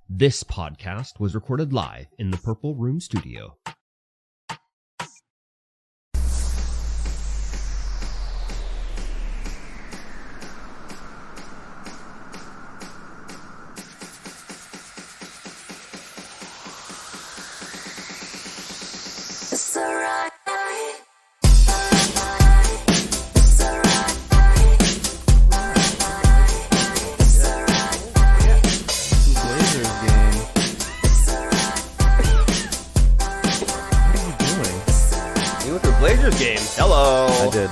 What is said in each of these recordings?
This podcast was recorded live in the Purple Room Studio. Game. Hello. I did.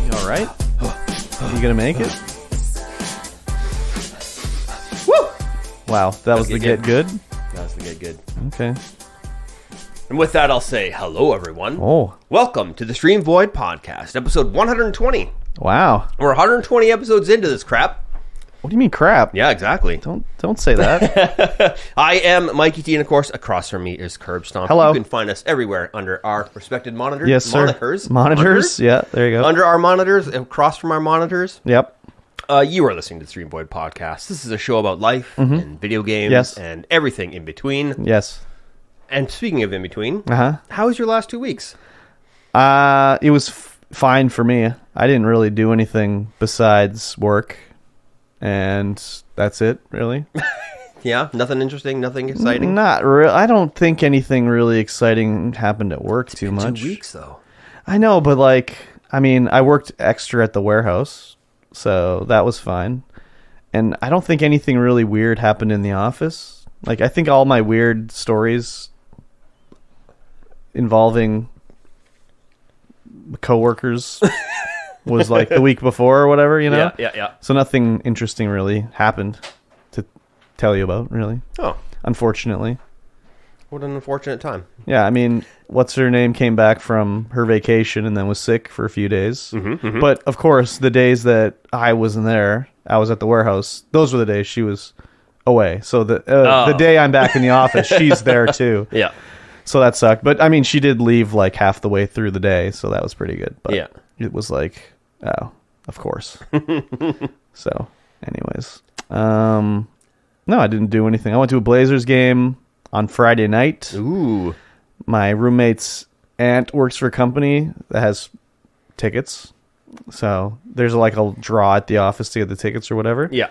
You all right? You gonna make it? Woo! Wow, that was the get good? That was the get good. Okay. And with that, I'll say hello, everyone. Oh. Welcome to the StreamVoid podcast, episode 120. Wow. We're 120 episodes into this crap. What do you mean crap? Yeah, exactly. Don't say that. I am MikeyT, and of course, across from me is KurbStomped. Hello. You can find us everywhere under our respected monitors. Yes, sir. Monitors? Yeah, there you go. Under our monitors, across from our monitors. Yep. You are listening to the StreamVoid podcast. This is a show about life and video games and everything in between. Yes. And speaking of in between, Uh-huh. how was your last 2 weeks? It was fine for me. I didn't really do anything besides work. And that's it, really. Yeah, nothing interesting, nothing exciting. Not real. I don't think anything really exciting happened at work too much. 2 weeks though. I know, but I worked extra at the warehouse, so that was fine. And I don't think anything really weird happened in the office. I think all my weird stories involving coworkers was the week before or whatever, you know? Yeah. So nothing interesting really happened to tell you about, really. Oh, Unfortunately. what an unfortunate time. Yeah, what's her name came back from her vacation and then was sick for a few days. But of course, the days that I wasn't there, I was at the warehouse. Those were the days she was away. So the day I'm back in the office, she's there too. Yeah. So that sucked. But she did leave half the way through the day, so that was pretty good. But Yeah. it was oh, of course. So, anyways, no, I didn't do anything. I went to a Blazers game on Friday night. Ooh. My roommate's aunt works for a company that has tickets. So there's a draw at the office to get the tickets or whatever. Yeah.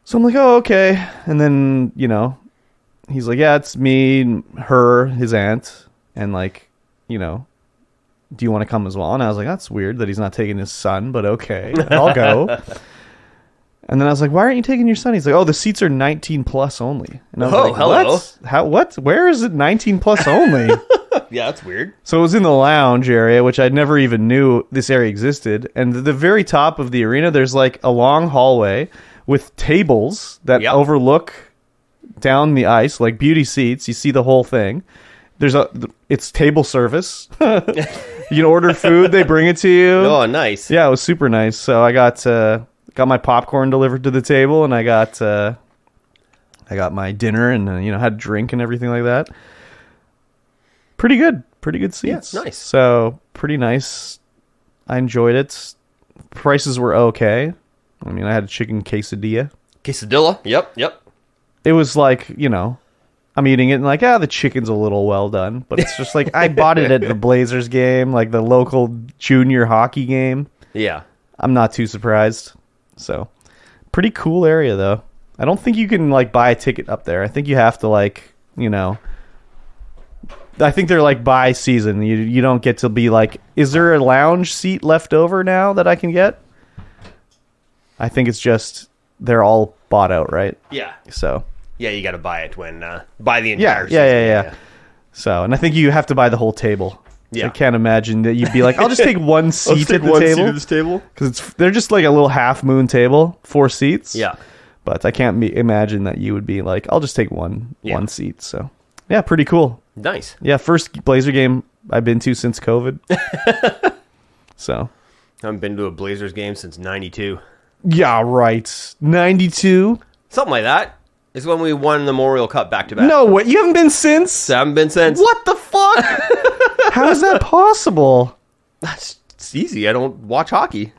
So I'm oh, okay. And then, he's yeah, it's me, her, his aunt, and do you want to come as well? And I was that's weird that he's not taking his son, but okay, I'll go. And then I was why aren't you taking your son? He's oh, the seats are 19 plus only. And I was hello. What? How? What? Where is it 19 plus only? Yeah, that's weird. So it was in the lounge area, which I never even knew this area existed. And at the very top of the arena, there's a long hallway with tables that overlook down the ice, beauty seats. You see the whole thing. It's table service. You can order food, they bring it to you. Oh, nice. Yeah, it was super nice. So I got my popcorn delivered to the table, and I got my dinner, and had a drink and everything like that. Pretty good seats. Yeah, nice. So pretty nice. I enjoyed it. Prices were okay. I had a chicken quesadilla. Quesadilla. Yep. It was I'm eating it and the chicken's a little well done, but it's just I bought it at the Blazers game, the local junior hockey game. Yeah. I'm not too surprised. So, pretty cool area though. I don't think you can buy a ticket up there. I think you have to I think they're by season. You don't get to be is there a lounge seat left over now that I can get? I think it's just they're all bought out, right? Yeah. So, yeah, you got to buy it when buy the entire season. Yeah. So, and I think you have to buy the whole table. Yeah. I can't imagine that you'd be I'll just take one seat at the table. Seat at this table? Because they're just a little half moon table, 4 seats. Yeah. But I can't imagine that you would be I'll just take one seat. So, yeah, pretty cool. Nice. Yeah, first Blazer game I've been to since COVID. So. I haven't been to a Blazers game since 92. Yeah, right. 92? Something like that. It's when we won the Memorial Cup back-to-back. No, what? You haven't been since? I haven't been since. What the fuck? How is that possible? It's easy. I don't watch hockey.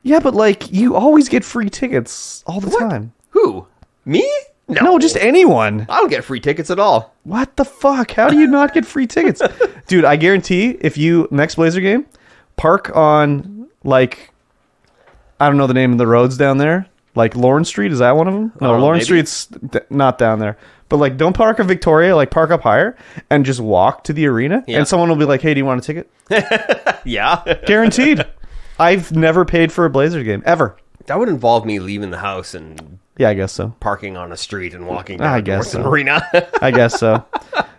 Yeah, but you always get free tickets all the time. Who? Me? No, just anyone. I don't get free tickets at all. What the fuck? How do you not get free tickets? Dude, I guarantee if you, next Blazer game, park on, like, I don't know the name of the roads down there. Like Lawrence Street, is that one of them? No, Lawrence Street's not down there. But like, don't park at Victoria, like park up higher and just walk to the arena. Yeah. And someone will be like, hey, do you want a ticket? Yeah. Guaranteed. I've never paid for a Blazers game, ever. That would involve me leaving the house and... Yeah, I guess so. Parking on a street and walking down towards an arena. I guess so.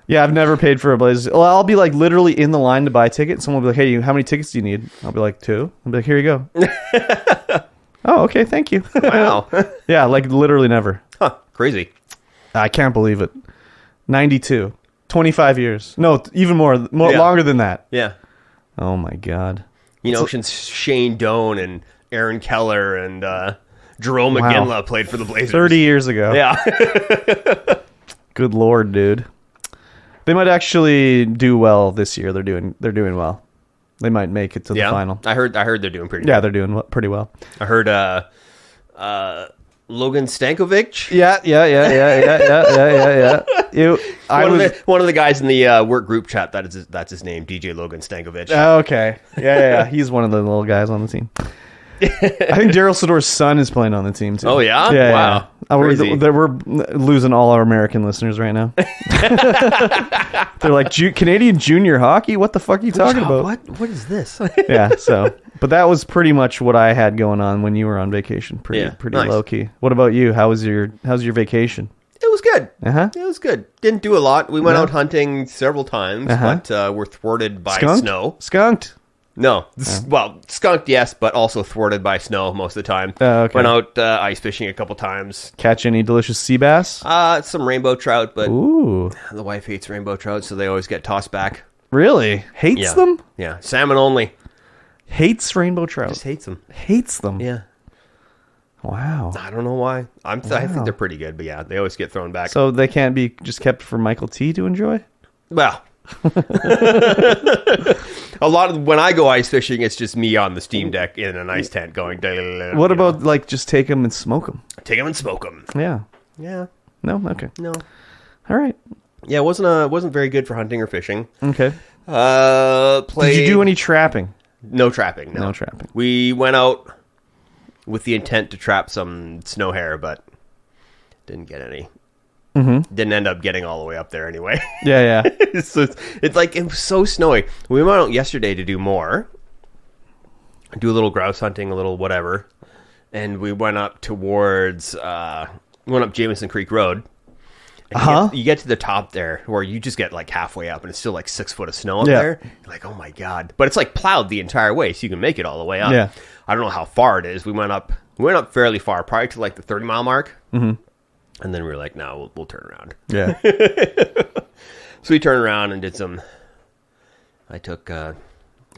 Yeah, I've never paid for a Blazers. Well, I'll be like literally in the line to buy a ticket. Someone will be like, hey, how many tickets do you need? I'll be like, 2. I'll be like, here you go. Oh, okay, thank you. Wow. Yeah, like literally never. Huh, crazy. I can't believe it. 92. 25 years. No, even more longer than that. Yeah. Oh my God. You know, since Shane Doan and Aaron Keller and Jerome McGinley played for the Blazers. 30 years ago. Yeah. Good Lord, dude. They might actually do well this year. They're doing well. They might make it to the final. I heard they're doing pretty good. Yeah, they're doing pretty well. I heard Logan Stankovic. Yeah. One of the guys in the work group chat, that's his name, DJ Logan Stankovic. Oh, okay. Yeah. He's one of the little guys on the team. I think Daryl Sador's son is playing on the team too. Oh yeah? Wow. We're losing all our American listeners right now. They're like, Canadian junior hockey? What the fuck are you talking about? What is this? Yeah, so but that was pretty much what I had going on when you were on vacation. Pretty nice. Low key. What about you? How's your vacation? It was good. Uh-huh. It was good. Didn't do a lot. We went out hunting several times, but were thwarted by snow. Skunked? No. Well, skunked, yes, but also thwarted by snow most of the time. Okay. Went out ice fishing a couple times. Catch any delicious sea bass? Some rainbow trout, but ooh, the wife hates rainbow trout, so they always get tossed back. Really? Hates them? Yeah. Salmon only. Hates rainbow trout. Just hates them. Hates them? Yeah. Wow. I don't know why. I think they're pretty good, but yeah, they always get thrown back. So they can't be just kept for Michael T to enjoy? Well... A lot of when I go ice fishing, it's just me on the steam deck in an ice tent going. What about like just take them and smoke them? Take them and smoke them. Yeah. Yeah. No. Okay. No. All right. Yeah, it wasn't very good for hunting or fishing. Okay. Did you do any trapping? No trapping. No trapping. We went out with the intent to trap some snow hare, but didn't get any. Mm-hmm. Didn't end up getting all the way up there anyway. Yeah. So it's like it was so snowy. We went out yesterday to do more, do a little grouse hunting, a little whatever, and we went up towards went up Jameson Creek Road. You get to the top there where you just get like halfway up and it's still like 6 foot of snow up there. You're like, oh my God. But it's like plowed the entire way, so you can make it all the way up. Yeah. I don't know how far it is. We went up fairly far, probably to like the 30-mile mark. Mm-hmm. And then we were like, no, we'll turn around. Yeah. So we turned around and did some. I took. Where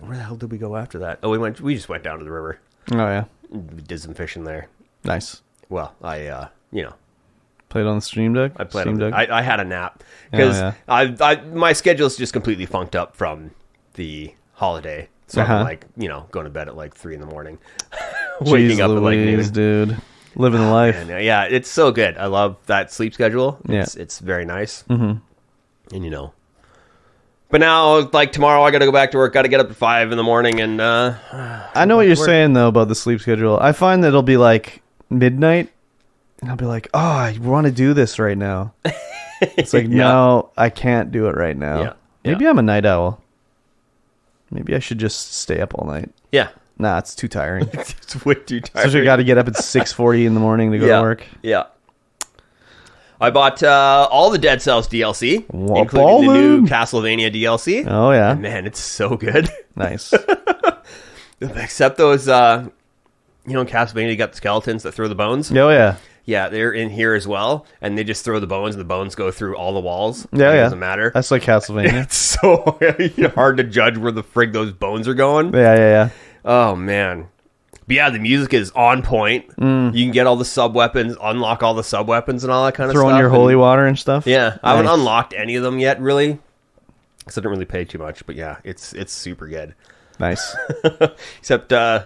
the hell did we go after that? Oh, we just went down to the river. Oh yeah. We did some fishing there. Nice. Well, I played on the stream deck. I played on. I had a nap because my schedule's just completely funked up from the holiday. So I'm like, going to bed at like 3 a.m. Waking up at like noon. Dude. Living the life. Man, yeah, it's so good. I love that sleep schedule. It's very nice. Mm-hmm. And but now, like tomorrow, I got to go back to work. Got to get up at 5 a.m. and. I know what you're saying though about the sleep schedule. I find that it'll be like midnight, and I'll be like, "Oh, I want to do this right now." It's like, no, I can't do it right now. Yeah. Maybe I'm a night owl. Maybe I should just stay up all night. Yeah. Nah, it's too tiring. It's way too tiring. So I got to get up at 6:40 in the morning to go to work. Yeah. I bought all the Dead Cells DLC, including the new Castlevania DLC. Oh, yeah. And man, it's so good. Nice. Except those, in Castlevania, you got the skeletons that throw the bones. Oh, yeah. Yeah, they're in here as well, and they just throw the bones, and the bones go through all the walls. Yeah, It doesn't matter. That's like Castlevania. It's so hard to judge where the frig those bones are going. Yeah. Oh, man. But yeah, the music is on point. You can get all the sub-weapons, unlock all the sub-weapons and all that kind of stuff. Throw in your holy water and stuff? Yeah. Nice. I haven't unlocked any of them yet, really. Because I didn't really pay too much. But yeah, it's super good. Nice. Except I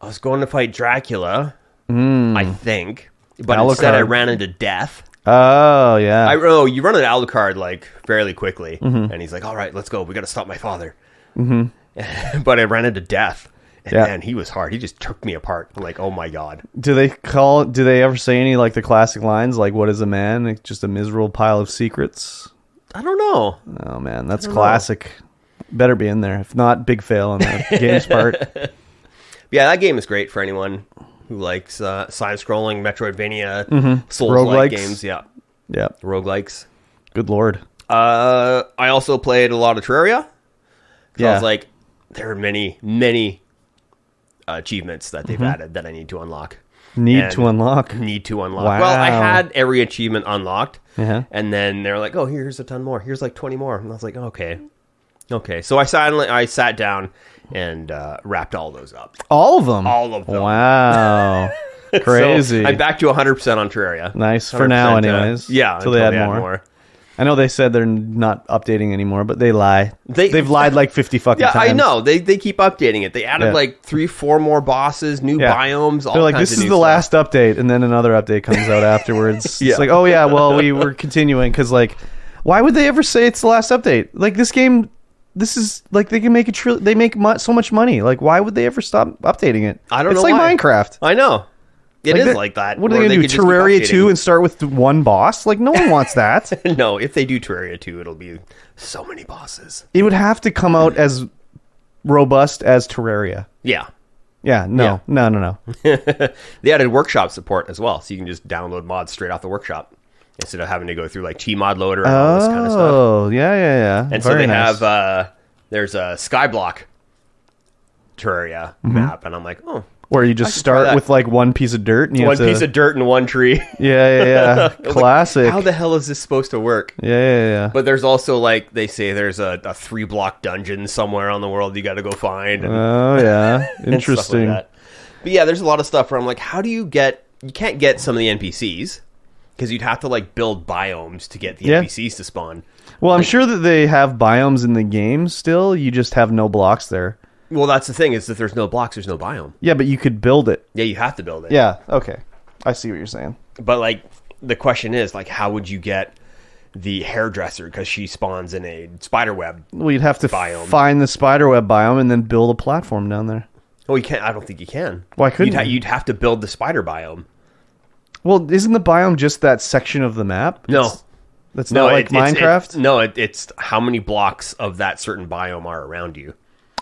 was going to fight Dracula, I think. but instead I ran into death. Oh, yeah. You run into Alucard like fairly quickly, and he's like, "All right, let's go. We got to stop my father." Mm-hmm. But I ran into death, and man, he was hard. He just took me apart. I'm like, "Oh my god." Do they ever say any like the classic lines like "What is a man? It's just a miserable pile of secrets"? I don't know. Oh man, that's classic. Better be in there. If not, big fail on the game's part. Yeah, that game is great for anyone who likes side-scrolling Metroidvania Souls-like games. Yeah, roguelikes. Good lord. I also played a lot of Terraria. I was like, there are many achievements that they've added that I need to unlock. Need to unlock. Wow. Well, I had every achievement unlocked, and then they're like, "Oh, here's a ton more. Here's like 20 more." And I was like, "Okay." So I sat down and wrapped all those up. All of them. Wow. Crazy. So I'm back to 100% on Terraria. Nice for now, anyways. Until they add more. I know they said they're not updating anymore, but they lie. They've lied like 50 fucking times. Yeah, I know. They keep updating it. They added like 3-4 more bosses, new biomes, all They're like, this is the last update, and then another update comes out afterwards. It's like, oh yeah, well, we were continuing, because like, why would they ever say it's the last update? Like, this game, this is like, they can make they make so much money. Like, why would they ever stop updating it? I don't know. It's like Minecraft. I know. It is like that. What are they going to do? Terraria 2 and start with one boss? Like, no one wants that. No, if they do Terraria 2, it'll be so many bosses. It would have to come out as robust as Terraria. Yeah. Yeah, no. They added workshop support as well, so you can just download mods straight off the workshop instead of having to go through like Tmod loader and all this kind of stuff. Oh, yeah. And so they have, there's a Skyblock Terraria map, and I'm like, oh. Where you just start with like one piece of dirt. And piece of dirt and one tree. Yeah. Classic. Like, how the hell is this supposed to work? Yeah. But there's also like, they say there's a 3-block dungeon somewhere on the world you got to go find. Oh, yeah. Interesting. Like but yeah, there's a lot of stuff where I'm like, how do you can't get some of the NPCs because you'd have to like build biomes to get the NPCs to spawn. Well, I'm sure that they have biomes in the game still. You just have no blocks there. Well, that's the thing, is if there's no blocks, there's no biome. Yeah, but you could build it. Yeah, you have to build it. Yeah, okay. I see what you're saying. But, like, the question is, like, how would you get the hairdresser? Because she spawns in a spiderweb. Well, you'd have to find the spiderweb biome and then build a platform down there. Well, you can't. I don't think you can. Why couldn't you? You'd have to build the spider biome. Well, isn't the biome just that section of the map? No. That's not like Minecraft? It's how many blocks of that certain biome are around you.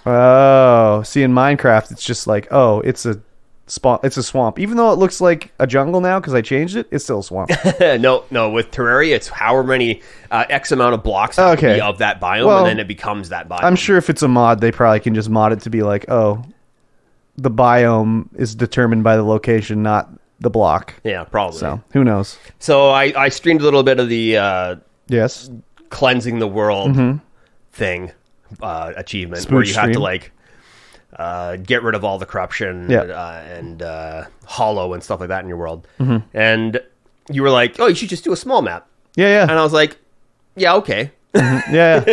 Oh, see, in Minecraft, it's just like, oh, it's a swamp. Even though it looks like a jungle now because I changed it, it's still a swamp. No. With Terraria, it's however many X amount of blocks have to be of that biome, and then it becomes that biome. I'm sure if it's a mod, they probably can just mod it to be like, oh, the biome is determined by the location, not the block. Yeah, probably. So, who knows? So I streamed a little bit of the cleansing the world thing. Achievement Spook where you have to like get rid of all the corruption and hollow and stuff like that in your world. And you were like, oh, you should just do a small map. And I was like, yeah, okay.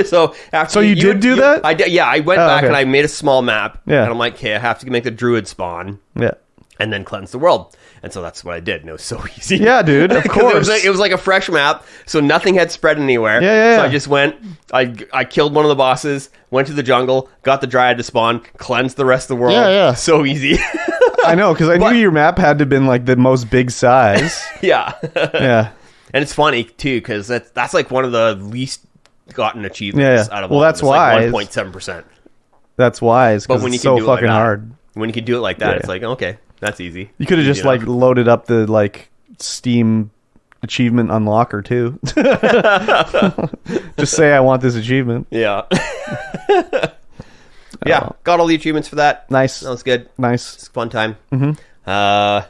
So after you did do that? I did. Yeah, I went back and I made a small map. And I'm like, okay, I have to make the druid spawn. And then cleanse the world. And so that's what I did. And it was so easy. Yeah, dude, of course. It was like a fresh map, so nothing had spread anywhere. So I just went, I killed one of the bosses, went to the jungle, got the dryad to spawn, cleansed the rest of the world. So easy. I know, because I knew your map had to have been like the most big size. And it's funny, too, because that's like one of the least gotten achievements out of all. Well, that's why. Like 1.7%. That's wise, because it's so fucking hard. When you can do it like that, it's like, okay, that's easy. You could have just like loaded up the like Steam achievement unlocker too. Just say I want this achievement. Got all the achievements for that. Nice. That was good. Nice. It's a fun time. I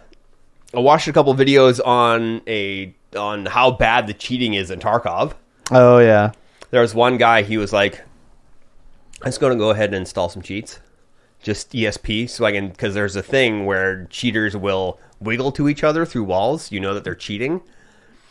watched a couple videos on how bad the cheating is in Tarkov. Oh yeah. There was one guy, he was like, I'm just going to go ahead and install some cheats. Just ESP, so I can, because there's a thing where cheaters will wiggle to each other through walls. You know that they're cheating.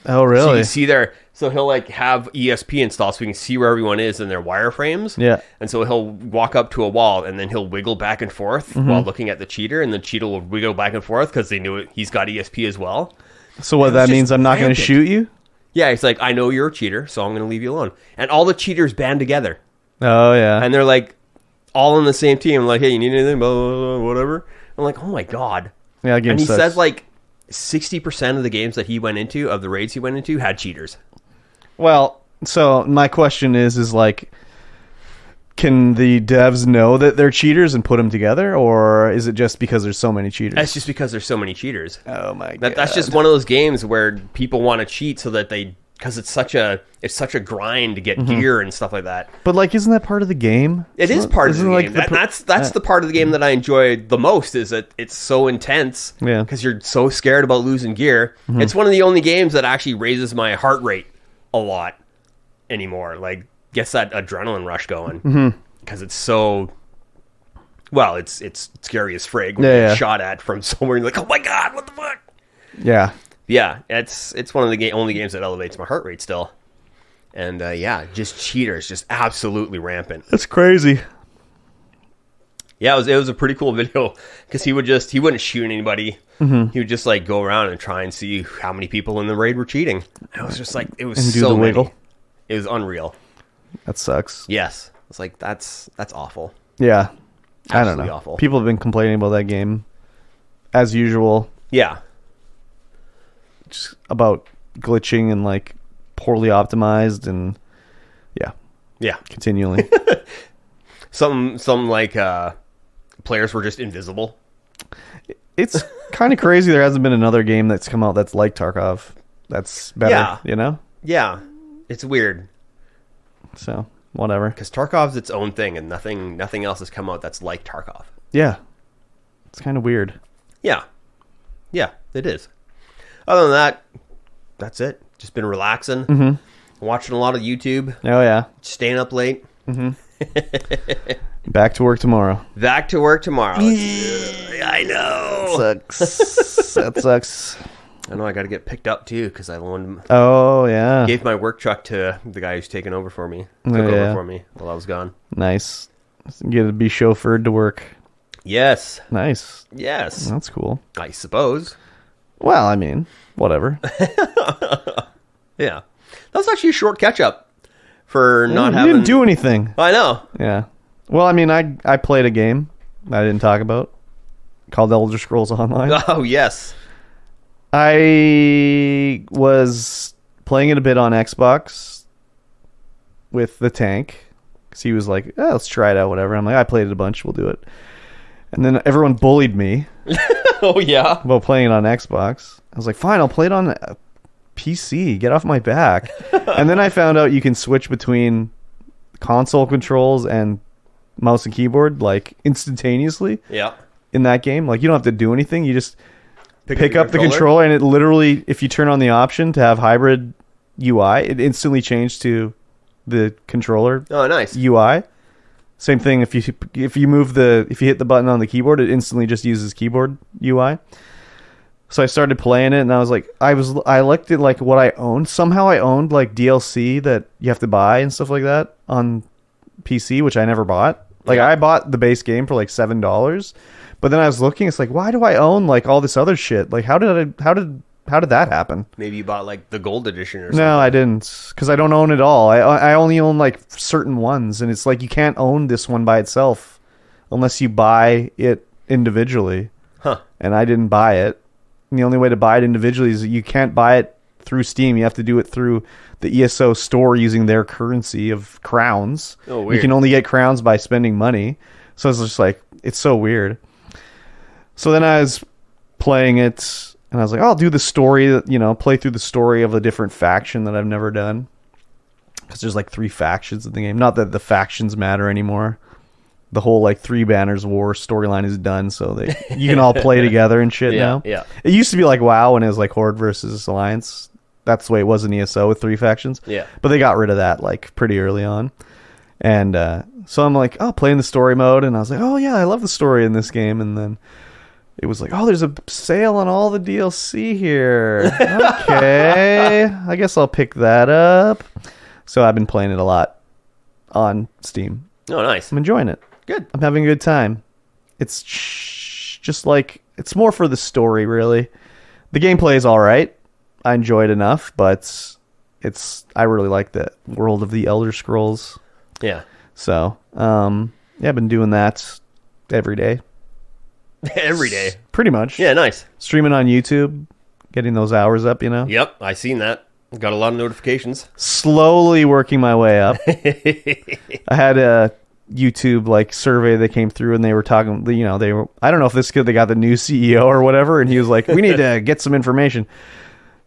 Oh, really? So you see so he'll like have ESP installed so we can see where everyone is in their wireframes. And so he'll walk up to a wall and then he'll wiggle back and forth while looking at the cheater, and the cheater will wiggle back and forth because they knew he's got ESP as well. So what that means? I'm not going to shoot you? Yeah, he's like, I know you're a cheater, so I'm going to leave you alone. And all the cheaters band together. Oh, yeah. And they're like, all on the same team. Like, hey, you need anything? Blah, blah, blah, whatever. I'm like, oh my God. Yeah, game and he sucks. says like 60% of the games that he went into, of the raids he went into, had cheaters. Well, so my question is like, can the devs know that they're cheaters and put them together, or is it just because there's so many cheaters? That's just because there's so many cheaters. Oh my God. That's just one of those games where people want to cheat so that because it's such a grind to get gear and stuff like that. But like, isn't that part of the game? It is part of the game. Like That's the part of the game that I enjoy the most, is that it's so intense. Yeah. Because you're so scared about losing gear. It's one of the only games that actually raises my heart rate a lot anymore. Like, gets that adrenaline rush going. Because it's so... Well, it's scary as frig when you get shot at from somewhere and you're like, oh my God, what the fuck? Yeah. Yeah, it's one of the only games that elevates my heart rate still. And just cheaters, just absolutely rampant. That's crazy. Yeah, it was a pretty cool video, because he wouldn't shoot anybody. He would just like go around and try and see how many people in the raid were cheating. And it was just like, it was And do so the many. wiggle. It was unreal. That sucks. Yes, it's like that's awful. Yeah. I don't Absolutely know. awful. People have been complaining about that game, as usual. Yeah, Just about glitching and like poorly optimized, and yeah. continually. Some like players were just invisible. It's kind of crazy. There hasn't been another game that's come out that's like Tarkov. That's better. Yeah. You know. Yeah, it's weird. So whatever. Because Tarkov's its own thing, and nothing else has come out that's like Tarkov. Yeah. It's kind of weird. Yeah, it is. Other than that, that's it. Just been relaxing, watching a lot of YouTube, Oh yeah. staying up late. Back to work tomorrow. Back to work tomorrow. I know. Sucks. That sucks. I know. I got to get picked up too, because I Oh yeah. gave my work truck to the guy who's taking over for me. Took Oh, over yeah. for me while I was gone. Nice. Get to be chauffeured to work. Yes. Nice. Yes. That's cool. I suppose. Well, I mean, whatever. Yeah. That was actually a short catch up for not You having. didn't do anything. I know. Yeah. Well, I mean, I played a game I didn't talk about called Elder Scrolls Online. Oh yes. I was playing it a bit on Xbox with the tank, because he was like, let's try it out, whatever. I'm like, I played it a bunch, we'll do it. And then everyone bullied me Oh yeah. about playing it on Xbox. I was like, fine, I'll play it on PC. Get off my back. And then I found out you can switch between console controls and mouse and keyboard like instantaneously Yeah. in that game. Like, you don't have to do anything. You just pick your up the controller, and it literally, if you turn on the option to have hybrid UI, it instantly changed to the controller Oh, nice. UI. Same thing if you hit the button on the keyboard, it instantly just uses keyboard UI. So I started playing it, and I was like, I looked at like what I owned. Somehow I owned like DLC that you have to buy and stuff like that on PC, which I never bought. Like, Yeah. I bought the base game for like $7, but then I was looking. It's like, why do I own like all this other shit? Like, how did that happen? Maybe you bought like the gold edition or something. No, I didn't, because I don't own it all. I only own like certain ones, and it's like you can't own this one by itself unless you buy it individually. Huh. And I didn't buy it. And the only way to buy it individually is that you can't buy it through Steam. You have to do it through the ESO store using their currency of crowns. Oh, You weird. can only get crowns by spending money. So it's just like, it's so weird. So then I was playing it, and I was like, I'll do the story, play through the story of a different faction that I've never done. Because there's like 3 factions in the game. Not that the factions matter anymore. The whole like 3 Banners War storyline is done, so you can all play together and shit now. Yeah. It used to be like WoW when it was like Horde versus Alliance. That's the way it was in ESO with 3 factions. Yeah. But they got rid of that like pretty early on. And so I'm like, playing the story mode, and I was like, oh yeah, I love the story in this game. And then it was like, there's a sale on all the DLC here. Okay, I guess I'll pick that up. So I've been playing it a lot on Steam. Oh, nice. I'm enjoying it. Good. I'm having a good time. It's just like, it's more for the story, really. The gameplay is all right. I enjoy it enough, but I really like the world of the Elder Scrolls. Yeah. So, I've been doing that every day. Every day. Pretty much. Yeah, nice. Streaming on YouTube, getting those hours up, Yep, I seen that. Got a lot of notifications. Slowly working my way up. I had a YouTube survey that came through, and they were talking, they were, I don't know if they got the new CEO or whatever, and he was like, we need to get some information.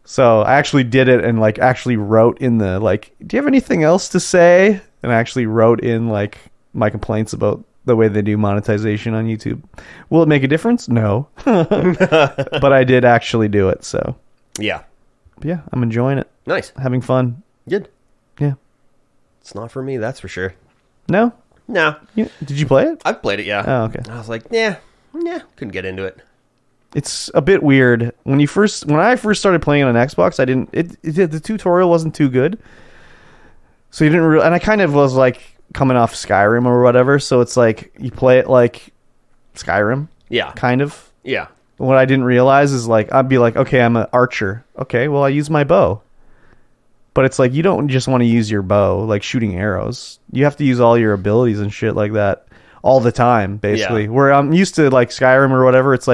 So I actually did it and actually wrote in the do you have anything else to say? And I actually wrote in my complaints about the way they do monetization on YouTube. Will it make a difference? No. But I did actually do it, so. Yeah. But yeah, I'm enjoying it. Nice. Having fun. Good. Yeah. It's not for me, that's for sure. No? No. Did you play it? I've played it, yeah. Oh, okay. I was like, nah, couldn't get into it. It's a bit weird. When I first started playing it on Xbox, the tutorial wasn't too good. So you didn't and I kind of was coming off Skyrim or whatever, so it's you play it like Skyrim. Yeah. Kind of. Yeah. What I didn't realize is I'd be okay, I'm an archer. Okay, well I use my bow. But it's you don't just want to use your bow, shooting arrows. You have to use all your abilities and shit like that all the time, basically. Yeah. Where I'm used to Skyrim or whatever, it's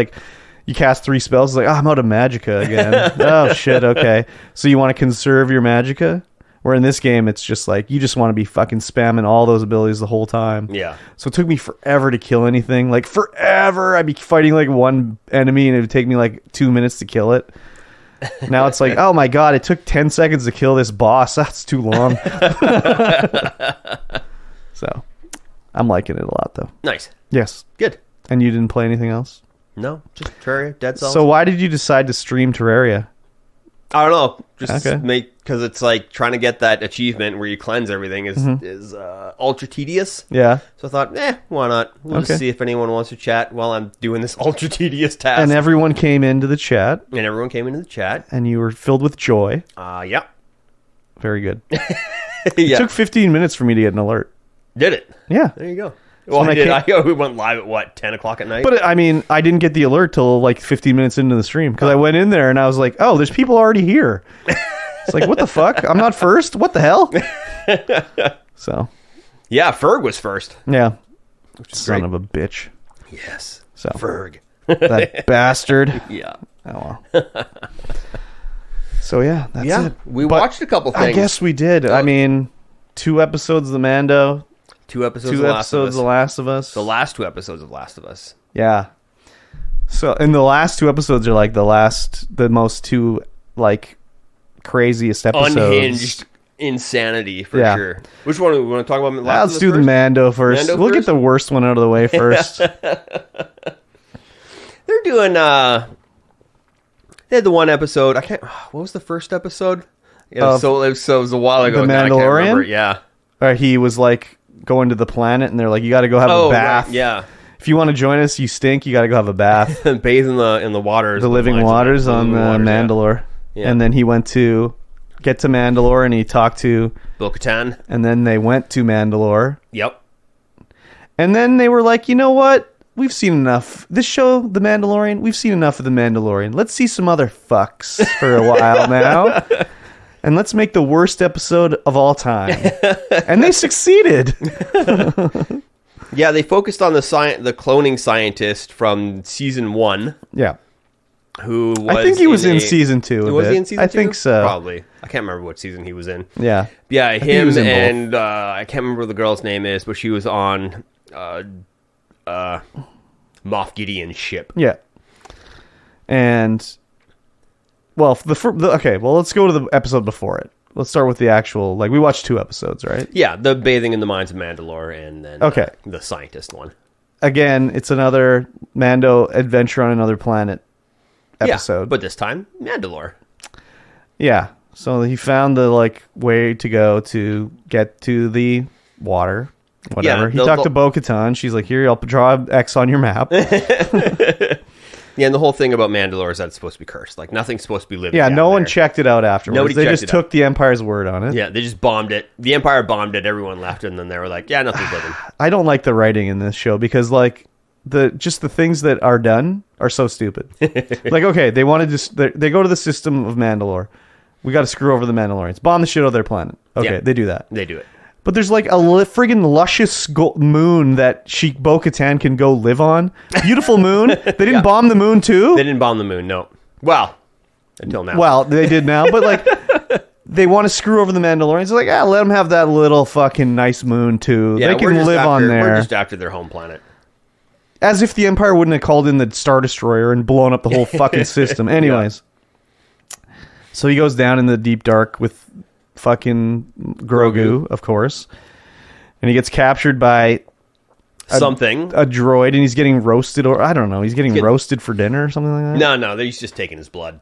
you cast 3 spells, it's I'm out of magicka again. Oh shit, okay. So you want to conserve your magicka? Where in this game, it's just you just want to be fucking spamming all those abilities the whole time. Yeah. So it took me forever to kill anything. Forever. I'd be fighting one enemy and it would take me 2 minutes to kill it. Now it's oh my god, it took 10 seconds to kill this boss. That's too long. So, I'm liking it a lot, though. Nice. Yes. Good. And you didn't play anything else? No, just Terraria, Dead Cells. So why did you decide to stream Terraria? I don't know. Just Okay. because it's trying to get that achievement where you cleanse everything is ultra tedious. Yeah. So I thought, why not? We'll Okay. just see if anyone wants to chat while I'm doing this ultra tedious task. And everyone came into the chat, And everyone came into the chat. and you were filled with joy. Yeah. Very good. Yeah. It took 15 minutes for me to get an alert. Did it? Yeah. There you go. Well, when I I did. We went live at 10 o'clock at night? But I mean, I didn't get the alert till 15 minutes into the stream because I went in there and I was like, "Oh, there's people already here." It's what the fuck? I'm not first. What the hell? So, yeah, Ferg was first. yeah, Which is son great. of a bitch. Yes. So Ferg. that bastard. Yeah. Oh well. So yeah, that's it. We But watched a couple things. I guess we did. I mean, 2 episodes of the Mando, 2 episodes 2 of Last of episodes Us. of The Last of Us. The last 2 episodes of Last of Us. Yeah. So, and the last 2 episodes are the most 2 craziest episodes. Unhinged insanity for Yeah. sure. Which one do we want to talk about? Last Let's of Us do the first? Mando first. Mando We'll get first? the worst one out of the way first. They're doing they had the one episode. I can't. What was the first episode? Yeah, it was a while ago. The now I can't Mandalorian? remember. Yeah. He was going to the planet, and they're like, "You got to go have a bath. Right, yeah. If you want to join us, you stink. You got to go have a bath. Bathe in the waters, The living waters on Mandalore." Yeah. And then he went to get to Mandalore, and he talked to, Bo-Katan. and then they went to Mandalore, Yep. and then they were like, "You know what? We've seen enough. This show, The Mandalorian, we've seen enough of The Mandalorian. Let's see some other fucks for a while now. And let's make the worst episode of all time." And they succeeded. Yeah, they focused on the cloning scientist from season 1, Yeah. who was. I think he was in season 2. Was he in season 2? I think so. Probably. I can't remember what season he was in. Yeah. Yeah, think he him was in both. and I can't remember what the girl's name is, but she was on Moff Gideon's ship. Yeah. And well, okay, well, let's go to the episode before it. Let's start with the actual, we watched 2 episodes, right? Yeah, the bathing in the mines of Mandalore, and then Okay. the scientist one. Again, it's another Mando adventure on another planet episode. Yeah, but this time Mandalore. Yeah. So he found the way to go to get to the water. Whatever. Yeah, He talked to Bo-Katan. She's like, "Here, I'll draw an X on your map." Yeah, and the whole thing about Mandalore is that it's supposed to be cursed. Nothing's supposed to be living. Yeah, down no one there. checked it out afterwards. Nobody They checked just it took the Empire's word on it. Yeah, they just bombed it. The Empire bombed it. Everyone left, and then they were like, "Yeah, nothing's living." I don't like the writing in this show because just the things that are done are so stupid. Like, okay, they want to just they go to the system of Mandalore. We got to screw over the Mandalorians, bomb the shit out of their planet. Okay, they do that. They do it. But there's like a friggin' luscious moon that Bo-Katan can go live on. Beautiful moon. They didn't bomb the moon too? They didn't bomb the moon, no. Well, until now. Well, they did now, but like they want to screw over the Mandalorians. They're like, let them have that little fucking nice moon too. Yeah, they can live on there. We're just after their home planet. As if the Empire wouldn't have called in the Star Destroyer and blown up the whole fucking system. Anyways. So he goes down in the deep dark with fucking Grogu, of course. And he gets captured by a droid, and he's getting roasted, or I don't know, he's getting roasted for dinner or something like that? No, he's just taking his blood.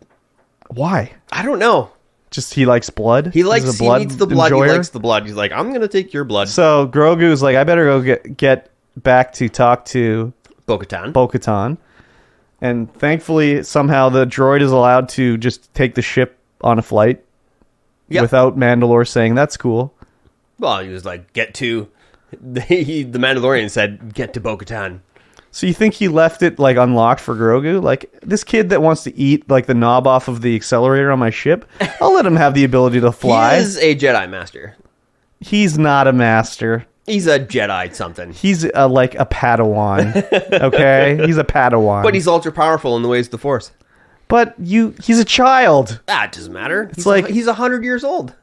Why? I don't know. Just he likes blood? He needs the blood. Enjoyer? He likes the blood. He's like, I'm going to take your blood. So Grogu's like, I better go get back to talk to Bo-Katan. And thankfully, somehow the droid is allowed to just take the ship on a flight without Mandalore saying, that's cool. Well, he was like, get to... the Mandalorian said, get to Bo-Katan. So you think he left it like unlocked for Grogu? Like, this kid that wants to eat like the knob off of the accelerator on my ship, I'll let him have the ability to fly. He is a Jedi Master. He's not a master. He's a Jedi something. He's like a Padawan. Okay? He's a Padawan. But he's ultra powerful in the ways of the Force. But he's a child. That doesn't matter. He's he's 100 years old.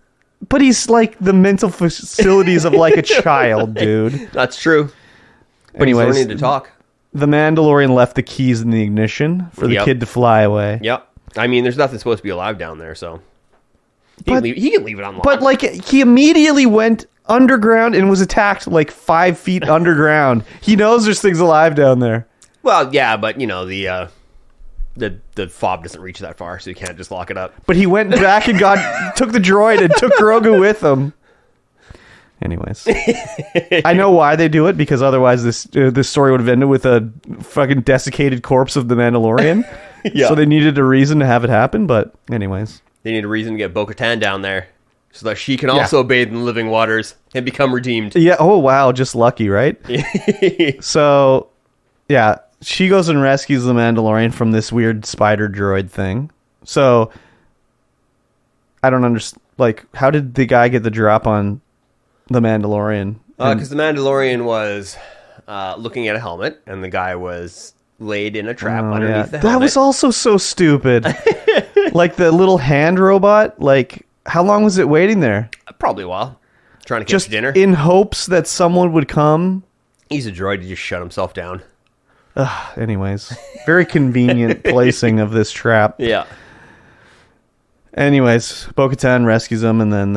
But he's like the mental facilities of like a child, dude. That's true. But anyways, he's learning to talk. The Mandalorian left the keys in the ignition for the kid to fly away. Yep. I mean, there's nothing supposed to be alive down there, so he can leave it unlocked. But like, he immediately went underground and was attacked like 5 feet underground. He knows there's things alive down there. Well, yeah, but you know the fob doesn't reach that far, so you can't just lock it up. But he went back and took the droid and took Grogu with him. Anyways, I know why they do it, because otherwise this story would have ended with a fucking desiccated corpse of the Mandalorian. So they needed a reason to have it happen. But anyways, they need a reason to get Bo-Katan down there so that she can also bathe in the living waters and become redeemed. Yeah. Oh wow, just lucky, right? So, yeah. She goes and rescues the Mandalorian from this weird spider droid thing. So, I don't understand. Like, how did the guy get the drop on the Mandalorian? Because the Mandalorian was looking at a helmet, and the guy was laid in a trap underneath the helmet. That was also so stupid. Like, the little hand robot, like, how long was it waiting there? Probably a while. Trying to catch dinner. In hopes that someone would come. He's a droid. He just shut himself down. Anyways, very convenient placing of this trap. Yeah. Anyways, Bo-Katan rescues him, and then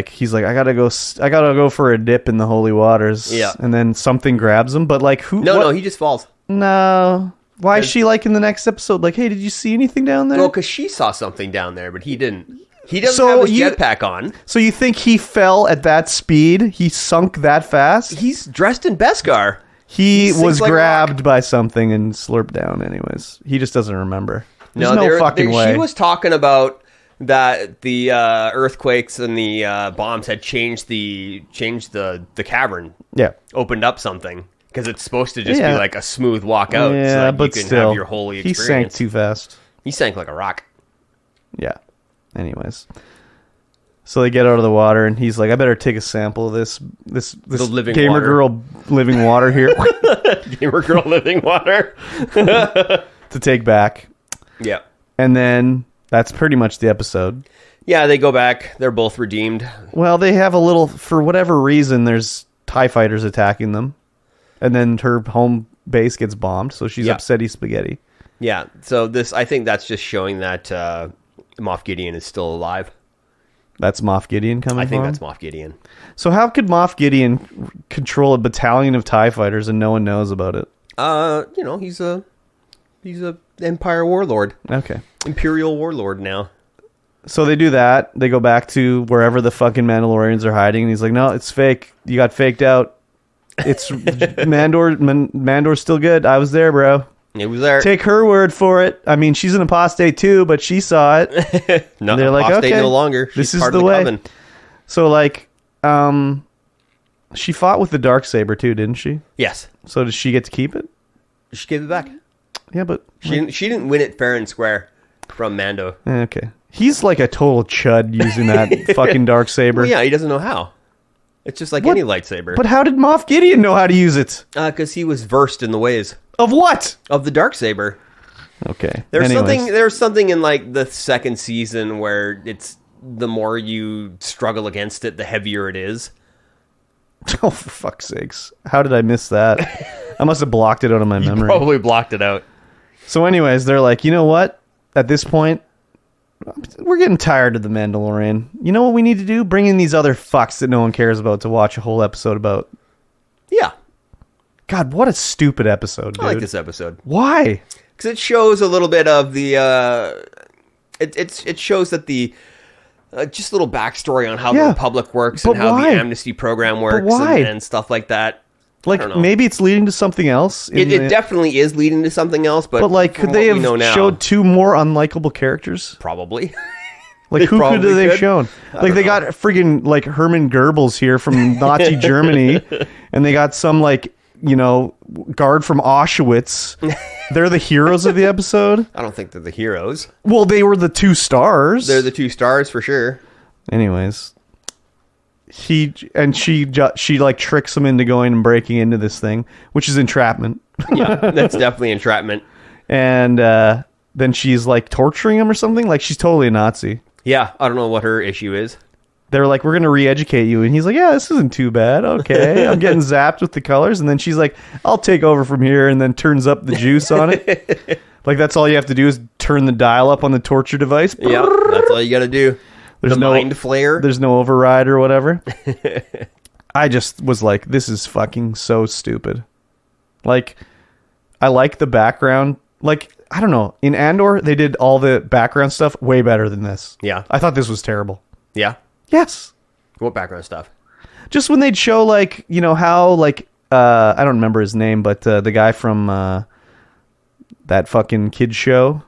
he's like, I gotta go for a dip in the holy waters. Yeah. And then something grabs him, but like who? No, he just falls. No. Why is she like in the next episode? Like, hey, did you see anything down there? Well, because she saw something down there, but he didn't. He doesn't have his jetpack on. So you think he fell at that speed? He sunk that fast? He's dressed in Beskar. He was grabbed by something and slurped down. Anyways, he just doesn't remember. There's no fucking way. She was talking about that the earthquakes and the bombs had changed the cavern. Yeah, opened up something, because it's supposed to just be like a smooth walk out. Yeah, so that but you can still, have your holy experience. He sank too fast. He sank like a rock. Yeah. Anyways. So they get out of the water, and he's like, I better take a sample of this gamer water. girl living water here. Gamer girl living water. To take back. Yeah. And then that's pretty much the episode. Yeah, they go back. They're both redeemed. Well, they have a little, for whatever reason, there's TIE fighters attacking them. And then her home base gets bombed, so she's upsetty spaghetti. Yeah, so I think that's just showing that Moff Gideon is still alive. That's Moff Gideon coming from? I think that's Moff Gideon. So how could Moff Gideon control a battalion of TIE fighters and no one knows about it? He's a Empire warlord. Okay. Imperial warlord now. So they do that. They go back to wherever the fucking Mandalorians are hiding, and he's like, no, it's fake. You got faked out. It's Mandor's still good. I was there, bro. It was there. Take her word for it. I mean, she's an apostate too, but she saw it. No, they're like, apostate okay, no longer. She's this is part the of the way. coven. So like, she fought with the Darksaber too, didn't she? Yes. So does she get to keep it? She gave it back. Yeah, but She didn't win it fair and square from Mando. okay. He's like a total chud using that fucking Darksaber. Well, yeah, he doesn't know how. It's just like any lightsaber. But how did Moff Gideon know how to use it? Because he was versed in the ways Of what? of the Darksaber. Okay. There's something in like the second season where it's the more you struggle against it, the heavier it is. Oh, for fuck's sakes. How did I miss that? I must have blocked it out of my memory. Probably blocked it out. So anyways, they're like, you know what? At this point, we're getting tired of The Mandalorian. You know what we need to do? Bring in these other fucks that no one cares about to watch a whole episode about. Yeah. God, what a stupid episode, dude. I like this episode. Why? Because it shows a little bit of the... It shows that the... just a little backstory on how the Republic works and how the amnesty program works and stuff like that. Like, maybe it's leading to something else. It definitely is leading to something else, but like, could they have showed two more unlikable characters? Probably. Like, who could they have shown? Like, they got friggin' like Herman Goebbels here from Nazi Germany, and they got some like, you know, guard from Auschwitz. They're the heroes of the episode. I don't think they're the heroes. Well, they were the 2 stars. They're the 2 stars for sure. Anyways, she like tricks him into going and breaking into this thing, which is entrapment. Yeah, that's definitely entrapment. And then she's like torturing him or something. Like, she's totally a Nazi. Yeah, I don't know what her issue is. They're like, we're going to re-educate you. And he's like, yeah, this isn't too bad. Okay. I'm getting zapped with the colors. And then she's like, I'll take over from here, and then turns up the juice on it. Like, that's all you have to do is turn the dial up on the torture device. Yeah, that's all you got to do. There's no mind flare. There's no override or whatever. I just was like, this is fucking so stupid. Like, I like the background. Like, I don't know. In Andor, they did all the background stuff way better than this. Yeah. I thought this was terrible. Yeah. Yes. What background stuff? Just when they'd show, like, you know, how, like, I don't remember his name, but the guy from that fucking kid show,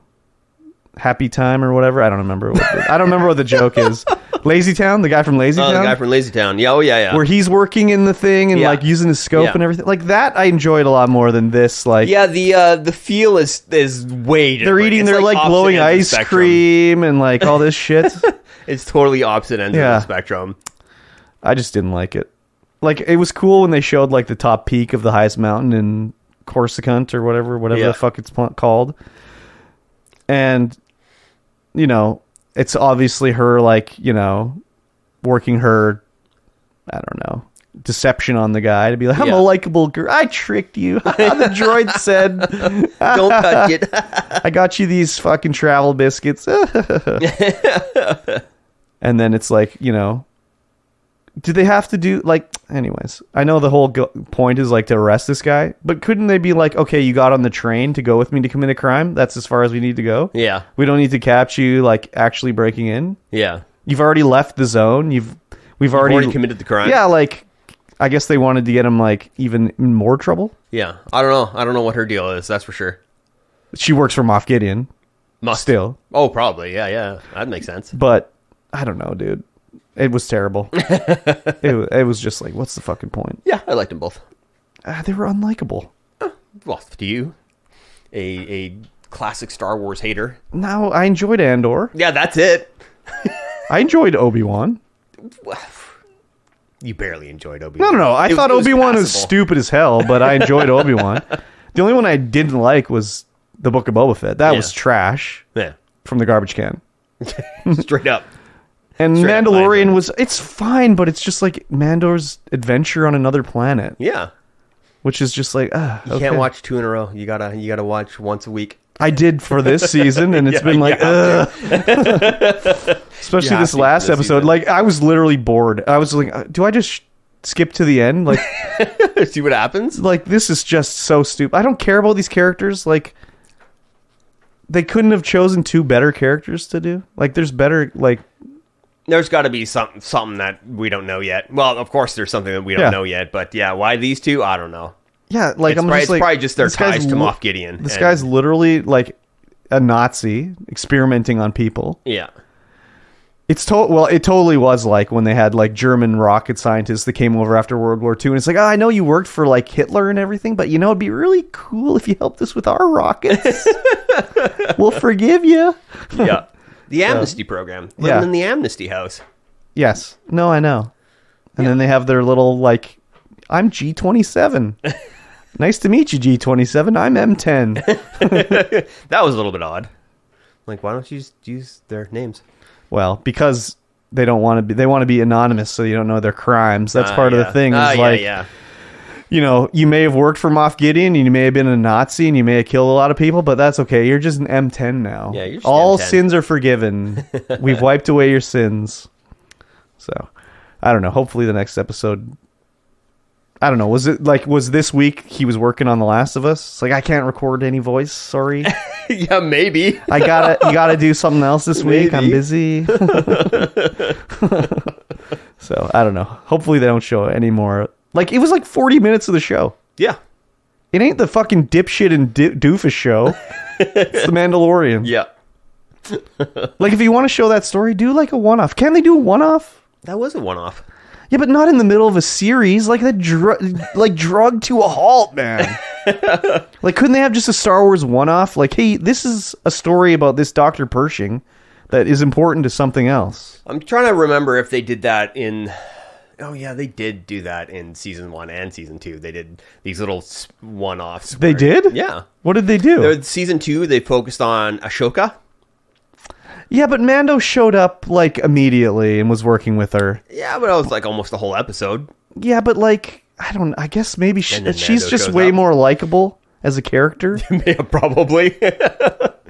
Happy Time or whatever. I don't remember. I don't remember what the joke is. Lazy Town, the guy from Lazy Town. The guy from Lazy Town. Yeah, oh yeah. Where he's working in the thing and like using his scope and everything. Like that, I enjoyed a lot more than this. Like, yeah, the feel is way different. They're eating, they're like blowing ice cream and like all this shit. It's totally opposite ends of the spectrum. I just didn't like it. Like, it was cool when they showed like the top peak of the highest mountain in Coruscant or whatever the fuck it's called. And, you know, it's obviously her, like, you know, working her, I don't know, deception on the guy to be like, I'm a likable girl. I tricked you. The droid said, don't touch it. I got you these fucking travel biscuits. And then it's like, you know, do they have to do, like, anyways, I know the whole point is like to arrest this guy, but couldn't they be like, okay, you got on the train to go with me to commit a crime? That's as far as we need to go. Yeah. We don't need to catch you, like, actually breaking in. Yeah. You've already left the zone. We've already committed the crime. Yeah, like, I guess they wanted to get him, like, even in more trouble. Yeah. I don't know what her deal is. That's for sure. She works for Moff Gideon. Still. Oh, probably. Yeah. That'd make sense. But I don't know, dude. It was terrible. it was just like, what's the fucking point? Yeah, I liked them both. They were unlikable. Well, to you, a classic Star Wars hater. No, I enjoyed Andor. Yeah, that's it. I enjoyed Obi-Wan. You barely enjoyed Obi-Wan. No. I thought Obi-Wan was stupid as hell, but I enjoyed Obi-Wan. The only one I didn't like was the Book of Boba Fett. That was trash. Yeah. From the garbage can. Straight up. And Mandalorian it's fine, but it's just like Mando's adventure on another planet. Yeah. Which is just like, you can't watch 2 in a row. You gotta watch once a week. I did for this season, and it's been like, especially this last episode. Like, I was literally bored. I was like, do I just skip to the end? Like, see what happens? Like, this is just so stupid. I don't care about these characters. Like, they couldn't have chosen 2 better characters to do. Like, there's better, like... There's got to be something that we don't know yet. Well, of course, there's something that we don't know yet. But yeah, why these 2? I don't know. Yeah, like, it's probably just their ties to Moff Gideon. This guy's literally like a Nazi experimenting on people. Yeah. Well, it totally was like when they had like German rocket scientists that came over after World War II, and it's like, oh, I know you worked for like Hitler and everything, but it'd be really cool if you helped us with our rockets. We'll forgive you. Yeah. The amnesty program. Living in the amnesty house. Yes. No, I know. And then they have their little like, I'm G27. Nice to meet you, G27. I'm M10. That was a little bit odd. Like, why don't you just use their names? Well, because they don't want to be. They want to be anonymous, so you don't know their crimes. That's part of the thing. You may have worked for Moff Gideon, and you may have been a Nazi, and you may have killed a lot of people, but that's okay. You're just an M10 now. Yeah, you're just all M10. Sins are forgiven. We've wiped away your sins. So, I don't know. Hopefully, the next episode. I don't know. Was this week he was working on The Last of Us? It's like, I can't record any voice. Sorry. Yeah, maybe. You gotta do something else this week. I'm busy. So I don't know. Hopefully they don't show any more. Like, it was like 40 minutes of the show. Yeah. It ain't the fucking dipshit and doofus show. It's The Mandalorian. Yeah. Like, if you want to show that story, do like a one-off. Can they do a one-off? That was a one-off. Yeah, but not in the middle of a series. Like that, drug to a halt, man. Like, couldn't they have just a Star Wars one-off? Like, hey, this is a story about this Dr. Pershing that is important to something else. I'm trying to remember if they did that in... Oh, yeah, they did do that in Season 1 and Season 2. They did these little one-offs. They did? Yeah. What did they do? Season 2, they focused on Ashoka. Yeah, but Mando showed up, like, immediately and was working with her. Yeah, but it was, like, almost the whole episode. Yeah, but, like, I guess maybe she's just shows way up. more likable as a character. Yeah, probably.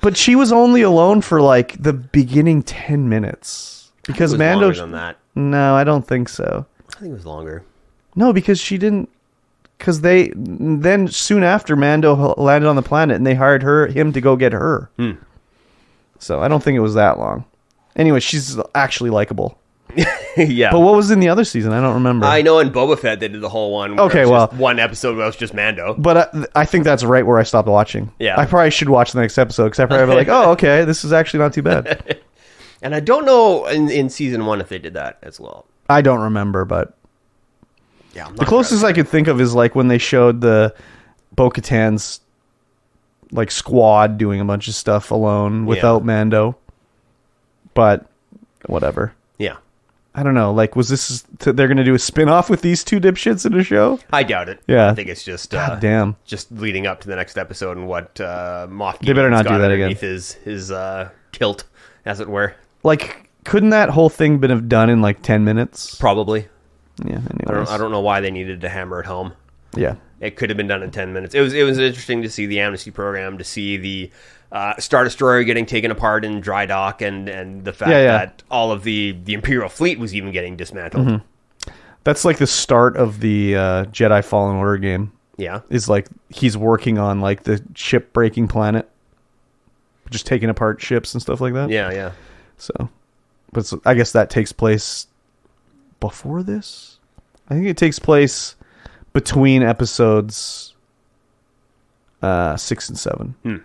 But she was only alone for, like, the beginning 10 minutes. Because Mando... longer than that. No, I don't think so. I think it was longer. No, because she didn't... Because then soon after, Mando landed on the planet and they hired him to go get her. So I don't think it was that long. Anyway, she's actually likable. Yeah. But what was in the other season? I don't remember. I know in Boba Fett they did the whole one. Okay, well. One episode where it was just Mando. But I think that's right where I stopped watching. Yeah. I probably should watch the next episode because I probably be like, oh, okay, this is actually not too bad. And I don't know in Season 1 if they did that as well. I don't remember, but... Yeah, I'm not the closest I could think of is like when they showed the Bo-Katan's like squad doing a bunch of stuff alone without Mando. But whatever. Yeah. I don't know. Like, was this... they're going to do a spin-off with these two dipshits in a show? I doubt it. Yeah. I think it's just... God damn. Just leading up to the next episode and what Moff They better not got do that again. underneath his kilt, as it were. Like, couldn't that whole thing been have done in like 10 minutes? Probably. Yeah, anyways. I don't know why they needed to hammer it home. Yeah. It could have been done in 10 minutes. It was interesting to see the amnesty program, to see the Star Destroyer getting taken apart in dry dock, and the fact that all of the Imperial fleet was even getting dismantled. Mm-hmm. That's like the start of the Jedi Fallen Order game. Yeah. Is like he's working on like the ship-breaking planet. Just taking apart ships and stuff like that. Yeah, yeah. So, but I guess that takes place before this? I think it takes place between episodes 6 and 7.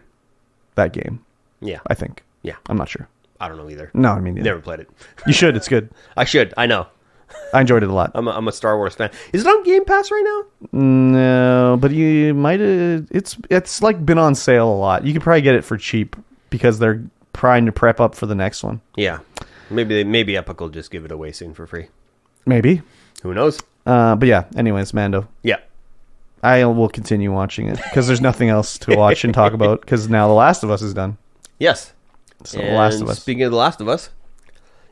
That game. Yeah. I think. Yeah. I'm not sure. I don't know either. No, I mean... neither. Never played it. You should. It's good. I should. I know. I enjoyed it a lot. I'm a Star Wars fan. Is it on Game Pass right now? No, but you might have... It's like been on sale a lot. You could probably get it for cheap because they're trying to prep up for the next one. Yeah. Maybe Epic will just give it away soon for free. Maybe. Who knows? But yeah, anyways, Mando. Yeah. I will continue watching it because there's nothing else to watch and talk about because now The Last of Us is done. Yes. So The Last of Us. Speaking of The Last of Us,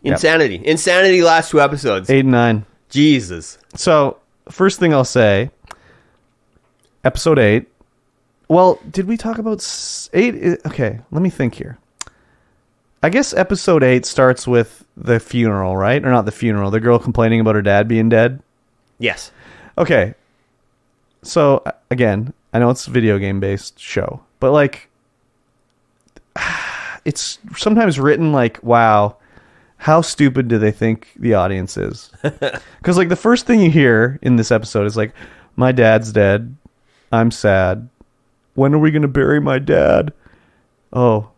Insanity. Yep. Insanity last 2 episodes. 8 and 9. Jesus. So, first thing I'll say, episode 8. Well, did we talk about 8? Okay, let me think here. I guess episode 8 starts with the funeral, right? Or not the funeral, the girl complaining about her dad being dead. Yes. Okay. So, again, I know it's a video game based show, but like, it's sometimes written like, wow, how stupid do they think the audience is? Because like the first thing you hear in this episode is like, my dad's dead. I'm sad. When are we going to bury my dad? Oh,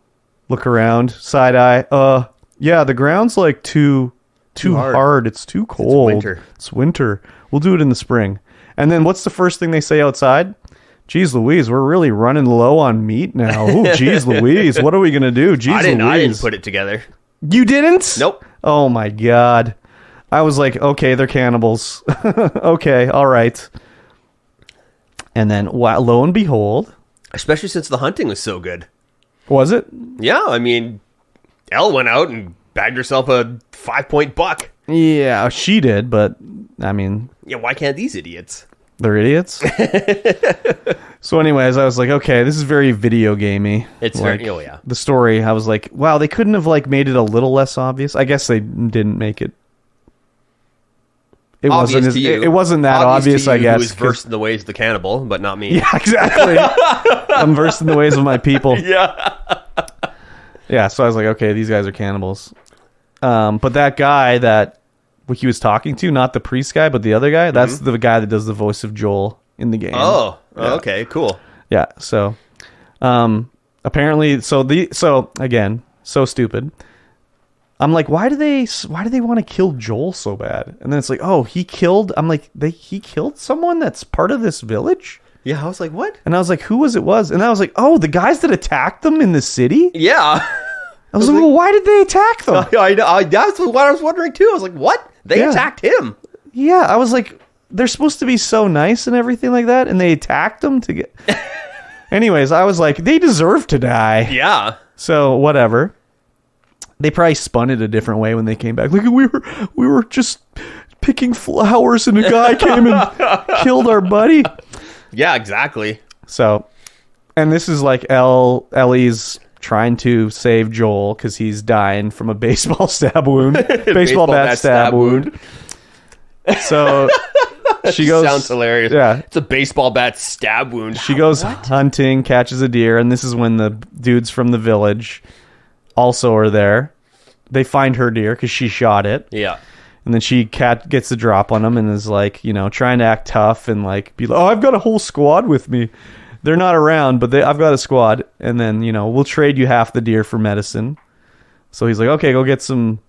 look around. Side eye. Yeah, the ground's like too hard. It's too cold. It's winter. We'll do it in the spring. And then what's the first thing they say outside? Geez Louise, we're really running low on meat now. Oh, geez Louise, what are we going to do? Geez Louise. I didn't put it together. You didn't? Nope. Oh, my God. I was like, okay, they're cannibals. Okay, all right. And then, lo and behold. Especially since the hunting was so good. Was it? Yeah, I mean, Elle went out and bagged herself a 5-point buck. Yeah, she did, but, I mean... Yeah, why can't these idiots? They're idiots? So anyways, I was like, okay, this is very video gamey. It's like, very... Oh, yeah. The story, I was like, wow, they couldn't have like made it a little less obvious. I guess they didn't make it. It obvious wasn't. It wasn't that obvious. I guess. Who is versed in the ways of the cannibal, but not me. Yeah, exactly. I'm versed in the ways of my people. Yeah. Yeah. So I was like, okay, these guys are cannibals. But that guy that he was talking to, not the priest guy, but the other guy, that's the guy that does the voice of Joel in the game. Oh, yeah. Okay, cool. Yeah. So, apparently, so again, so stupid. I'm like, why do they want to kill Joel so bad? And then it's like, oh, he killed someone that's part of this village? Yeah, I was like, what? And I was like, who was it? And I was like, oh, the guys that attacked them in the city? Yeah. I was like, well, why did they attack them? I know. That's what I was wondering too. I was like, what? They attacked him. Yeah, I was like, they're supposed to be so nice and everything like that, and they attacked them to get... Anyways, I was like, they deserve to die. Yeah. So, whatever. They probably spun it a different way when they came back. Like, we were just picking flowers, and a guy came and killed our buddy. Yeah, exactly. So, and this is like Ellie's trying to save Joel because he's dying from a baseball stab wound. baseball bat stab wound. So she goes... Sounds hilarious. Yeah. It's a baseball bat stab wound. She goes hunting, catches a deer, and this is when the dudes from the village also are there. They find her deer because she shot it. Yeah. And then she gets the drop on them and is like, trying to act tough and like be like, oh, I've got a whole squad with me. They're not around, but I've got a squad. And then, we'll trade you half the deer for medicine. So he's like, okay, go get some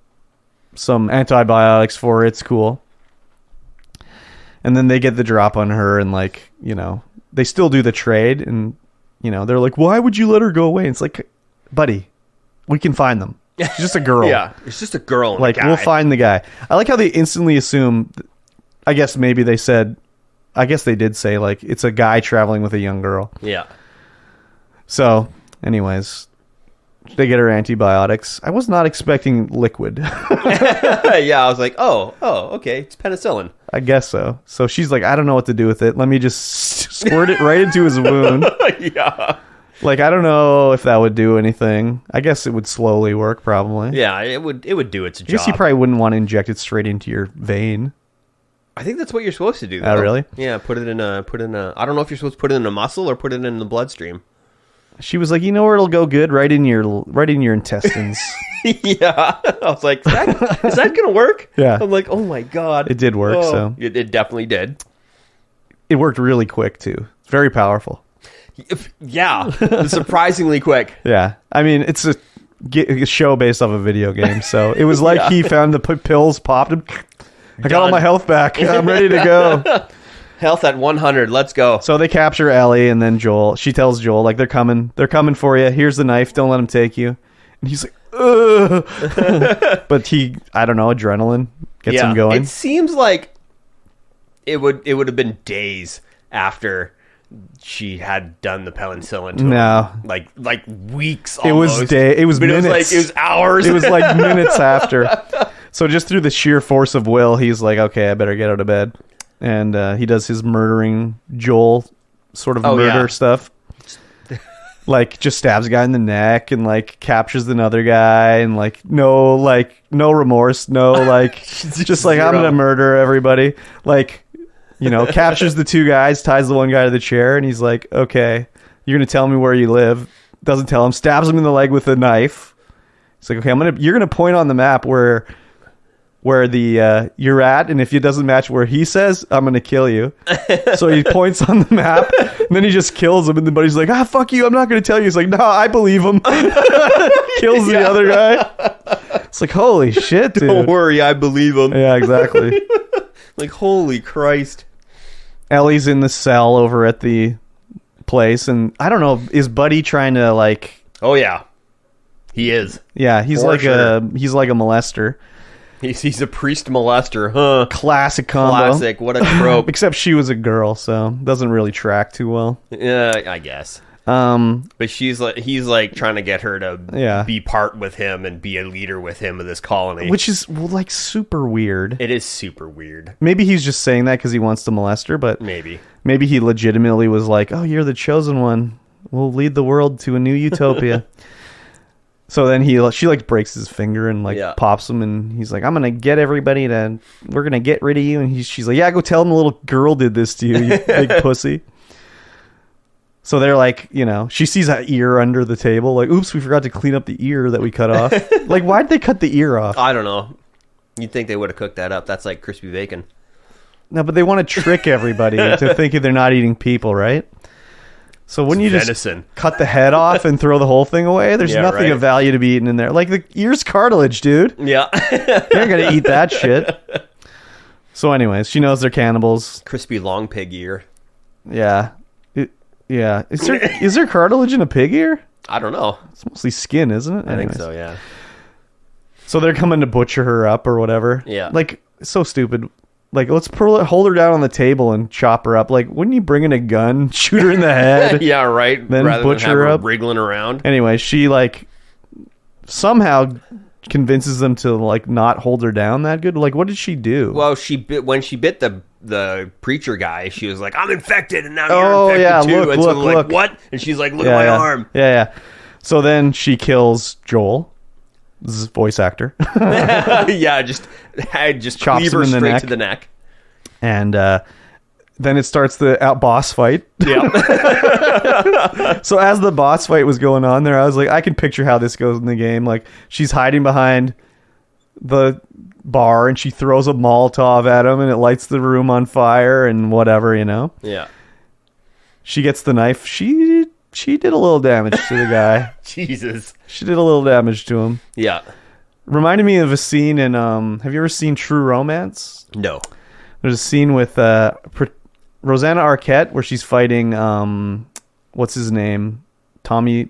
antibiotics for it. It's cool. And then they get the drop on her and like, they still do the trade. And, they're like, why would you let her go away? And it's like, buddy, we can find them. She's just a girl. Yeah, it's just a girl. And like, a guy. we'll find the guy. I like how they instantly assume, I guess they did say, like, it's a guy traveling with a young girl. Yeah. So, anyways, they get her antibiotics. I was not expecting liquid. Yeah, I was like, oh, okay, it's penicillin. I guess so. So she's like, I don't know what to do with it. Let me just squirt it right into his wound. Yeah. Like, I don't know if that would do anything. I guess it would slowly work, probably. Yeah, it would do its job. I guess you probably wouldn't want to inject it straight into your vein. I think that's what you're supposed to do, though. Oh, really? Yeah, put it in a... I don't know if you're supposed to put it in a muscle or put it in the bloodstream. She was like, where it'll go good? Right in your intestines. Yeah. I was like, is that going to work? Yeah. I'm like, oh my God. It did work, so. It definitely did. It worked really quick, too. It's very powerful. Yeah. Surprisingly quick. Yeah. I mean, it's a show based off a video game, so it was like he found the pills, popped them. I got all my health back. I'm ready to go. Health at 100. Let's go. So they capture Ellie, and then she tells Joel, like, they're coming for you. Here's the knife. Don't let them take you. And he's like, ugh. But I don't know, adrenaline gets him going. It seems like it would have been days after she had done the penicillin to him. Like weeks almost. It was minutes. It was hours. It was like minutes after. So just through the sheer force of will, he's like, okay, I better get out of bed. And he does his murdering Joel sort of murder stuff. Like, just stabs a guy in the neck and, like, captures another guy and, like, no remorse. No, like, just like, I'm going to murder everybody. Like, captures the two guys, ties the one guy to the chair, and he's like, okay, you're going to tell me where you live. Doesn't tell him. Stabs him in the leg with a knife. He's like, okay, you're going to point on the map where where the you're at, and if it doesn't match where he says, I'm gonna kill you. So he points on the map, and then he just kills him, and the buddy's like, fuck you, I'm not gonna tell you. He's like, no, I believe him. Kills the other guy. It's like, holy shit, dude. Don't worry, I believe him. Yeah, exactly. Like, holy Christ. Ellie's in the cell over at the place, and I don't know, is Buddy trying to like... Oh yeah, he is. Yeah, he's For like sure. he's like a molester. He's a priest molester, huh? Classic combo. Classic, what a trope. Except she was a girl, so doesn't really track too well. Yeah, I guess. But he's like trying to get her to be part with him and be a leader with him of this colony, which is like super weird. It is super weird. Maybe he's just saying that because he wants to molest her, but maybe he legitimately was like, "Oh, you're the chosen one. We'll lead the world to a new utopia." So then she like breaks his finger and like pops him, and he's like, "I'm gonna get everybody we're gonna get rid of you." And she's like, "Yeah, go tell him the little girl did this to you, you big pussy." So they're like, she sees an ear under the table. Like, oops, we forgot to clean up the ear that we cut off. Like, why'd they cut the ear off? I don't know. You'd think they would have cooked that up. That's like crispy bacon. No, but they want to trick everybody to thinking they're not eating people, right? So wouldn't you just cut the head off and throw the whole thing away? There's nothing of value to be eaten in there. Like, the ear's cartilage, dude. Yeah. You're not going to eat that shit. So anyways, she knows they're cannibals. Crispy long pig ear. Yeah. Yeah. Is there cartilage in a pig ear? I don't know. It's mostly skin, isn't it? I think so, yeah. So they're coming to butcher her up or whatever. Yeah. Like, so stupid. Like, let's hold her down on the table and chop her up. Like, wouldn't you bring in a gun, shoot her in the head? Yeah, right. Then rather butcher than have her up. Wriggling around. Anyway, she, like, somehow convinces them to, like, not hold her down that good. Like, what did she do? Well, when she bit the preacher guy, she was like, "I'm infected, and now you're infected too." And so they're like, "What?" And she's like, "Look at my arm." Yeah. So then she kills Joel, voice actor. Yeah, just chops him cleaver in the straight neck. to the neck. And then it starts the boss fight. Yeah. So as the boss fight was going on there, I was like, I can picture how this goes in the game. Like, she's hiding behind the bar and she throws a Molotov at him and it lights the room on fire and whatever, Yeah. She gets the knife. She did a little damage to the guy. Jesus. She did a little damage to him. Yeah. Reminded me of a scene in have you ever seen True Romance? No. There's a scene with Rosanna Arquette where she's fighting what's his name? Tommy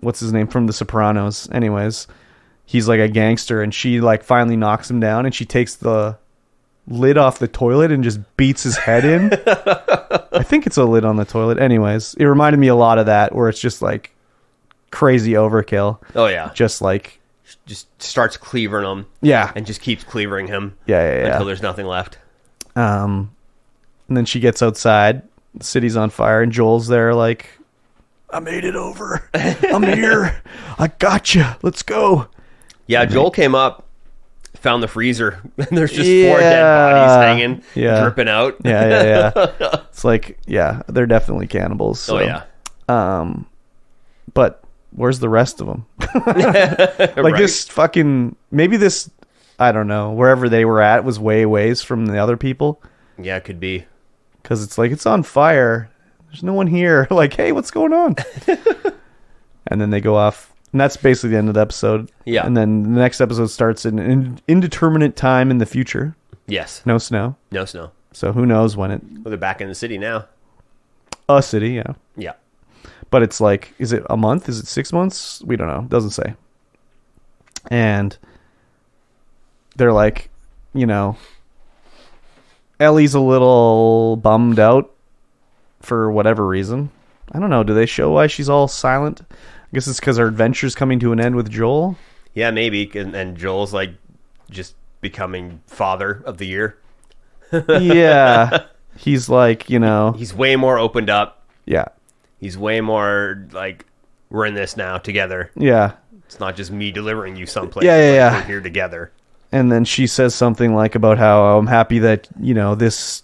what's his name from The Sopranos? Anyways, he's like a gangster and she like finally knocks him down and she takes the lid off the toilet and just beats his head in. I think it's a lid on the toilet. Anyways, it reminded me a lot of that where it's just like crazy overkill. Oh yeah. Just starts cleavering him. Yeah. And just keeps cleavering him. Yeah. Until there's nothing left. And then she gets outside. The city's on fire and Joel's there like, I made it over. I'm here. I got you. Let's go. Yeah, Joel came up, found the freezer, and there's just 4 dead bodies hanging, dripping out. Yeah. It's like, they're definitely cannibals. So. Oh, yeah. But where's the rest of them? Like this fucking, maybe this, I don't know, wherever they were at was way ways from the other people. Yeah, it could be. Because it's like, it's on fire. There's no one here. Like, hey, what's going on? And then they go off. And that's basically the end of the episode. Yeah. And then the next episode starts in an indeterminate time in the future. Yes. No snow. No snow. So who knows when it... Well, they're back in the city now. A city, yeah. Yeah. But it's like, is it a month? Is it 6 months? We don't know. It doesn't say. And they're like, Ellie's a little bummed out for whatever reason. I don't know. Do they show why she's all silent? I guess it's because her adventure's coming to an end with Joel. Yeah, maybe. And Joel's like just becoming father of the year. Yeah. He's like, He's way more opened up. Yeah. He's way more like, we're in this now together. Yeah. It's not just me delivering you someplace. Yeah. We're here together. And then she says something like about how I'm happy that, this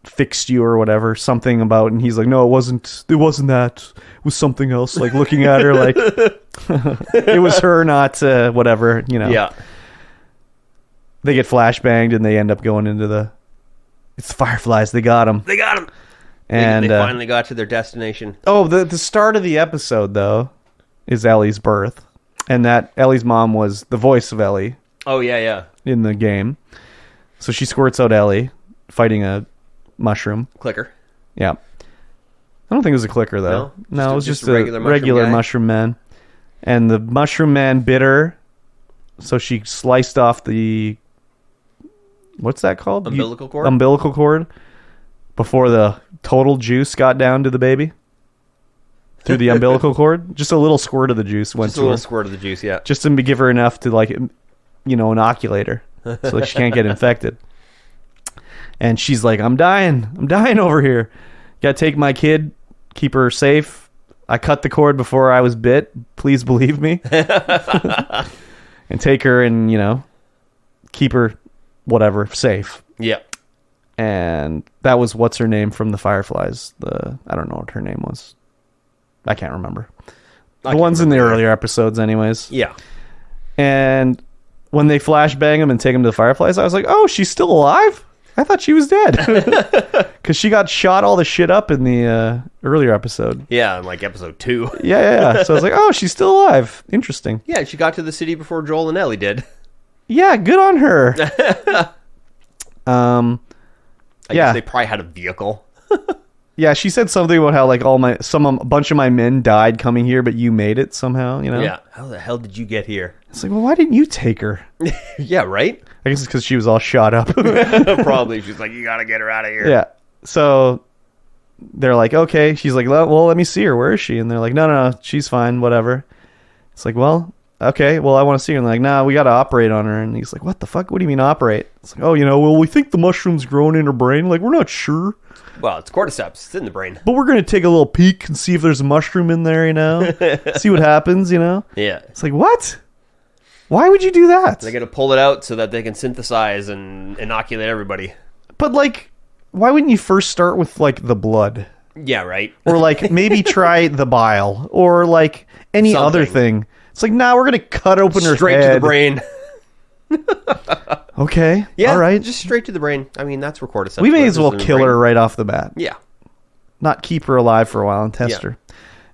fixed you or whatever, something about, and he's like, no, it wasn't that, it was something else, like looking at her like it was her, not whatever, Yeah. they get flashbanged and they end up going into the... It's the Fireflies. They got them. They got him. And they finally got to their destination. Oh, the start of the episode, though, is Ellie's birth. And that Ellie's mom was the voice of Ellie. Oh, yeah. In the game. So she squirts out Ellie fighting a mushroom. Clicker. Yeah. I don't think it was a clicker, though. No, it was just a regular mushroom man. And the mushroom man bit her. So she sliced off the... What's that called? Umbilical cord? Umbilical cord. Before the total juice got down to the baby. Through the umbilical cord. Just a little squirt of the juice went to her. Just a little squirt of the juice, yeah. Just to give her enough to, like, inoculate her. So that she can't get infected. And she's like, I'm dying over here. Gotta take my kid, keep her safe. I cut the cord before I was bit. Please believe me. And take her and, keep her, whatever, safe. Yeah. And that was what's her name from the Fireflies. I don't know what her name was. I can't remember. The ones in the earlier episodes, anyways. Yeah. And when they flashbang him and take him to the Fireflies, I was like, oh, she's still alive? I thought she was dead. Because she got shot all the shit up in the earlier episode. Yeah, in like episode 2. Yeah. So I was like, oh, she's still alive. Interesting. Yeah, she got to the city before Joel and Ellie did. Yeah, good on her. I guess they probably had a vehicle. Yeah, she said something about how like a bunch of my men died coming here, but you made it somehow, Yeah. How the hell did you get here? It's like, well, why didn't you take her? Yeah, right? I guess it's because she was all shot up. Probably. She's like, you gotta get her out of here. Yeah. So they're like, okay. She's like, well, let me see her. Where is she? And they're like, no, she's fine. Whatever. It's like, well, okay. Well, I want to see her. And they're like, nah, we got to operate on her. And he's like, what the fuck? What do you mean operate? It's like, oh, well, we think the mushroom's growing in her brain. Like, we're not sure. Well, it's cordyceps. It's in the brain. But we're going to take a little peek and see if there's a mushroom in there, See what happens, Yeah. It's like, what? Why would you do that? They got to pull it out so that they can synthesize and inoculate everybody. But, like, why wouldn't you first start with, like, the blood? Yeah, right. Or, like, maybe try the bile. Or, like, any other thing. It's like, nah, we're going to cut open her head. Straight to the brain. Okay. Yeah, all right. Just straight to the brain. I mean, that's where cordyceps. We may as well kill her right off the bat. Yeah. Not keep her alive for a while and test her.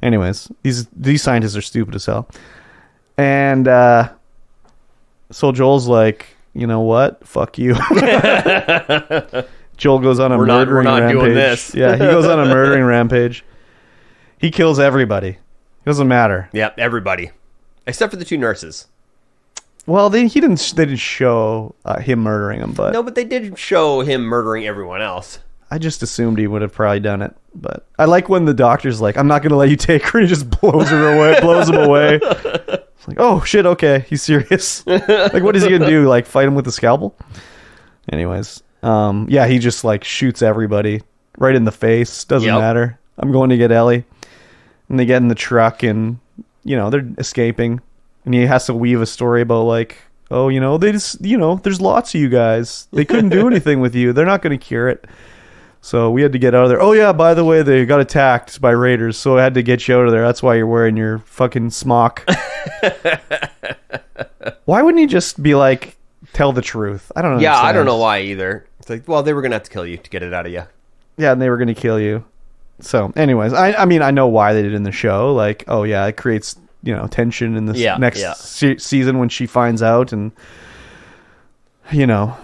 Anyways, these scientists are stupid as hell. And so Joel's like, you know what? Fuck you. Joel goes on a murdering rampage. Doing this. Yeah, he goes on a murdering rampage. He kills everybody. Doesn't matter. Yeah, everybody. Except for the 2 nurses. Well, they didn't show him murdering them, but... No, but they did show him murdering everyone else. I just assumed he would have probably done it, but... I like when the doctor's like, I'm not going to let you take her, and he just blows him away. It's like, oh, shit, okay, he's serious. Like, what is he going to do, like, fight him with a scalpel? Anyways, yeah, he just, like, shoots everybody right in the face. Doesn't matter. I'm going to get Ellie. And they get in the truck, and, they're escaping. And he has to weave a story about like, oh, they just, there's lots of you guys. They couldn't do anything with you. They're not going to cure it. So we had to get out of there. Oh, yeah, by the way, they got attacked by raiders. So I had to get you out of there. That's why you're wearing your fucking smock. Why wouldn't he just be like, tell the truth? I don't know. Yeah, I don't know why either. It's like, well, they were going to have to kill you to get it out of you. Yeah, and they were going to kill you. So anyways, I mean, I know why they did it in the show. Like, oh, yeah, it creates... tension in this next season when she finds out and,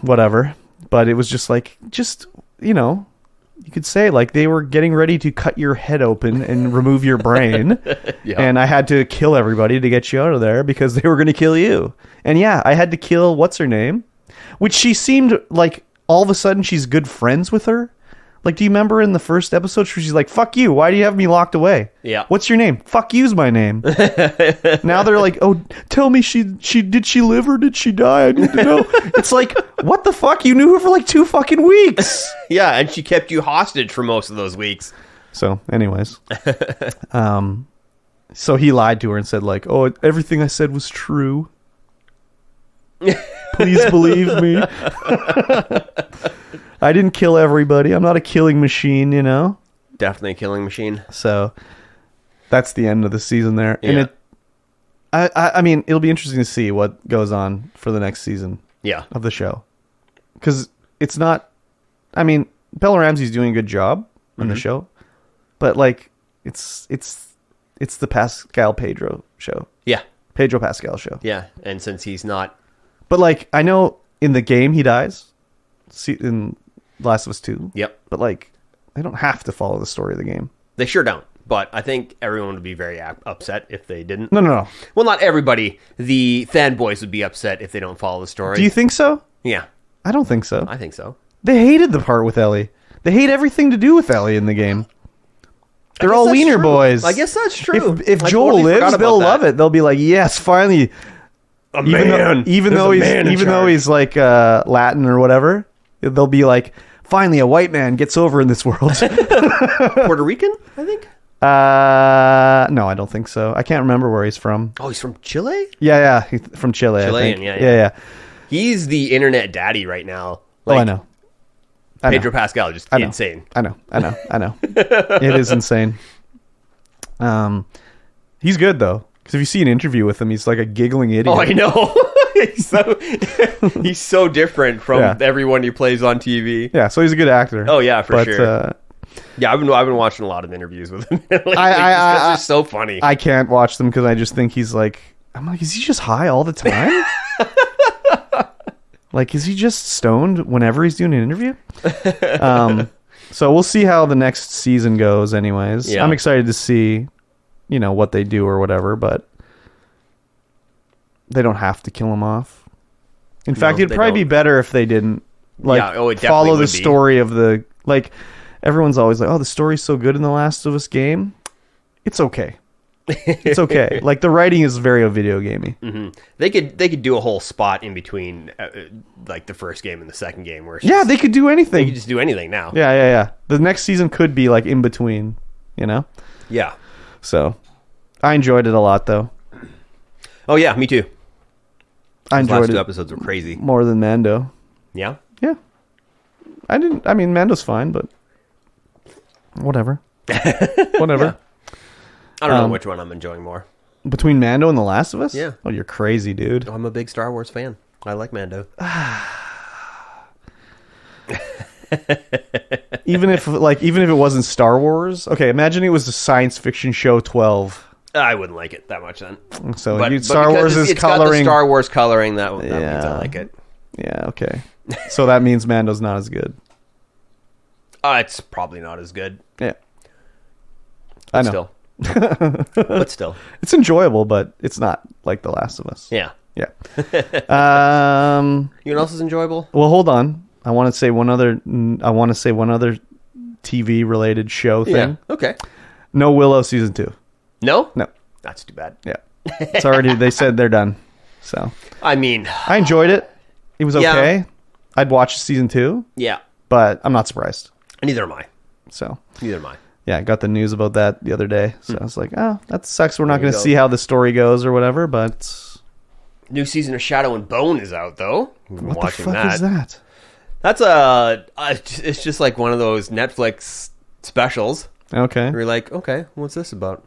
whatever. But it was just like, you could say like they were getting ready to cut your head open and remove your brain. And I had to kill everybody to get you out of there because they were going to kill you. And yeah, I had to kill, what's her name? Which she seemed like all of a sudden she's good friends with her. Like, do you remember in the first episode where she's like, fuck you, why do you have me locked away? Yeah. What's your name? Fuck you's my name. Now they're like, oh, tell me, did she live or did she die? I need to know. It's like, what the fuck? You knew her for like 2 fucking weeks. Yeah, and she kept you hostage for most of those weeks. So, anyways. So he lied to her and said like, oh, everything I said was true. Please believe me. I didn't kill everybody. I'm not a killing machine, Definitely a killing machine. So that's the end of the season there. Yeah. And I mean, it'll be interesting to see what goes on for the next season. Yeah. of the show. Because it's not... I mean, Bella Ramsey's doing a good job in the show, but like it's the Pascal Pedro show. Yeah. Pedro Pascal show. Yeah. And since he's not... But like, I know in the game he dies in Last of Us 2. Yep. But like, they don't have to follow the story of the game. They sure don't. But I think everyone would be very upset if they didn't. No. Well, not everybody. The fanboys would be upset if they don't follow the story. Do you think so? Yeah. I don't think so. I think so. They hated the part with Ellie. They hate everything to do with Ellie in the game. They're all wiener true. boys. I guess that's true. If I Joel totally forgot lives, about they'll that. love it. They'll be like, yes, finally. Even though he's like Latin or whatever, they'll be like, finally a white man gets over in this world. Puerto Rican, I think. No, I don't think so. I can't remember where he's from. Oh, he's from Chile? Yeah, he's from Chile. Chilean, I think. yeah. He's the internet daddy right now. Like, I know. Pedro Pascal, just insane. I know. It is insane. He's good though, because if you see an interview with him, he's like a giggling idiot. Oh, I know. he's so different from everyone he plays on TV. Yeah, so he's a good actor. Oh yeah, for sure. Yeah, I've been watching a lot of interviews with him. They're so funny. I can't watch them because I just think he's like, I'm like, is he just high all the time? Like, is he just stoned whenever he's doing an interview? So we'll see how the next season goes anyways. Yeah. I'm excited to see, what they do or whatever, but they don't have to kill him off. In fact, it'd probably be better if they didn't follow the story of the, like, everyone's always like, oh, the story's so good in The Last of Us game. It's okay. It's okay. Like, the writing is very video gamey. Mm-hmm. They could do a whole spot in between, like the first game and the second game. Where they could do anything. They could just do anything now. Yeah. The next season could be like in between, Yeah. So, I enjoyed it a lot, though. Oh yeah, me too. I enjoyed last it. Two episodes were crazy. More than Mando. Yeah. Yeah. I mean, Mando's fine, but whatever. Whatever. Yeah. I don't know which one I'm enjoying more. Between Mando and The Last of Us? Yeah. Oh, you're crazy, dude. I'm a big Star Wars fan. I like Mando. even if it wasn't Star Wars. Okay, imagine it was a science fiction show 12. I wouldn't like it that much then. So Star Wars is it's coloring. Got the Star Wars coloring. That means I like it. Yeah. Okay. So that means Mando's not as good. It's probably not as good. Yeah. But I know. Still. But still, it's enjoyable, but it's not like The Last of Us. Yeah. You know what else is enjoyable? Well, hold on. I want to say one other TV related show thing. Yeah. Okay. No Willow season 2. No. That's too bad. Yeah. It's already. They said they're done. So. I mean, I enjoyed it. It was okay. Yeah. I'd watch season 2. Yeah. But I'm not surprised. Neither am I. So. Neither am I. Yeah, I got the news about that the other day. So I was like, oh, that sucks. We're not going to see how the story goes or whatever, but... New season of Shadow and Bone is out, though. We've been watching the fuck is that? That's it's just like one of those Netflix specials. Okay. Where you're like, okay, what's this about?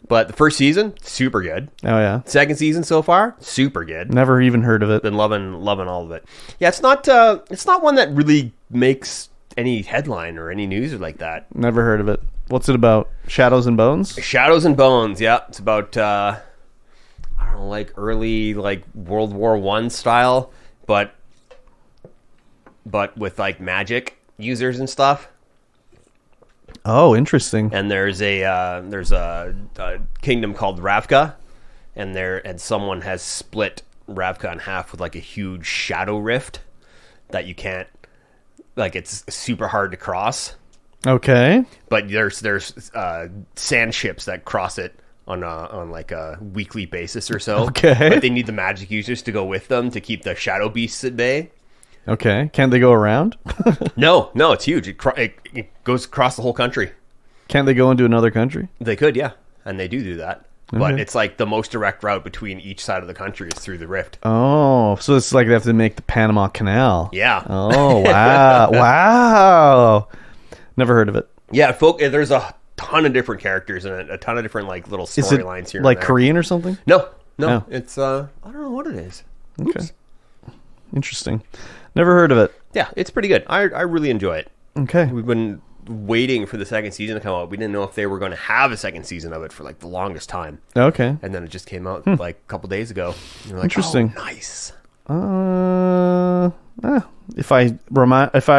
But the first season, super good. Oh, yeah. Second season so far, super good. Never even heard of it. Been loving all of it. Yeah, it's not one that really makes any headline or any news or like that. Never heard of it. What's it about? Shadows and Bones? Shadows and Bones, yeah. It's about I don't know, like early like World War I style, but with like magic users and stuff. Oh, interesting. And there's a kingdom called Ravka, and someone has split Ravka in half with like a huge shadow rift that you can't, like, it's super hard to cross. Okay. But there's sand ships that cross it on like a weekly basis or so. Okay. But they need the magic users to go with them to keep the shadow beasts at bay. Okay. Can't they go around? No, it's huge. It goes across the whole country. Can't they go into another country? They could, yeah. And they do that. Okay. But it's like the most direct route between each side of the country is through the rift. Oh, so it's like they have to make the Panama Canal. Yeah. Oh, wow. Wow. Never heard of it. Yeah, there's a ton of different characters in it, a ton of different like little storylines here. Like and there. Korean or something? No. No. It's I don't know what it is. Okay. Interesting. Never heard of it. Yeah, it's pretty good. I really enjoy it. Okay. We've been waiting for the second season to come out. We didn't know if they were going to have a second season of it for like the longest time. Okay. And then it just came out like a couple days ago. And we're like, Interesting. Oh, nice. If I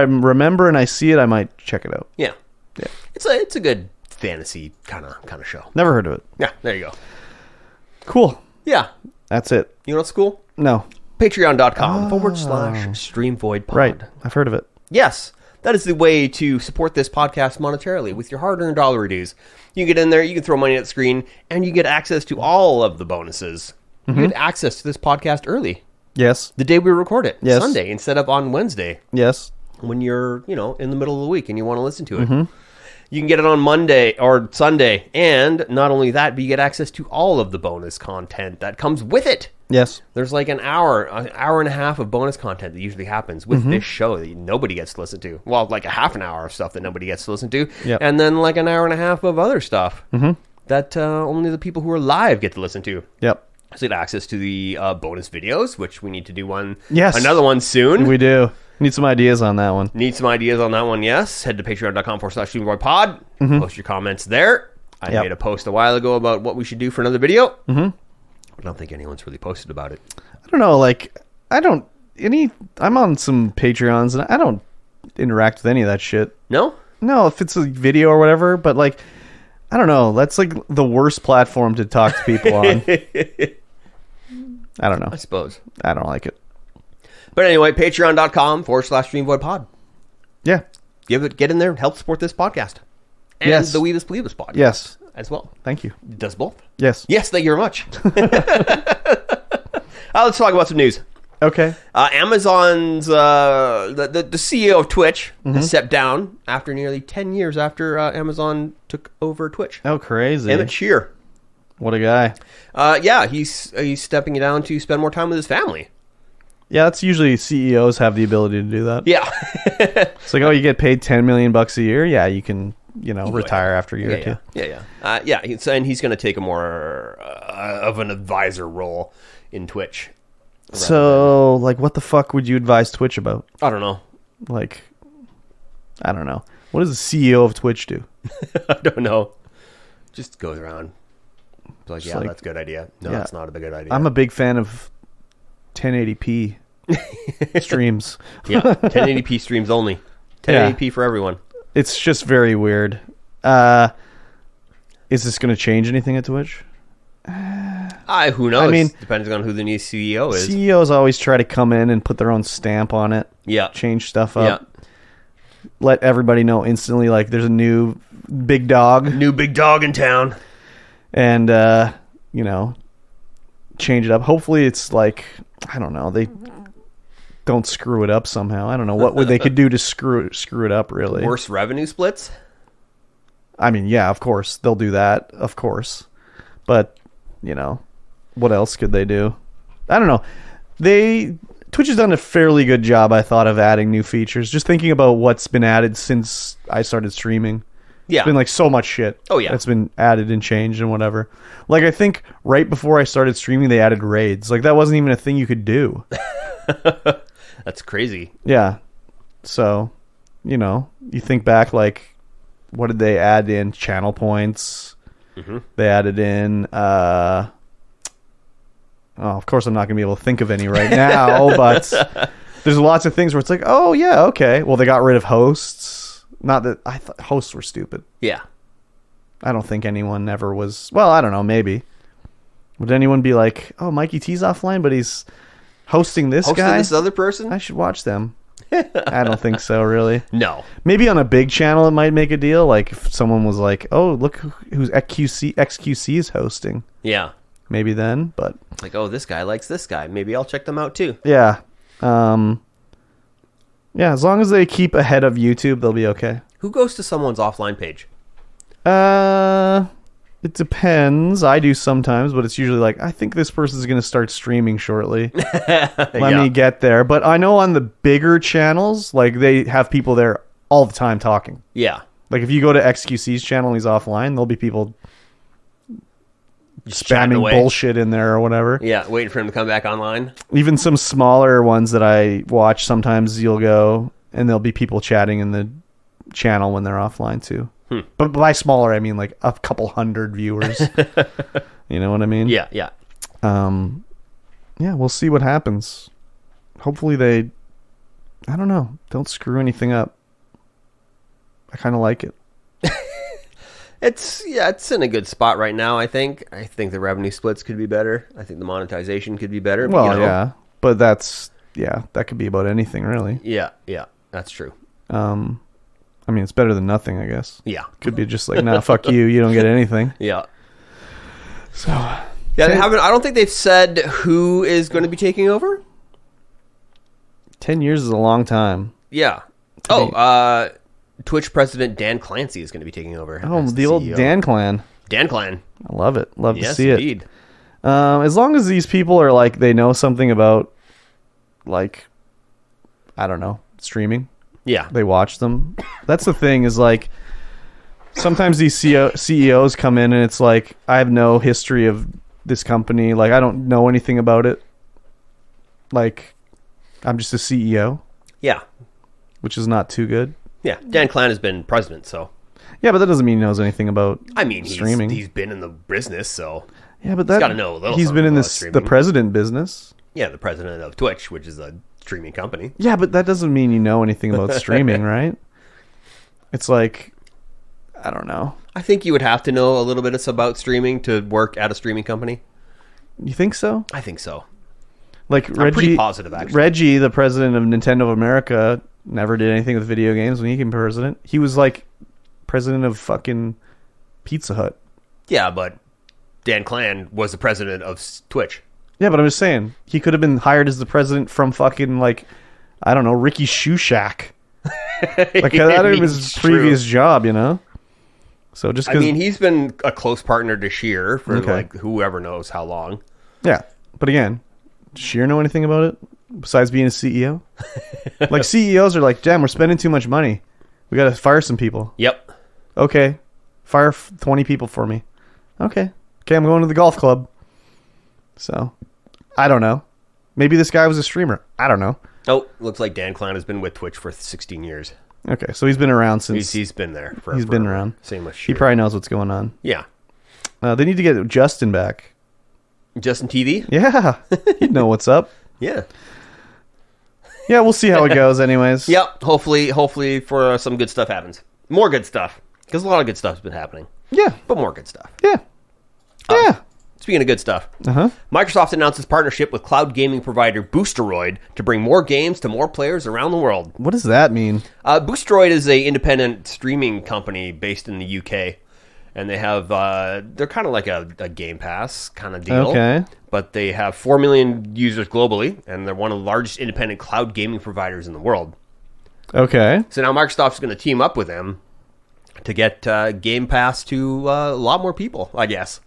remember and I see it, I might check it out. Yeah. Yeah. It's a good fantasy kind of show. Never heard of it. Yeah, there you go. Cool. Yeah. That's it. You know what's cool? No. Patreon.com/StreamVoid pod. Right. I've heard of it. Yes. That is the way to support this podcast monetarily with your hard-earned dollar dues. You get in there, you can throw money at the screen, and you get access to all of the bonuses. You get access to this podcast early. Yes. The day we record it. Yes. Sunday instead of on Wednesday. Yes. When you're, in the middle of the week and you want to listen to it. You can get it on Monday or Sunday. And not only that, but you get access to all of the bonus content that comes with it. Yes. There's like an hour and a half of bonus content that usually happens with this show that nobody gets to listen to. Well, like a half an hour of stuff that nobody gets to listen to. Yep. And then like an hour and a half of other stuff that only the people who are live get to listen to. Yep. So you get access to the bonus videos, which we need to do another one soon. We do. Need some ideas on that one. Need some ideas on that one, yes. Head to patreon.com/StreamVoid. Post your comments there. I made a post a while ago about what we should do for another video. I don't think anyone's really posted about it. I don't know, I'm on some Patreons and I don't interact with any of that shit. No? No, if it's a video or whatever, but I don't know. That's like the worst platform to talk to people on. I don't know. I suppose. I don't like it. But anyway, patreon.com/StreamVoidPod. Yeah. Get in there and help support this podcast. And Yes. the We This Believe This podcast. Yes. As well. Thank you. It does both. Yes. Yes, thank you very much. Let's talk about some news. Okay. Amazon's the CEO of Twitch has stepped down after nearly 10 years after Amazon took over Twitch. Oh, crazy. Emmett Shear. What a guy. Yeah, he's stepping down to spend more time with his family. Yeah, that's usually CEOs have the ability to do that. Yeah. It's like, oh, you get paid $10 million a year? Yeah, you can, retire after a year or two. Yeah. And he's going to take a more of an advisor role in Twitch. So, what the fuck would you advise Twitch about? I don't know. I don't know. What does the CEO of Twitch do? I don't know. Just goes around. That's a good idea. No, that's not a good idea. I'm a big fan of 1080p streams. Yeah, 1080p streams only. 1080p for everyone. It's just very weird. Is this going to change anything at Twitch? Who knows? I mean, depending on who the new CEO is. CEOs always try to come in and put their own stamp on it. Yeah. Change stuff up. Yeah. Let everybody know instantly, there's a new big dog. New big dog in town. And, change it up. Hopefully it's I don't know, they don't screw it up somehow. I don't know what they could do to screw it up, really. Worse revenue splits? I mean, yeah, of course. They'll do that, of course. But, what else could they do? I don't know. Twitch has done a fairly good job, I thought, of adding new features. Just thinking about what's been added since I started streaming. Yeah. It's been so much shit. Oh, yeah. It's been added and changed and whatever. I think right before I started streaming, they added raids. That wasn't even a thing you could do. That's crazy. Yeah. So, you think back, what did they add in? Channel points. They added in, of course I'm not going to be able to think of any right now, but there's lots of things where it's oh, yeah, okay. Well, they got rid of hosts. Not that I thought hosts were stupid. Yeah. I don't think anyone ever was. Well, I don't know. Maybe. Would anyone be like, oh, Mikey T's offline, but he's hosting this guy? This other person? I should watch them. I don't think so, really. No. Maybe on a big channel it might make a deal. If someone was like, oh, look who's XQC is hosting. Yeah. Maybe then, but. This guy likes this guy. Maybe I'll check them out too. Yeah. Yeah, as long as they keep ahead of YouTube, they'll be okay. Who goes to someone's offline page? It depends. I do sometimes, but it's usually I think this person's going to start streaming shortly. Let me get there. But I know on the bigger channels, they have people there all the time talking. Yeah. If you go to XQC's channel and he's offline, there'll be people chatting spamming away. bullshit in there or whatever. Yeah, waiting for him to come back online. Even some smaller ones that I watch, sometimes you'll go and there'll be people chatting in the channel when they're offline too. But by smaller, I mean like a couple hundred viewers. You know what I mean? Yeah. Yeah, we'll see what happens. Hopefully they, I don't know, don't screw anything up. I kind of like it. It's in a good spot right now, I think. I think the revenue splits could be better. I think the monetization could be better. Well, but, you know, yeah, but that could be about anything, really. Yeah, that's true. I mean, it's better than nothing, I guess. Yeah. Could be just like, nah, fuck you, you don't get anything. Yeah. So, Yeah, they haven't. I don't think they've said who is going to be taking over. 10 years is a long time. Yeah. Twitch president Dan Clancy is going to be taking over. Oh, as the old CEO. Dan clan. Dan Clan. I love it. Love to Yes, see indeed. it. As long as these people are like, they know something about, like, I don't know, streaming. Yeah. They watch them. That's the thing is like, sometimes these CEOs come in and it's like, I have no history of this company. Like, I don't know anything about it. Like, I'm just a CEO, Yeah. which is not too good. Yeah. Dan Clan has been president, so. Yeah, but that doesn't mean he knows anything about streaming. He's been in the business, so. Yeah, but gotta know a little he's been something in about the streaming. president business. Yeah, the president of Twitch, which is a streaming company. Yeah, but that doesn't mean you know anything about streaming, right? It's like, I don't know. I think you would have to know a little bit about streaming to work at a streaming company. You think so? I think so. Like I'm pretty positive, actually. Reggie, the president of Nintendo of America, never did anything with video games when he became president. He was like president of fucking Pizza Hut. Yeah, but Dan Clan was the president of Twitch. Yeah, but I'm just saying, he could have been hired as the president from fucking, like, I don't know, Ricky Shoe Shack. Like, that was his previous job, you know? So just because... I mean, he's been a close partner to Sheer for, like, whoever knows how long. Yeah, but again, does Sheer know anything about it besides being a CEO? Like, CEOs are like, damn, we're spending too much money. We got to fire some people. Yep. Okay, fire 20 people for me. Okay, I'm going to the golf club. So, I don't know. Maybe this guy was a streamer. I don't know. Oh, looks like Dan Clan has been with Twitch for 16 years. Okay, so he's been around since... He's been there forever. He's been around. Same with Sheer. He probably knows what's going on. Yeah. They need to get Justin back. Justin TV? Yeah, he'd know what's up. Yeah. Yeah, we'll see how it goes anyways. Yep. Hopefully for some good stuff happens. More good stuff. Because a lot of good stuff's been happening. Yeah. But more good stuff. Yeah. Yeah. Speaking of good stuff, Uh-huh. Microsoft announced its partnership with cloud gaming provider Boosteroid to bring more games to more players around the world. What does that mean? Boosteroid is an independent streaming company based in the UK. And they have, they're kind of like a Game Pass kind of deal. Okay. But they have 4 million users globally, and they're one of the largest independent cloud gaming providers in the world. Okay. So now Microsoft's going to team up with them to get Game Pass to a lot more people, I guess.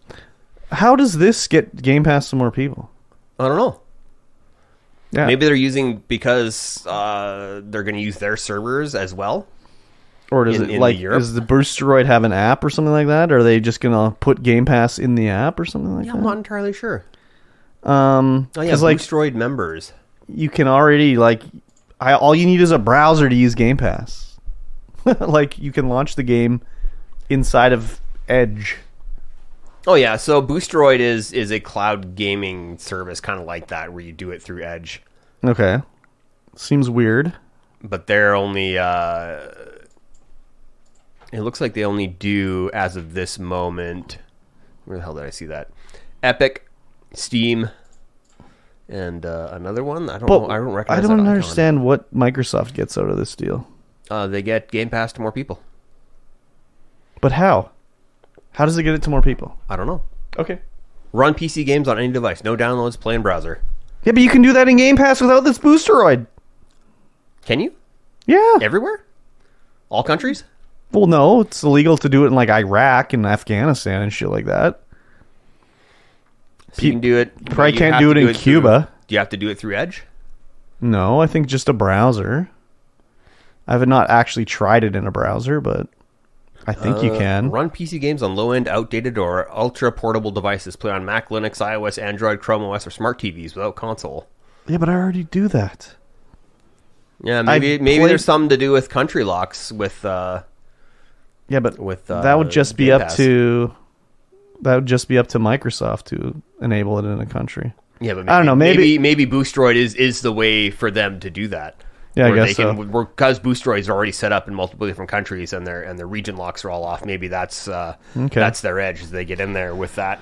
How does this get Game Pass to more people? I don't know. Yeah. Maybe they're using because they're going to use their servers as well. Or does in like Europe? does the Boosteroid have an app or something like that? Or are they just gonna put Game Pass in the app or something like Yeah, that? I'm not entirely sure. Oh yeah, like Boosteroid members. you can already like all you need is a browser to use Game Pass. Like you can launch the game inside of Edge. Oh yeah, so Boosteroid is a cloud gaming service kind of like that where you do it through Edge. Okay. Seems weird. But they're only it looks like they only do, as of this moment, where the hell did I see that? Epic, Steam, and another one. I don't know. I don't recognize. I don't that icon. understand what Microsoft gets out of this deal. They get Game Pass to more people. But how? How does it get it to more people? I don't know. Okay. Run PC games on any device. No downloads. Play in browser. Yeah, but you can do that in Game Pass without this Boosteroid. Can you? Yeah. Everywhere? All countries? Well, no, it's illegal to do it in like Iraq and Afghanistan and shit like that. So you can do it. Probably you can't have do to it in Cuba. Do you have to do it through Edge? No, I think just a browser. I have not actually tried it in a browser, but I think you can. Run PC games on low-end, outdated, or ultra-portable devices. Play on Mac, Linux, iOS, Android, Chrome OS, or smart TVs without console. Yeah, but I already do that. Yeah, maybe there's something to do with country locks with. Yeah, but with that would just be Game up Pass. to. That would just be up to Microsoft to enable it in a country. Yeah, but I don't know. Maybe Boostroid is the way for them to do that. Yeah, I Where guess so. Because Boostroid is already set up in multiple different countries, and their region locks are all off. Maybe that's their edge. Is they get in there with that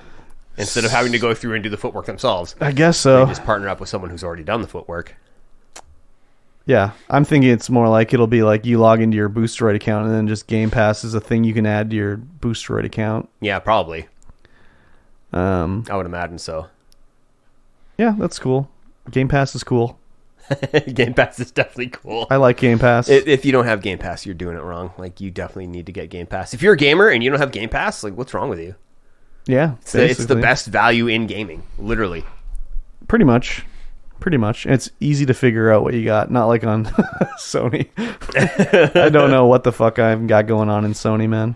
instead of having to go through and do the footwork themselves. I guess so. They just partner up with someone who's already done the footwork. Yeah, I'm thinking it's more like it'll be like you log into your Boostroid account and then just Game Pass is a thing you can add to your Boostroid account. Yeah, probably. I would imagine so. Yeah, that's cool. Game Pass is cool. Game Pass is definitely cool. I like Game Pass. If you don't have Game Pass, you're doing it wrong. Like, you definitely need to get Game Pass. If you're a gamer and you don't have Game Pass, like, what's wrong with you? Yeah, It's the best value in gaming, literally. Pretty much. It's easy to figure out what you got, not like on Sony. I don't know what the fuck I've got going on in Sony, man.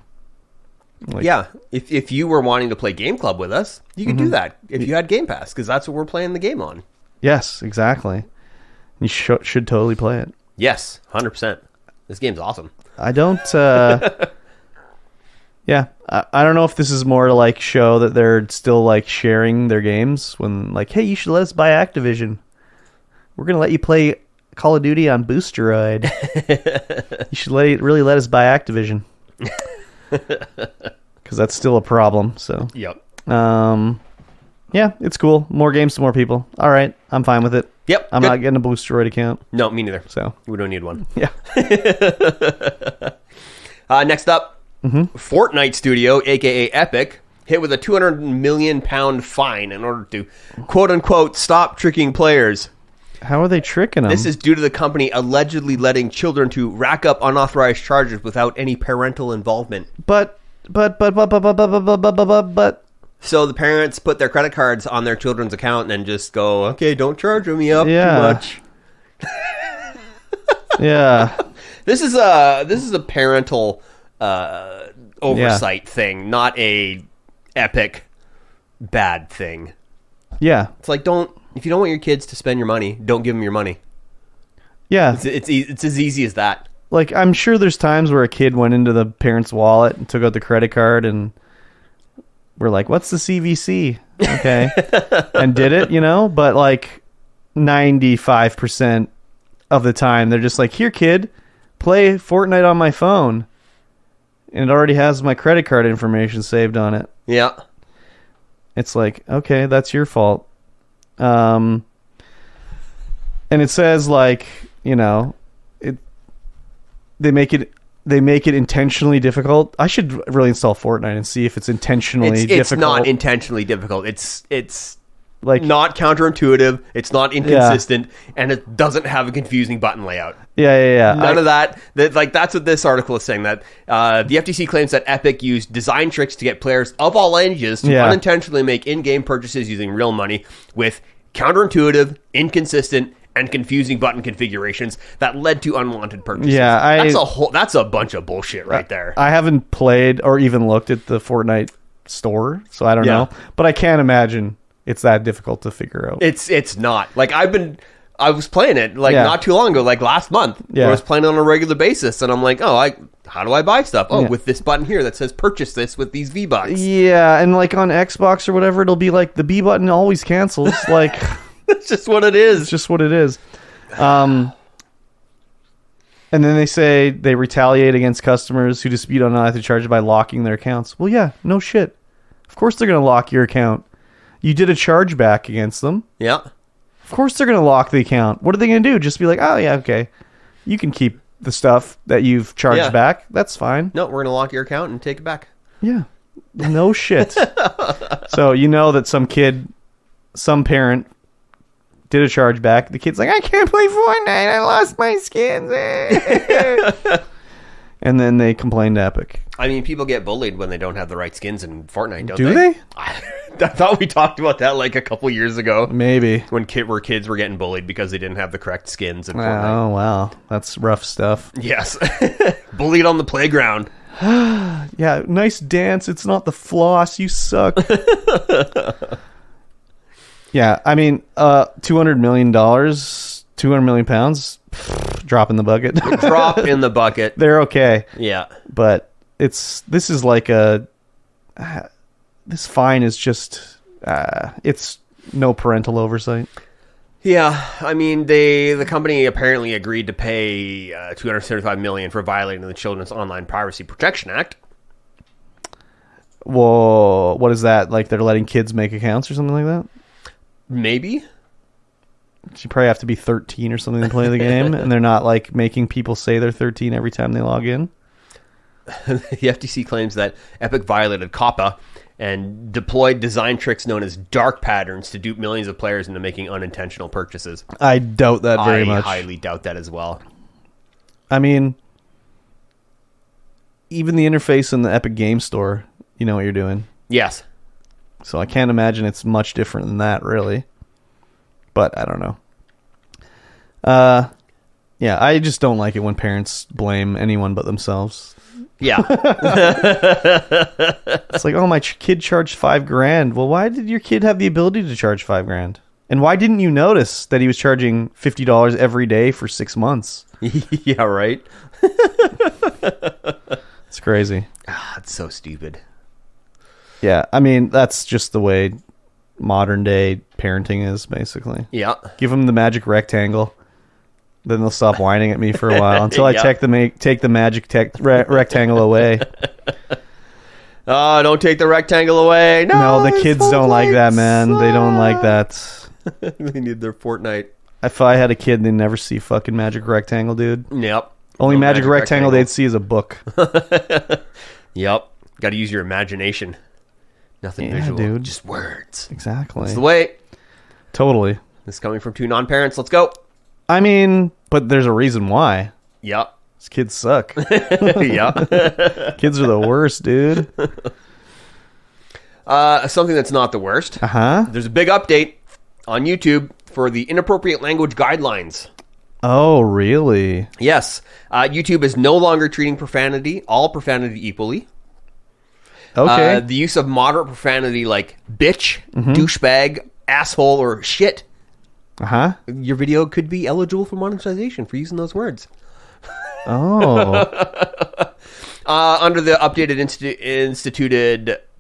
Like, Yeah, if you were wanting to play Game Club with us, you could do that if you had Game Pass, because that's what we're playing the game on. Yes, exactly. You should totally play it. Yes, 100%. This game's awesome. I don't... yeah, I don't know if this is more to like show that they're still like sharing their games when like, hey, you should let us buy Activision. We're going to let you play Call of Duty on Boosteroid. You should really let us buy Activision. Because that's still a problem, so... Yep. Yeah, it's cool. More games to more people. All right, I'm fine with it. Yep. I'm good. not getting a Boosteroid account. No, me neither. So We don't need one. yeah. Next up, Fortnite Studio, a.k.a. Epic, hit with a £200 million fine in order to, quote-unquote, stop tricking players. How are they tricking them? This is due to the company allegedly letting children to rack up unauthorized charges without any parental involvement. But. So the parents put their credit cards on their children's account and then just go, okay, don't charge me up Yeah. too much. Yeah. This is a parental oversight thing, not a Epic bad thing. Yeah. It's like, if you don't want your kids to spend your money, don't give them your money. Yeah. It's as easy as that. Like, I'm sure there's times where a kid went into the parent's wallet and took out the credit card and we're like, what's the CVC? Okay. And did it, but like 95% of the time they're just like, here, kid, play Fortnite on my phone. And it already has my credit card information saved on it. Yeah. It's like, okay, that's your fault. And it says like, they make it intentionally difficult. I should really install Fortnite and see if it's intentionally difficult. It's not intentionally difficult. It's like not counterintuitive. It's not inconsistent, and it doesn't have a confusing button layout. Yeah. None of that. That's what this article is saying. That the FTC claims that Epic used design tricks to get players of all ages to unintentionally make in-game purchases using real money with counterintuitive, inconsistent, and confusing button configurations that led to unwanted purchases. Yeah, that's a bunch of bullshit right there. I haven't played or even looked at the Fortnite store, so I don't know. But I can't imagine it's that difficult to figure out. It's not. Like, I was playing it not too long ago, like last month. Yeah. I was playing it on a regular basis, and I'm like, how do I buy stuff? With this button here that says purchase this with these V-Bucks. Yeah, and like on Xbox or whatever, it'll be like the B button always cancels. Like, That's just what it is. It's just what it is. And then they say they retaliate against customers who dispute unauthorized charges by locking their accounts. Well, yeah, no shit. Of course they're going to lock your account. You did a chargeback against them. Yeah. Of course they're going to lock the account. What are they going to do? Just be like, oh, yeah, okay. You can keep the stuff that you've charged back. That's fine. No, we're going to lock your account and take it back. Yeah. No shit. So that some parent did a chargeback. The kid's like, I can't play Fortnite. I lost my skins. And then they complained to Epic. I mean, people get bullied when they don't have the right skins in Fortnite, don't they? Do they? I thought we talked about that like a couple years ago. Maybe. When kids were getting bullied because they didn't have the correct skins in Fortnite. Oh, wow. That's rough stuff. Yes. Bullied on the playground. Yeah, nice dance. It's not the floss. You suck. Yeah, I mean, $200 million, 200 million pounds, drop in the bucket. Drop in the bucket. They're okay. Yeah. But this is like this fine is just, it's no parental oversight. Yeah, I mean, the company apparently agreed to pay $275 million for violating the Children's Online Privacy Protection Act. Well, what is that? Like they're letting kids make accounts or something like that? Maybe. You probably have to be 13 or something to play the game, and they're not like making people say they're 13 every time they log in. The FTC claims that Epic violated COPPA and deployed design tricks known as dark patterns to dupe millions of players into making unintentional purchases. I doubt that very much. I highly doubt that as well. I mean, even the interface in the Epic Game Store, you know what you're doing. Yes. So I can't imagine it's much different than that, really. But I don't know. Yeah, I just don't like it when parents blame anyone but themselves. Yeah. It's like, oh, my kid charged $5,000. Well, why did your kid have the ability to charge $5,000? And why didn't you notice that he was charging $50 every day for 6 months? Yeah, right. It's crazy. It's so stupid. Yeah, I mean, that's just the way modern day parenting is, basically. Yeah. Give them the magic rectangle. Then they'll stop whining at me for a while until I take the magic rectangle away. Oh, don't take the rectangle away. No, the kids don't like that, man. They don't like that. They need their Fortnite. If I had a kid, they'd never see fucking magic rectangle, dude. Yep. Only magic rectangle they'd see is a book. Yep. Got to use your imagination. Nothing visual. Dude. Just words. Exactly. That's the way. Totally. This is coming from two non-parents. Let's go. I mean, but there's a reason why. Yep. These kids suck. Yep. Kids are the worst, dude. Something that's not the worst. Uh-huh. There's a big update on YouTube for the inappropriate language guidelines. Oh, really? Yes. YouTube is no longer treating all profanity equally. Okay. The use of moderate profanity like bitch, douchebag, asshole, or shit. Uh-huh. Your video could be eligible for monetization for using those words. Oh. Under the updated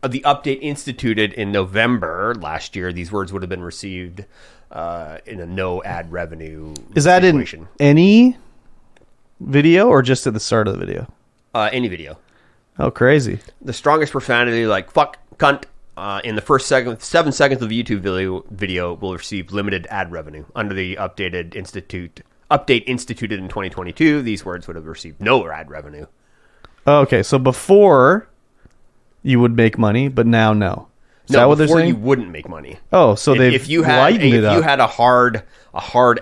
update instituted in November last year, these words would have been received in a no ad revenue Is that situation. In any video or just at the start of the video? Any video. Oh, crazy. The strongest profanity like fuck, cunt, in the first 7 seconds of the YouTube video will receive limited ad revenue. Under the update instituted in 2022, these words would have received no ad revenue. Okay, so before you would make money, but now no. Is that what they're before saying? you wouldn't make money. Oh, so if you had a hard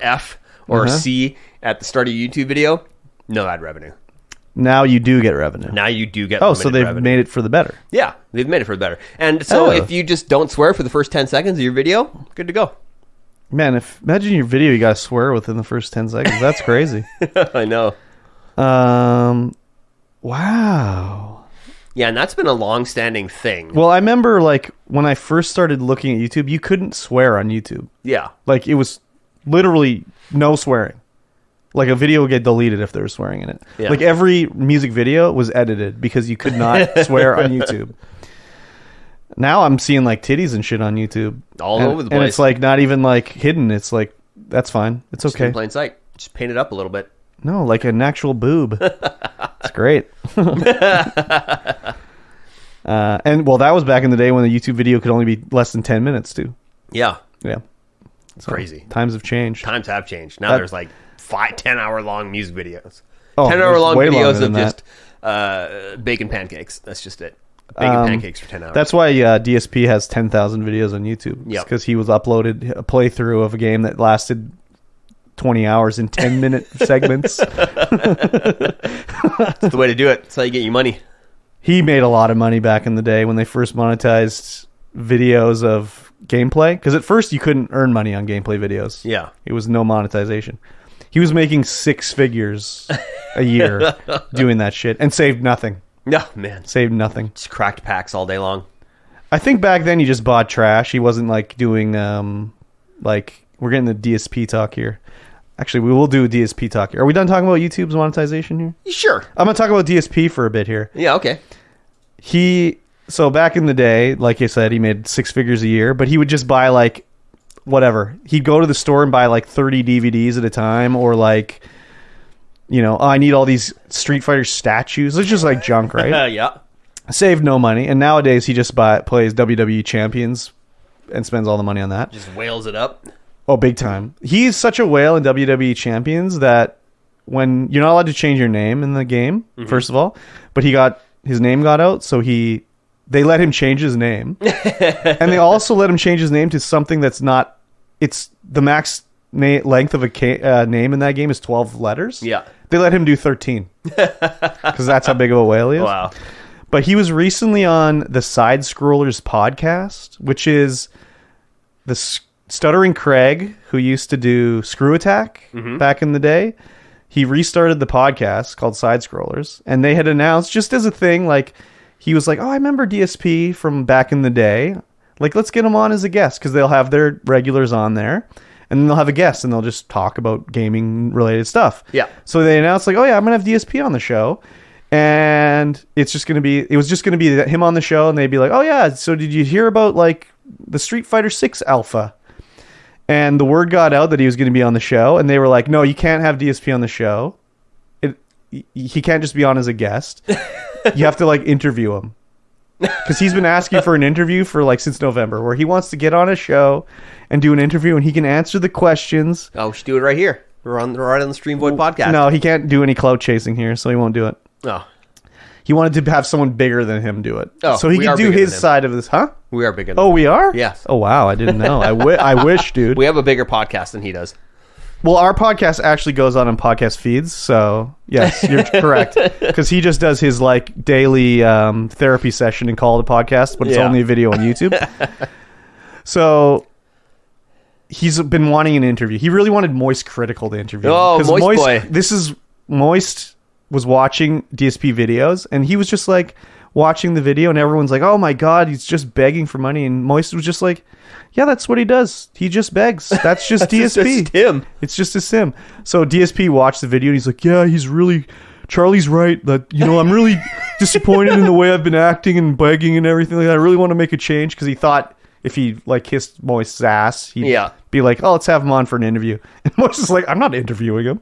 F or a C at the start of your YouTube video, no ad revenue. Now you do get revenue. Now you do get so they've made it for the better. Yeah, they've made it for the better. And so if you just don't swear for the first 10 seconds of your video, good to go. Man, imagine your video, you got to swear within the first 10 seconds. That's crazy. I know. Wow. Yeah, and that's been a long-standing thing. Well, I remember like when I first started looking at YouTube, you couldn't swear on YouTube. Yeah. Like it was literally no swearing. Like a video would get deleted if there was swearing in it. Yeah. Like every music video was edited because you could not swear on YouTube. Now I'm seeing like titties and shit on YouTube. All over the place. And it's like not even like hidden. It's like, that's fine. It's okay. In plain sight. Just paint it up a little bit. No, like an actual boob. It's great. And well, that was back in the day when the YouTube video could only be less than 10 minutes too. Yeah. Yeah. It's crazy. Times have changed. Times have changed. Now there's like 10-hour long music videos. Oh, 10-hour long videos of that. just bacon pancakes. That's just it. Bacon pancakes for 10 hours. That's why DSP has 10,000 videos on YouTube. Yeah, because he was uploaded a playthrough of a game that lasted 20 hours in 10-minute segments. That's the way to do it. That's how you get your money. He made a lot of money back in the day when they first monetized videos of gameplay. Because at first you couldn't earn money on gameplay videos. Yeah. It was no monetization. He was making 6 figures a year doing that shit and saved nothing. No, man. Saved nothing. Just cracked packs all day long. I think back then he just bought trash. He wasn't like doing like we're getting the DSP talk here. Actually, we will do a DSP talk here. Are we done talking about YouTube's monetization here? Sure. I'm gonna talk about DSP for a bit here. Yeah. Okay. So back in the day, like you said, he made 6 figures a year, but he would just buy like whatever. He'd go to the store and buy like 30 DVDs at a time, or like, I need all these Street Fighter statues. It's just like junk, right? Yeah. Saved no money, and nowadays he just plays WWE Champions and spends all the money on that. Just whales it up. Oh, big time. He's such a whale in WWE Champions that when you're not allowed to change your name in the game, first of all, but his name got out, so they let him change his name. And they also let him change his name to something that's not, it's the max length of a name in that game is 12 letters. Yeah. They let him do 13 because that's how big of a whale he is. Wow. But he was recently on the Side Scrollers podcast, which is the Stuttering Craig, who used to do Screw Attack back in the day. He restarted the podcast called Side Scrollers, and they had announced, just as a thing, like, he was like, oh, I remember DSP from back in the day. Like, let's get him on as a guest, because they'll have their regulars on there, and then they'll have a guest, and they'll just talk about gaming-related stuff. Yeah. So they announced, like, oh, yeah, I'm going to have DSP on the show. And it was just going to be him on the show, and they'd be like, oh, yeah, so did you hear about, like, the Street Fighter 6 alpha? And the word got out that he was going to be on the show, and they were like, no, you can't have DSP on the show. He can't just be on as a guest. You have to, like, interview him. Because he's been asking for an interview for, like, since November, where he wants to get on a show and do an interview, and he can answer the questions. Oh, we should do it right here. We're right on the StreamVoid podcast. No, he can't do any clout chasing here, so he won't do it. Oh. He wanted to have someone bigger than him do it. Oh, so he could do his side of this. Huh? We are bigger than Oh, him. we are? Yes. Oh, wow. I didn't know. I wish, dude. We have a bigger podcast than he does. Well, our podcast actually goes on in podcast feeds. So, yes, you're correct. Because he just does his, like, daily therapy session and call it a podcast, but it's only a video on YouTube. So, he's been wanting an interview. He really wanted Moist Critical to interview him. Oh, Moist boy. Moist was watching DSP videos, and he was just like watching the video, and everyone's like, oh my god, he's just begging for money, and Moist was just like, yeah, that's what he does. He just begs. That's just DSP. Just him. It's just a sim. So DSP watched the video, and he's like, yeah, Charlie's right, that, I'm really disappointed in the way I've been acting and begging and everything like that. I really want to make a change, because he thought if he like kissed Moist's ass, he'd be like, oh, let's have him on for an interview. And Moist is like, I'm not interviewing him.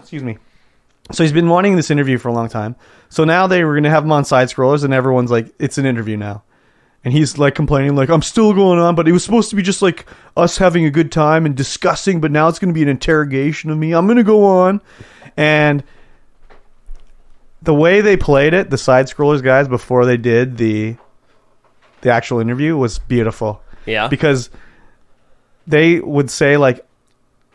Excuse me. So he's been wanting this interview for a long time. So now they were going to have him on Side Scrollers, and everyone's like, it's an interview now. And he's like complaining, like, I'm still going on, but it was supposed to be just like us having a good time and discussing, but now it's going to be an interrogation of me. I'm going to go on. And the way they played it, the Side Scrollers guys, before they did the actual interview, was beautiful. Yeah. Because they would say, like,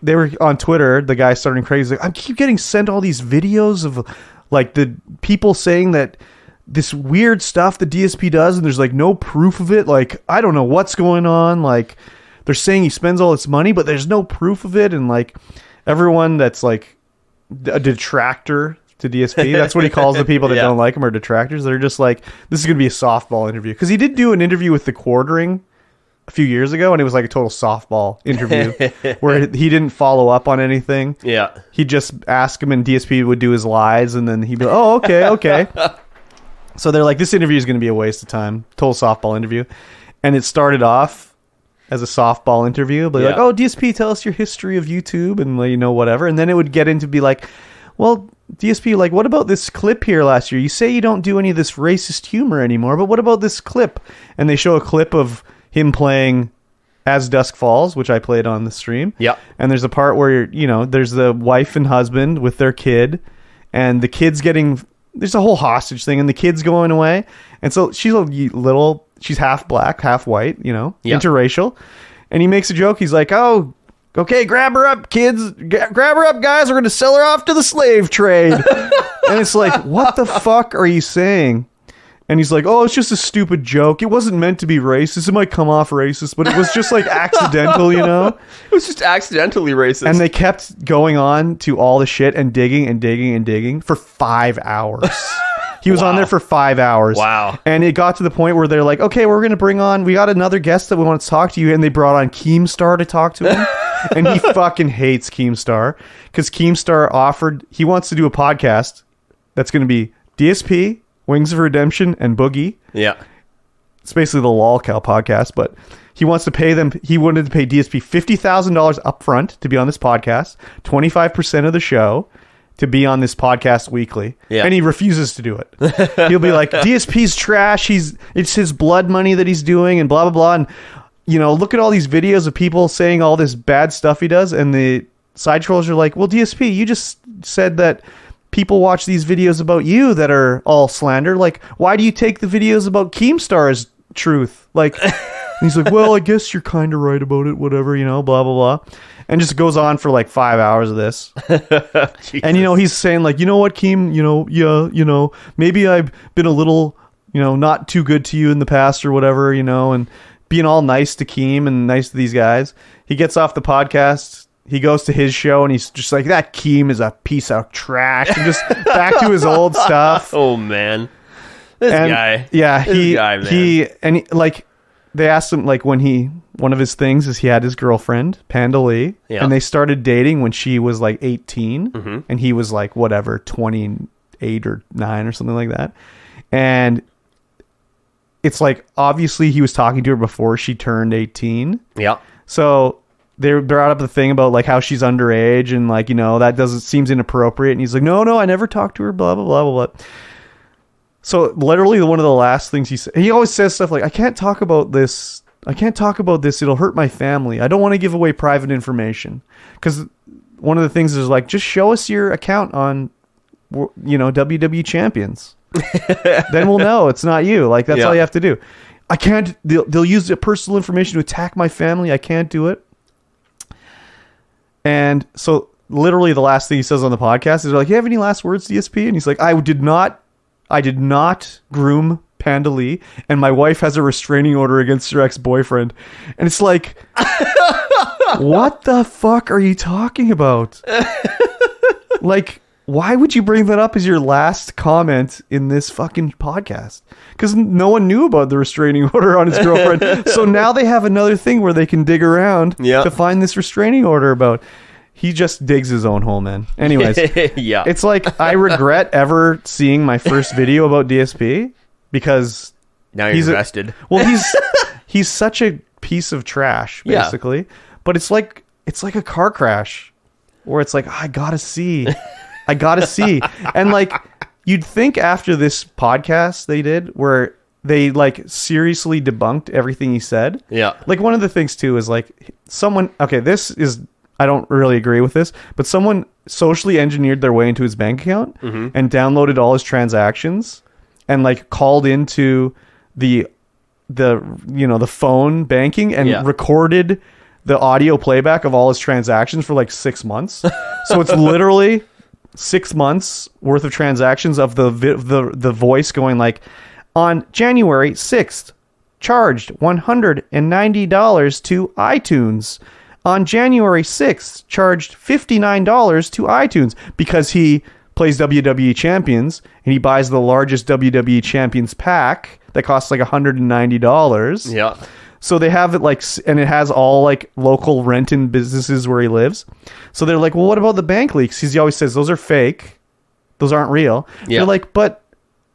they were on Twitter, the guy starting crazy, like, I keep getting sent all these videos of like the people saying that this weird stuff the DSP does, and there's like no proof of it. Like, I don't know what's going on. Like, they're saying he spends all this money, but there's no proof of it. And like everyone that's like a detractor to DSP, that's what he calls the people that don't like him, are detractors. They're just like, this is going to be a softball interview. Because he did do an interview with the Quartering a few years ago, and it was like a total softball interview where he didn't follow up on anything. Yeah. He'd just ask him, and DSP would do his lies, and then he'd be like, oh, okay. So they're like, this interview is going to be a waste of time. Total softball interview. And it started off as a softball interview, but like, oh, DSP, tell us your history of YouTube and, whatever. And then it would get into be like, well, DSP, like, what about this clip here last year? You say you don't do any of this racist humor anymore, but what about this clip? And they show a clip of him playing As Dusk Falls, which I played on the stream. Yeah. And there's a part where, there's the wife and husband with their kid, and the kid's there's a whole hostage thing, and the kid's going away. And so she's half black, half white, interracial. And he makes a joke. He's like, oh, okay, grab her up, kids. Grab her up, guys. We're going to sell her off to the slave trade. And it's like, what the fuck are you saying? And he's like, oh, it's just a stupid joke. It wasn't meant to be racist. It might come off racist, but it was just like accidental, you know? It was just accidentally racist. And they kept going on to all the shit and digging and digging and digging for 5 hours. He was on there for 5 hours. Wow. And it got to the point where they're like, okay, we're going to bring on, we got another guest that we want to talk to you. And they brought on Keemstar to talk to him. And he fucking hates Keemstar because Keemstar offered, he wants to do a podcast that's going to be DSP, Wings of Redemption, and Boogie. Yeah. It's basically the LOLCal podcast, but he wants to pay them. He wanted to pay DSP $50,000 up front to be on this podcast, 25% of the show to be on this podcast weekly. Yeah. And he refuses to do it. He'll be like, DSP's trash. It's his blood money that he's doing and blah, blah, blah. And, you know, look at all these videos of people saying all this bad stuff he does. And the side trolls are like, well, DSP, you just said that people watch these videos about you that are all slander. Like, why do you take the videos about Keemstar as truth? Like, he's like, well, I guess you're kind of right about it, whatever, you know, blah, blah, blah. And just goes on for like 5 hours of this. And, you know, he's saying like, you know what, Keem, you know, yeah, you know, maybe I've been a little, you know, not too good to you in the past or whatever, you know, and being all nice to Keem and nice to these guys. He gets off the podcast. He goes to his show and he's just like, that Keem is a piece of trash. And just back to his old stuff. Oh, man. This guy. Yeah, man. Like, they asked him, like, one of his things is he had his girlfriend, Panda Lee, yeah. and they started dating when she was like 18, mm-hmm. and he was like, whatever, 28 or 9 or something like that. And it's like, obviously he was talking to her before she turned 18. Yeah. So they brought up the thing about like how she's underage and like, you know, that seems inappropriate. And he's like, no, I never talked to her, blah, blah, blah, blah, blah. So literally one of the last things he always says stuff like, I can't talk about this. It'll hurt my family. I don't want to give away private information. Because one of the things is like, just show us your account on, you know, WWE Champions. Then we'll know it's not you. Like, that's all you have to do. I can't, they'll use the personal information to attack my family. I can't do it. And so literally the last thing he says on the podcast is like, you have any last words, DSP? And he's like, I did not groom Panda Lee, and my wife has a restraining order against her ex-boyfriend. And it's like, what the fuck are you talking about? Like, why would you bring that up as your last comment in this fucking podcast? Because no one knew about the restraining order on his girlfriend. So now they have another thing where they can dig around to find this restraining order about. He just digs his own hole, man. Anyways, yeah. It's like, I regret ever seeing my first video about DSP because now you're invested. He's such a piece of trash, basically. Yeah. But it's like a car crash where it's like, I gotta see. And like, you'd think after this podcast they did where they like seriously debunked everything he said. Yeah. Like, one of the things too is like this is, I don't really agree with this, but someone socially engineered their way into his bank account and downloaded all his transactions and like called into the phone banking and recorded the audio playback of all his transactions for like 6 months. So it's literally 6 months worth of transactions of the voice going like, on January 6th, charged $190 to iTunes. On January 6th, charged $59 to iTunes because he plays WWE Champions and he buys the largest WWE Champions pack that costs like $190. Yeah. So they have it like, and it has all like local Renton businesses where he lives. So they're like, well, what about the bank leaks? He always says those are fake. Those aren't real. Yeah. They're like, but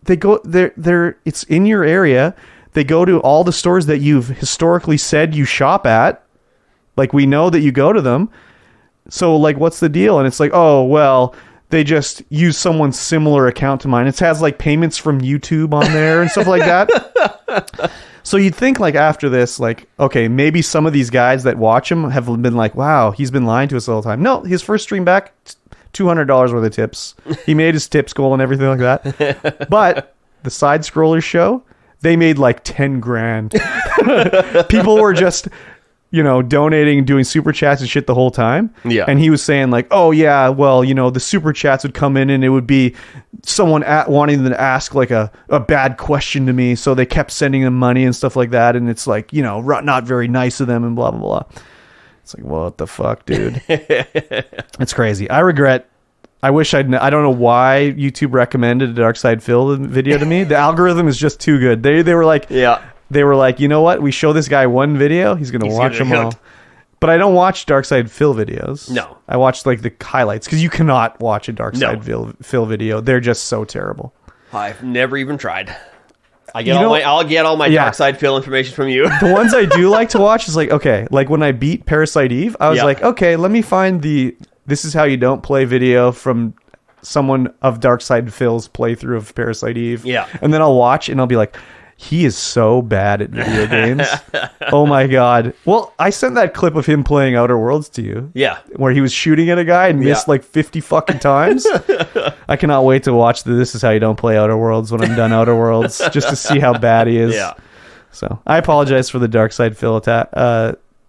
they go, it's in your area. They go to all the stores that you've historically said you shop at. Like, we know that you go to them. So, like, what's the deal? And it's like, oh, well, they just use someone's similar account to mine. It has, like, payments from YouTube on there and stuff like that. So you'd think, like, after this, like, okay, maybe some of these guys that watch him have been like, wow, he's been lying to us the whole time. No, his first stream back, $200 worth of tips. He made his tips goal and everything like that. But the Side Scrollers show, they made, like, 10 grand. People were just... donating and doing super chats and shit the whole time. Yeah. And he was saying like, oh yeah, well, the super chats would come in and it would be someone wanting them to ask like a bad question to me. So they kept sending them money and stuff like that. And it's like, not very nice of them and blah, blah, blah. It's like, what the fuck, dude? It's crazy. I wish I don't know why YouTube recommended a Dark Side Phil video to me. The algorithm is just too good. They were like, yeah. They were like, you know what? We show this guy one video, he's going to watch them all. But I don't watch Dark Side Phil videos. No. I watch like the highlights because you cannot watch a Dark Side Phil video. They're just so terrible. I've never even tried. I'll get all my Dark Side Phil information from you. The ones I do like to watch is like, okay, like when I beat Parasite Eve, I was like, okay, let me find this is how you don't play video from someone of Dark Side Phil's playthrough of Parasite Eve. Yeah. And then I'll watch and I'll be like, he is so bad at video games. Oh my God. Well, I sent that clip of him playing Outer Worlds to you. Yeah. Where he was shooting at a guy and missed like 50 fucking times. I cannot wait to watch This Is How You Don't Play Outer Worlds when I'm done Outer Worlds, just to see how bad he is. Yeah. So I apologize for the Dark Side Phil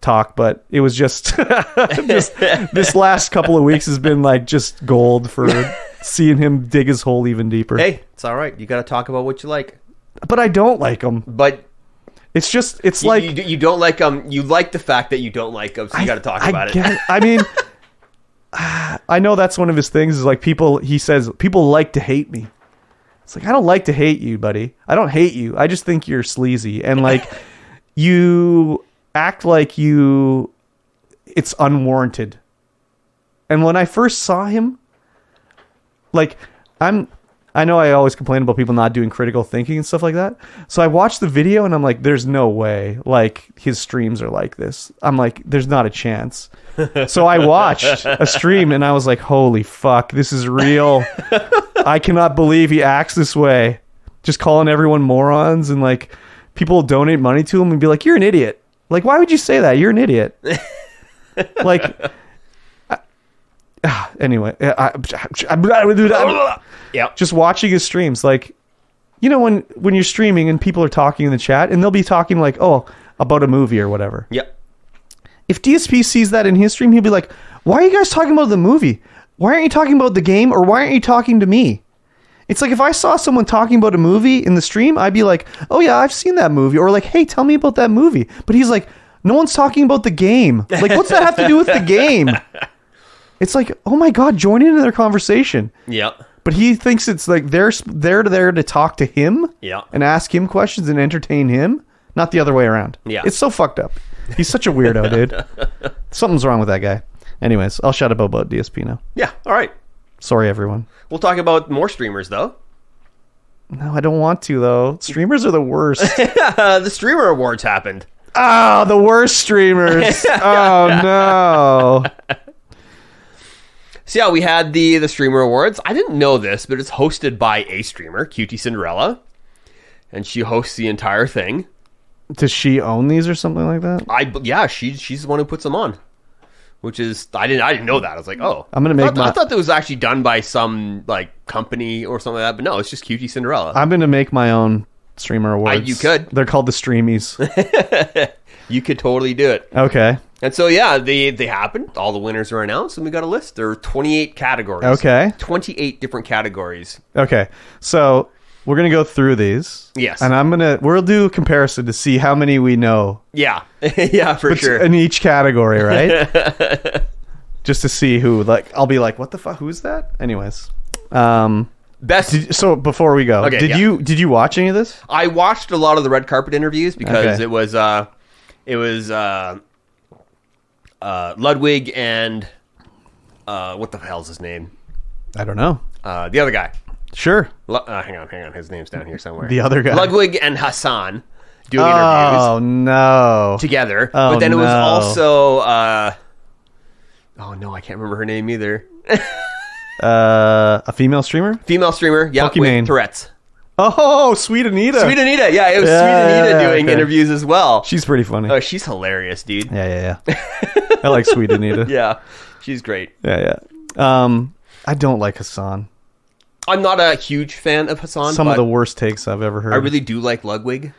talk, but it was just this last couple of weeks has been like just gold for seeing him dig his hole even deeper. Hey, it's all right. You got to talk about what you like. But I don't like him. But it's like you don't like them. You like the fact that you don't like them, so you got to talk about it. I mean, I know that's one of his things. Is like he says people like to hate me. It's like I don't like to hate you, buddy. I don't hate you. I just think you're sleazy and like you act like it's unwarranted. And when I first saw him, like I know I always complain about people not doing critical thinking and stuff like that. So I watched the video and I'm like, there's no way like his streams are like this. I'm like, there's not a chance. So I watched a stream and I was like, holy fuck, this is real. I cannot believe he acts this way. Just calling everyone morons and like people donate money to him and be like, you're an idiot. Like, why would you say that? You're an idiot. Like, anyway, yeah. Just watching his streams, like, when you're streaming and people are talking in the chat and they'll be talking like, oh, about a movie or whatever. Yep. If DSP sees that in his stream, he'll be like, why are you guys talking about the movie? Why aren't you talking about the game? Or why aren't you talking to me? It's like if I saw someone talking about a movie in the stream, I'd be like, oh yeah, I've seen that movie. Or like, hey, tell me about that movie. But he's like, no one's talking about the game. Like, what's that have to do with the game? It's like, oh my God, join into their conversation. Yeah. But he thinks it's like they're there to talk to him and ask him questions and entertain him, not the other way around. Yeah. It's so fucked up. He's such a weirdo, dude. Something's wrong with that guy. Anyways, I'll shut up about DSP now. Yeah, all right. Sorry, everyone. We'll talk about more streamers, though. No, I don't want to, though. Streamers are the worst. The Streamer Awards happened. Oh, the worst streamers. Oh, no. So yeah, we had the Streamer Awards. I didn't know this, but it's hosted by a streamer, Cutie Cinderella, and she hosts the entire thing. Does she own these or something like that? Yeah, she's the one who puts them on, which is I didn't know that. I was like, oh, I'm gonna make I thought that was actually done by some like company or something like that, but no, it's just Cutie Cinderella. I'm gonna make my own Streamer Awards. You could. They're called the Streamies. You could totally do it. Okay. And so, yeah, they happened. All the winners are announced, and we got a list. There are 28 categories. Okay. 28 different categories. Okay. So we're going to go through these. Yes. And we'll do a comparison to see how many we know. Yeah. Yeah, for sure. In each category, right? Just to see who, like, I'll be like, what the fuck? Who's that? Anyways. Best. So before we go, okay, did you watch any of this? I watched a lot of the red carpet interviews because it was Ludwig and what the hell's his name? I don't know. The other guy. Sure. Hang on. His name's down here somewhere. The other guy. Ludwig and Hassan doing interviews. Oh, no. Together. Oh, but then it was no. also... oh, no, I can't remember her name either. A female streamer? Female streamer, yeah, Pokimane. with Tourette's. Oh, Sweet Anita. Sweet Anita, yeah, it was Sweet Anita doing interviews as well. She's pretty funny. Oh, she's hilarious, dude. Yeah. I like Sweet Anita. Yeah, she's great. Yeah. I don't like Hassan. I'm not a huge fan of Hassan. Some of the worst takes I've ever heard. I really do like Ludwig.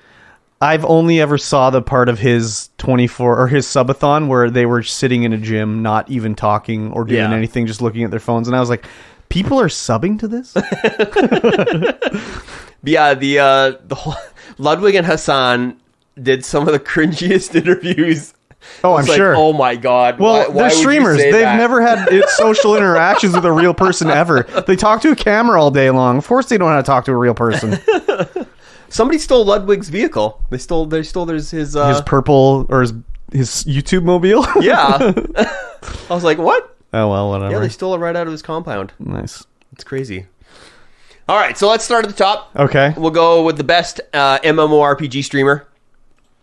I've only ever saw the part of his 24 or his subathon where they were sitting in a gym, not even talking or doing anything, just looking at their phones. And I was like, people are subbing to this? Yeah, the whole, Ludwig and Hassan did some of the cringiest interviews. Oh, I'm sure. Oh my God. Well, why they're streamers. They've never had social interactions with a real person ever. They talk to a camera all day long. Of course they don't know how to talk to a real person. Somebody stole Ludwig's vehicle. They stole his purple or his YouTube mobile. Yeah. I was like, what? Oh, well, whatever. Yeah, they stole it right out of his compound. Nice. It's crazy. All right, so let's start at the top. Okay. We'll go with the best MMORPG streamer.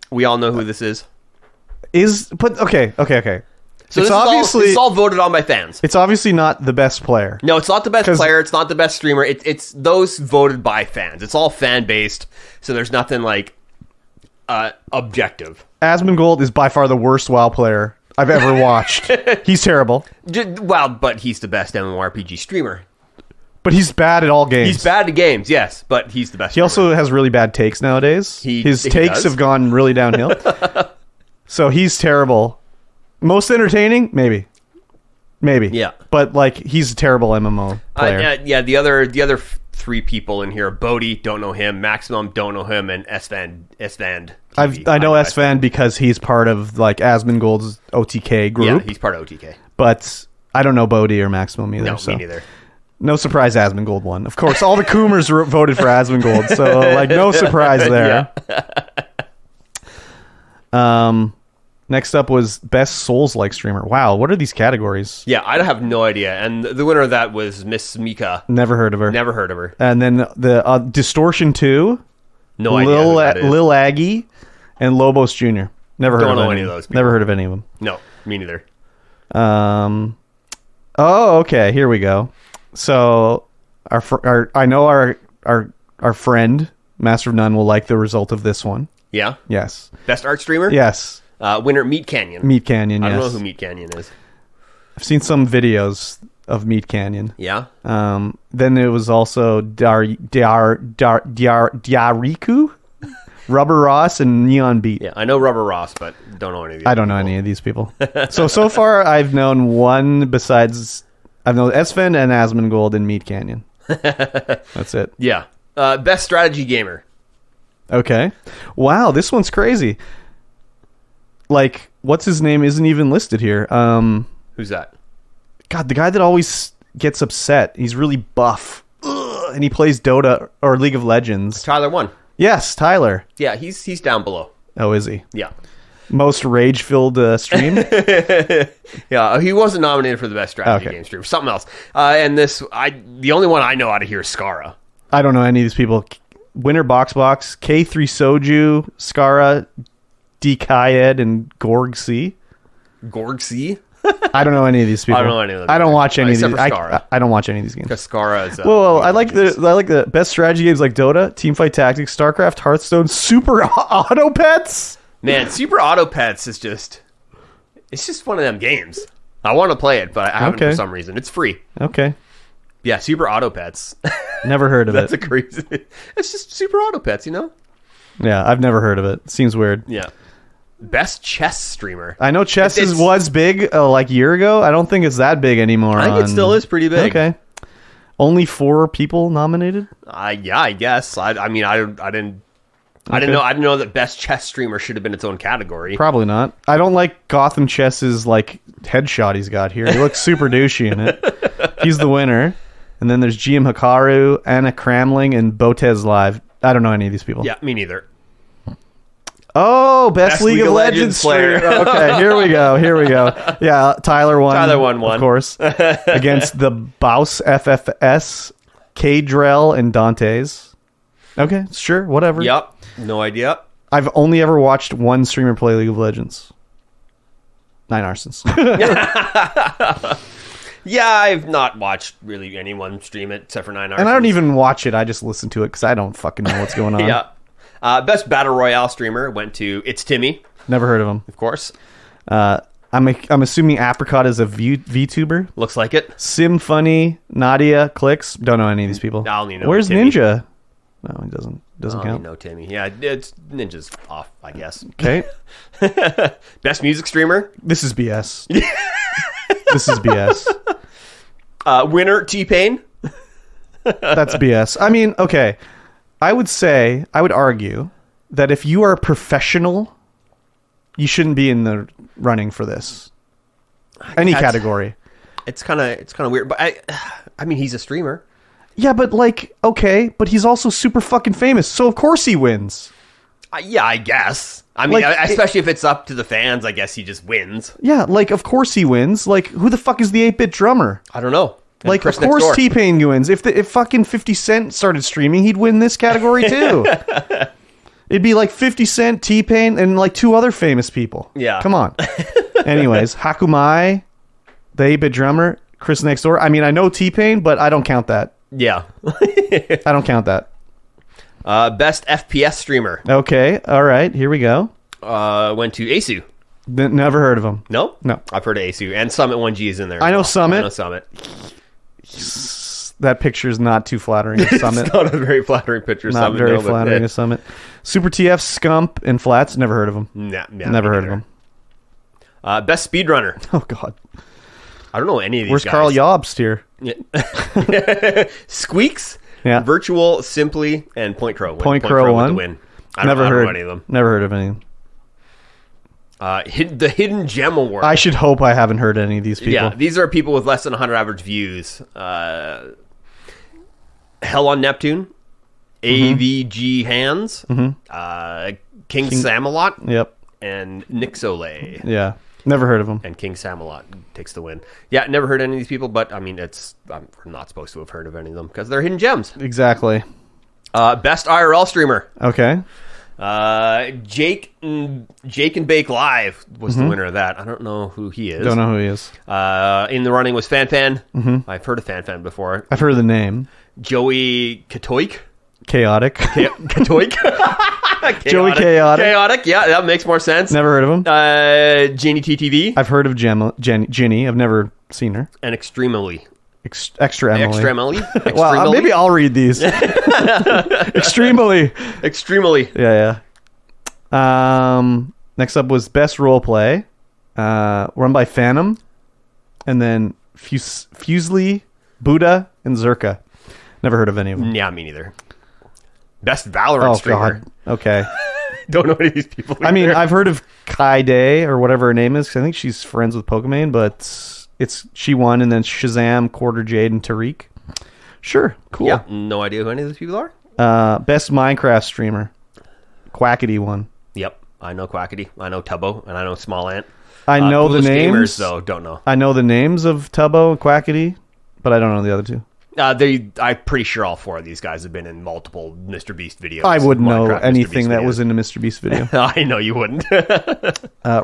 We all know who this is. Okay. So this is all voted on by fans. It's obviously not the best player. No, it's not the best player. It's not the best streamer. It's those voted by fans. It's all fan-based, so there's nothing like objective. Asmongold is by far the worst WoW player I've ever watched. He's terrible. Well, but he's the best MMORPG streamer. But he's bad at all games. He's bad at games, yes, but he's the best He also has really bad takes nowadays. His takes have gone really downhill. So he's terrible. Most entertaining? Maybe. Yeah. But, like, he's a terrible MMO player. Yeah, the other three people in here, Bodhi, don't know him, Maximum, don't know him, and Svand. I know Svand because he's part of, like, Asmongold's OTK group. Yeah, he's part of OTK. But I don't know Bodhi or Maximum either. No, me neither. No surprise Asmongold won. Of course, all the Coomers voted for Asmongold, so, like, no surprise there. Next up was Best Souls-like Streamer. Wow, what are these categories? Yeah, I have no idea. And the winner of that was Miss Mika. Never heard of her. And then the Distortion 2. No idea who that is. Lil Aggie and Lobos Jr. Never heard of any of those people. Never heard of any of them. No, me neither. Oh, okay, here we go. So our friend, Master of None, will like the result of this one. Yeah? Yes. Best art streamer? Yes. Winner, Meat Canyon. Meat Canyon, yes. I don't know who Meat Canyon is. I've seen some videos of Meat Canyon. Yeah? Then it was also Diariku, Rubber Ross, and Neon Beat. Yeah, I know Rubber Ross, but don't know any of these I don't know any of these people. So far, I've known one besides... I've known Svand and Asmongold and Meat Canyon. That's it. Yeah. Best strategy gamer. Okay. Wow, this one's crazy. Like, what's his name isn't even listed here. Who's that? God, the guy that always gets upset. He's really buff. Ugh, and he plays Dota or League of Legends. Tyler won. Yes, Tyler. Yeah, he's down below. Oh, is he? Yeah. Most rage-filled stream? Yeah, he wasn't nominated for the best strategy game stream. Something else. And the only one I know out of here is Skara. I don't know any of these people. Winner Box, K3 Soju, Skara, D Kayed, and Gorg C. Gorg C? I don't know any of these people. I don't know any of them. I don't watch any of these. I don't watch any of these games. Because Skara is. Well, I like the best strategy games like Dota, Teamfight Tactics, StarCraft, Hearthstone, Super Auto Pets. Man, Super Auto Pets is just one of them games. I want to play it, but I haven't for some reason. It's free. Okay. Yeah, Super Auto Pets. Never heard of That's it. That's a crazy. It's just Super Auto Pets, you know? Yeah, I've never heard of it. Seems weird. Yeah. Best chess streamer. I know chess was big like a year ago. I don't think it's that big anymore. I think it still is pretty big. Okay. Only 4 people nominated? Yeah, I guess. I didn't know that best chess streamer should have been its own category. Probably not. I don't like Gotham Chess's like headshot he's got here. He looks super douchey in it. He's the winner. And then there's GM Hikaru, Anna Kramling, and Botez Live. I don't know any of these people. Yeah, me neither. Oh, best League of Legends player. Okay, here we go. Yeah, Tyler won. Of course. Against the Baus FFS, K-Drell, and Dantes. Okay, sure, whatever. Yep, no idea. I've only ever watched one streamer play League of Legends. 9 Arsons. Yeah, I've not watched really anyone stream it except for 9 Arsons. And I don't even watch it. I just listen to it because I don't fucking know what's going on. Yeah. Best Battle Royale streamer went to It's Timmy. Never heard of him. Of course. I'm assuming Apricot is a VTuber. Looks like it. Sim Funny, Nadia, Clicks. Don't know any of these people. I only know Where's Timmy. Ninja? No, he doesn't. Doesn't Oh, count. no, Timmy. Yeah, it's Ninja's off, I guess. Okay. Best music streamer. This is BS. This is BS. Winner, T-Pain. That's BS. I mean, okay. I would argue that if you are a professional, you shouldn't be in the running for this. Any category. It's kind of weird, but I mean, he's a streamer. Yeah, but like, okay, but he's also super fucking famous, so of course he wins. Yeah, I guess. I mean, Like, especially if it's up to the fans, I guess he just wins. Yeah, like, of course he wins. Like, who the fuck is the 8-bit drummer? I don't know. And Like, Chris of course Next Door. T-Pain wins. If fucking 50 Cent started streaming, he'd win this category too. It'd be like 50 Cent, T-Pain, and like 2 other famous people. Yeah. Come on. Anyways, Hakumai, the 8-bit drummer, Chris Next Door. I mean, I know T-Pain, but I don't count that. Yeah. I don't count that. Best FPS streamer. Okay, all right, here we go. Went to Asu. Never heard of him. No? No. I've heard of Asu. And Summit 1G is in there. I know as well. Summit. I know Summit. That picture is not too flattering. Of Summit. It's not a very flattering picture. Not Summit, very no, but, flattering. Of Summit. Super TF, Scump, and Flats. Never heard of him. Never heard of him. Best speedrunner. Oh God. I don't know any of these Where's guys. Carl Jobst here? Yeah. Squeaks, Yeah. Virtual, Simply, and Point Crow. Point Crow with won. the win. I Never don't heard know any of them. Never heard of any. The Hidden Gem Award. I should hope I haven't heard any of these people. Yeah, these are people with less than 100 average views. Hell on Neptune, AVG Hands, King Samalot, Yep. and Nixolay. Yeah. Never heard of him. And King Samalot takes the win. Yeah, never heard any of these people, but I mean, I'm not supposed to have heard of any of them because they're hidden gems. Exactly. Best IRL streamer. Okay. Jake and Bake Live was the winner of that. I don't know who he is. Don't know who he is. In the running was FanFan. I've heard of FanFan before. I've heard of the name. Joey Katoik. Chaotic. Katoik. Joey Chaotic. Chaotic. Yeah, that makes more sense. Never heard of him. Ginny TTV. I've heard of Ginny. I've never seen her. And Extremely. Extra Emily. Extremely. Well, maybe I'll read these. Extremely. Extremely. Yeah. Next up was Best Roleplay, run by Phantom, and then Fusely, Buddha, and Zerka. Never heard of any of them. Yeah, me neither. Best Valorant streamer. God. Okay. Don't know any of these people either. I mean, I've heard of Kai Day or whatever her name is. 'Cause I think she's friends with Pokemon, but she won, and then Shazam, Quarter Jade, and Tariq. Sure, cool. Yeah, no idea who any of these people are. Best Minecraft streamer, Quackity won. Yep, I know Quackity, I know Tubbo, and I know Small Ant. I know the Coolest names. Gamers, though, don't know. I know the names of Tubbo and Quackity, but I don't know the other two. I'm pretty sure all 4 of these guys have been in multiple Mr. Beast videos. I wouldn't know Minecraft anything that videos. was in a Mr. Beast video. I know you wouldn't.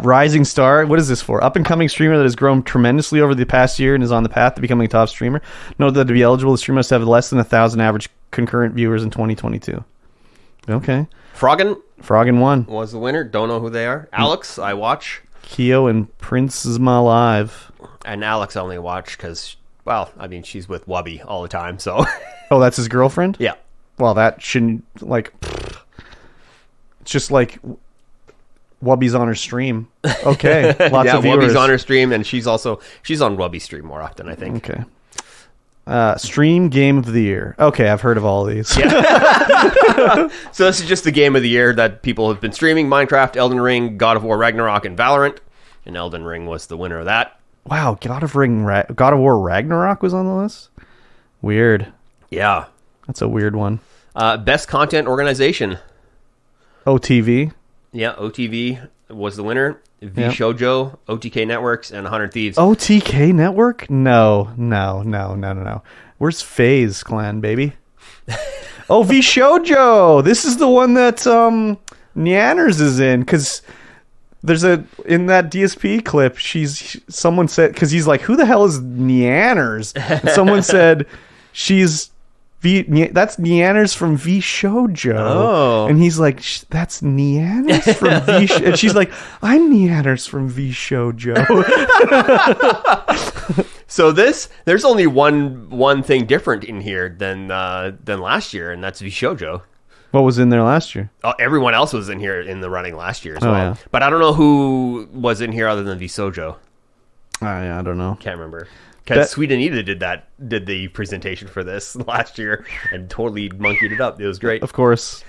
Rising Star, what is this for? Up and coming streamer that has grown tremendously over the past year and is on the path to becoming a top streamer. Note that to be eligible, the streamer must have less than 1,000 average concurrent viewers in 2022. Okay. Froggen 1 was the winner. Don't know who they are. Alex, I watch. Keo and Princesma Live. And Alex I only watch because, well, I mean, she's with Wubby all the time, so. Oh, that's his girlfriend? Yeah. Well, that shouldn't, like, it's just like Wubby's on her stream. Okay. Lots yeah, of viewers. Wubby's on her stream, and she's on Wubby's stream more often, I think. Okay. Stream Game of the Year. Okay, I've heard of all of these. Yeah. So this is just the game of the year that people have been streaming: Minecraft, Elden Ring, God of War Ragnarok, and Valorant. And Elden Ring was the winner of that. Wow, God of War Ragnarok was on the list? Weird. Yeah. That's a weird one. Best content organization. OTV. Yeah, OTV was the winner. Shoujo, OTK Networks, and 100 Thieves. OTK Network? No. Where's FaZe Clan, baby? Oh, Shoujo. This is the one that Neanners is in, because there's in that DSP clip, someone said, because he's like, who the hell is Neanners? And someone said she's that's Neanners from Shoujo. Oh. And he's like, that's Neanners from Shoujo. And she's like, I'm Neanners from Shoujo. So there's only one thing different in here than last year, and that's Shoujo. What was in there last year? Everyone else was in here in the running last year as well. Yeah. But I don't know who was in here other than Visojo. Yeah, I don't know. Can't remember. Because Sweden Ida did the presentation for this last year and totally monkeyed it up. It was great. Of course.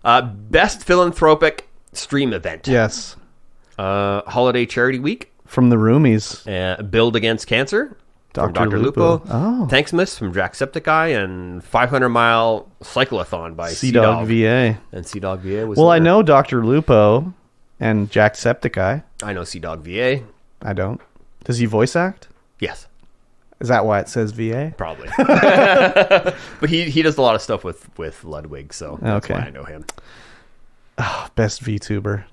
Best philanthropic stream event. Yes. Holiday Charity Week. From the Roomies. Build Against Cancer. From Dr. Lupo. Oh. Thanksmas from Jacksepticeye, and 500-mile cyclothon by Sea-Dog VA. And Sea-Dog VA was Well, there. I know Dr. Lupo and Jacksepticeye. I know Sea-Dog VA. I don't. Does he voice act? Yes. Is that why it says VA? Probably. But he does a lot of stuff with Ludwig, so that's why I know him. Oh, best VTuber.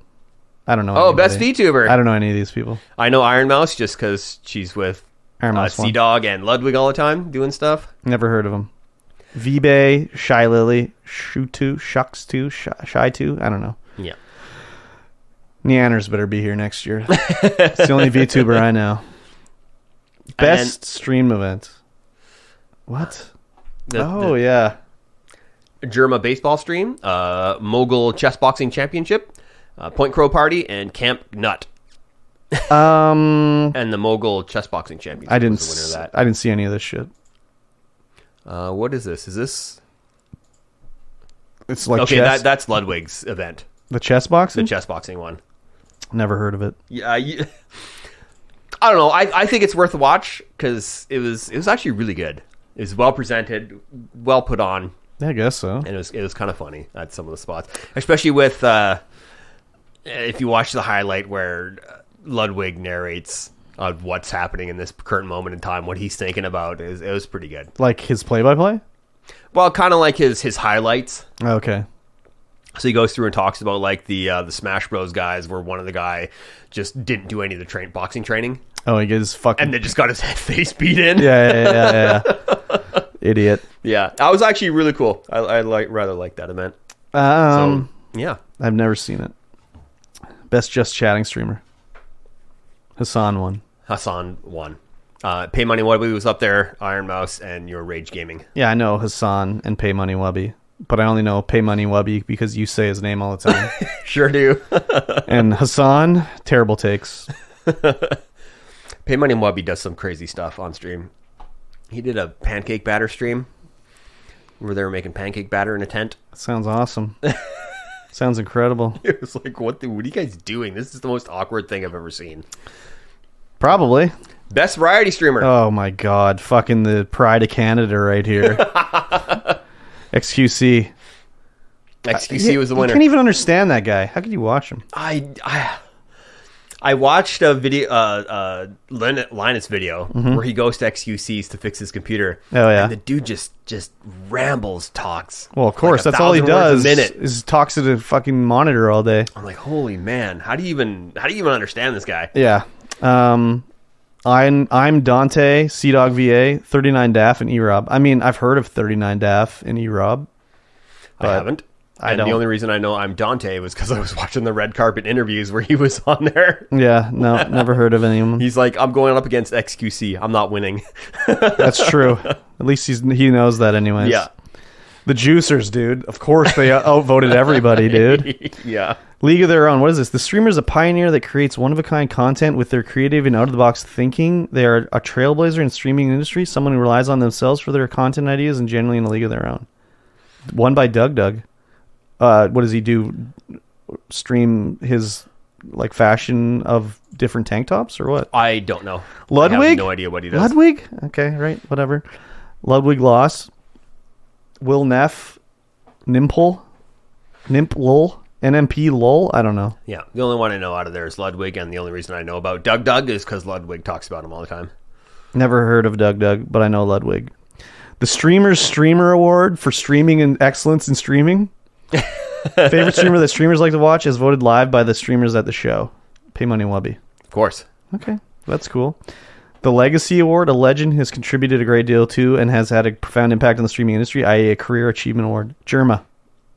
I don't know. Oh, best VTuber. I don't know any of these people. I know Iron Mouse just because she's with Sea-Dog and Ludwig all the time doing stuff. Never heard of him. V-Bay, Shy Lily, Shutu, Shucks2, Shy2. I don't know. Yeah. Neanders better be here next year. It's the only VTuber I know. Best stream event. What? Yeah. Germa baseball stream, Mogul chess boxing championship, Point Crow party, and Camp Nut. And the Mogul chess boxing championship. I didn't. Was the winner of that. I didn't see any of this shit. What is this? Is this? It's like chess? That's Ludwig's event. The chess boxing. The chess boxing one. Never heard of it. Yeah. I don't know. I think it's worth a watch because it was actually really good. It was well presented, well put on. Yeah, I guess so. And it was kind of funny at some of the spots, especially with if you watch the highlight where Ludwig narrates what's happening in this current moment in time, what he's thinking about. It was pretty good. Like his play-by-play? Well, kind of like his highlights. Okay. So he goes through and talks about like the Smash Bros guys, where one of the guy just didn't do any of the boxing training. Oh, he gets fucking... And then just got his face beat in. Yeah. Idiot. Yeah, that was actually really cool. I rather like that event. So, yeah. I've never seen it. Best Just Chatting streamer. Hassan won. Pay Money Wubby was up there, Iron Mouse, and your Rage Gaming. Yeah, I know Hassan and Pay Money Wubby. But I only know Pay Money Wubby because you say his name all the time. Sure do. And Hassan, terrible takes. Pay Money Wubby does some crazy stuff on stream. He did a pancake batter stream where they were making pancake batter in a tent. Sounds awesome. Sounds incredible. It was like, what are you guys doing? This is the most awkward thing I've ever seen. Probably. Best variety streamer. Oh my god. Fucking the pride of Canada right here. XQC. XQC was the winner. I can't even understand that guy. How could you watch him? I watched a video, Linus video, where he goes to XQC's to fix his computer. Oh yeah, and the dude just rambles, talks. Well, of course, like that's all he does. Minute Is talks to the fucking monitor all day. I'm like, holy man, how do you even understand this guy? Yeah. I'm Dante, Sea-Dog VA, 39 DAF, and E-Rob. I mean, I've heard of 39 DAF and E-Rob. I haven't. And the only reason I know I'm Dante was because I was watching the red carpet interviews where he was on there. Yeah, no, never heard of anyone. He's like, I'm going up against XQC. I'm not winning. That's true. At least he knows that anyways. Yeah. The Juicers, dude. Of course they outvoted everybody, dude. Yeah. League of Their Own. What is this? The streamer is a pioneer that creates one-of-a-kind content with their creative and out-of-the-box thinking. They are a trailblazer in the streaming industry, someone who relies on themselves for their content ideas and generally in a league of their own. Won by Doug. What does he do? Stream his like fashion of different tank tops or what? I don't know. Ludwig? I have no idea what he does. Ludwig? Okay, right, whatever. Ludwig lost. Will Neff, Nimple, NMP Lol. I don't know. Yeah, the only one I know out of there is Ludwig, and the only reason I know about Doug is because Ludwig talks about him all the time. Never heard of Doug, but I know Ludwig. The Streamer's Streamer Award for streaming and excellence in streaming. Favorite streamer that streamers like to watch is voted live by the streamers at the show. Pay Money Wubby. Of course. Okay, that's cool. The Legacy Award, a legend has contributed a great deal to and has had a profound impact on the streaming industry, i.e. a career achievement award. Germa.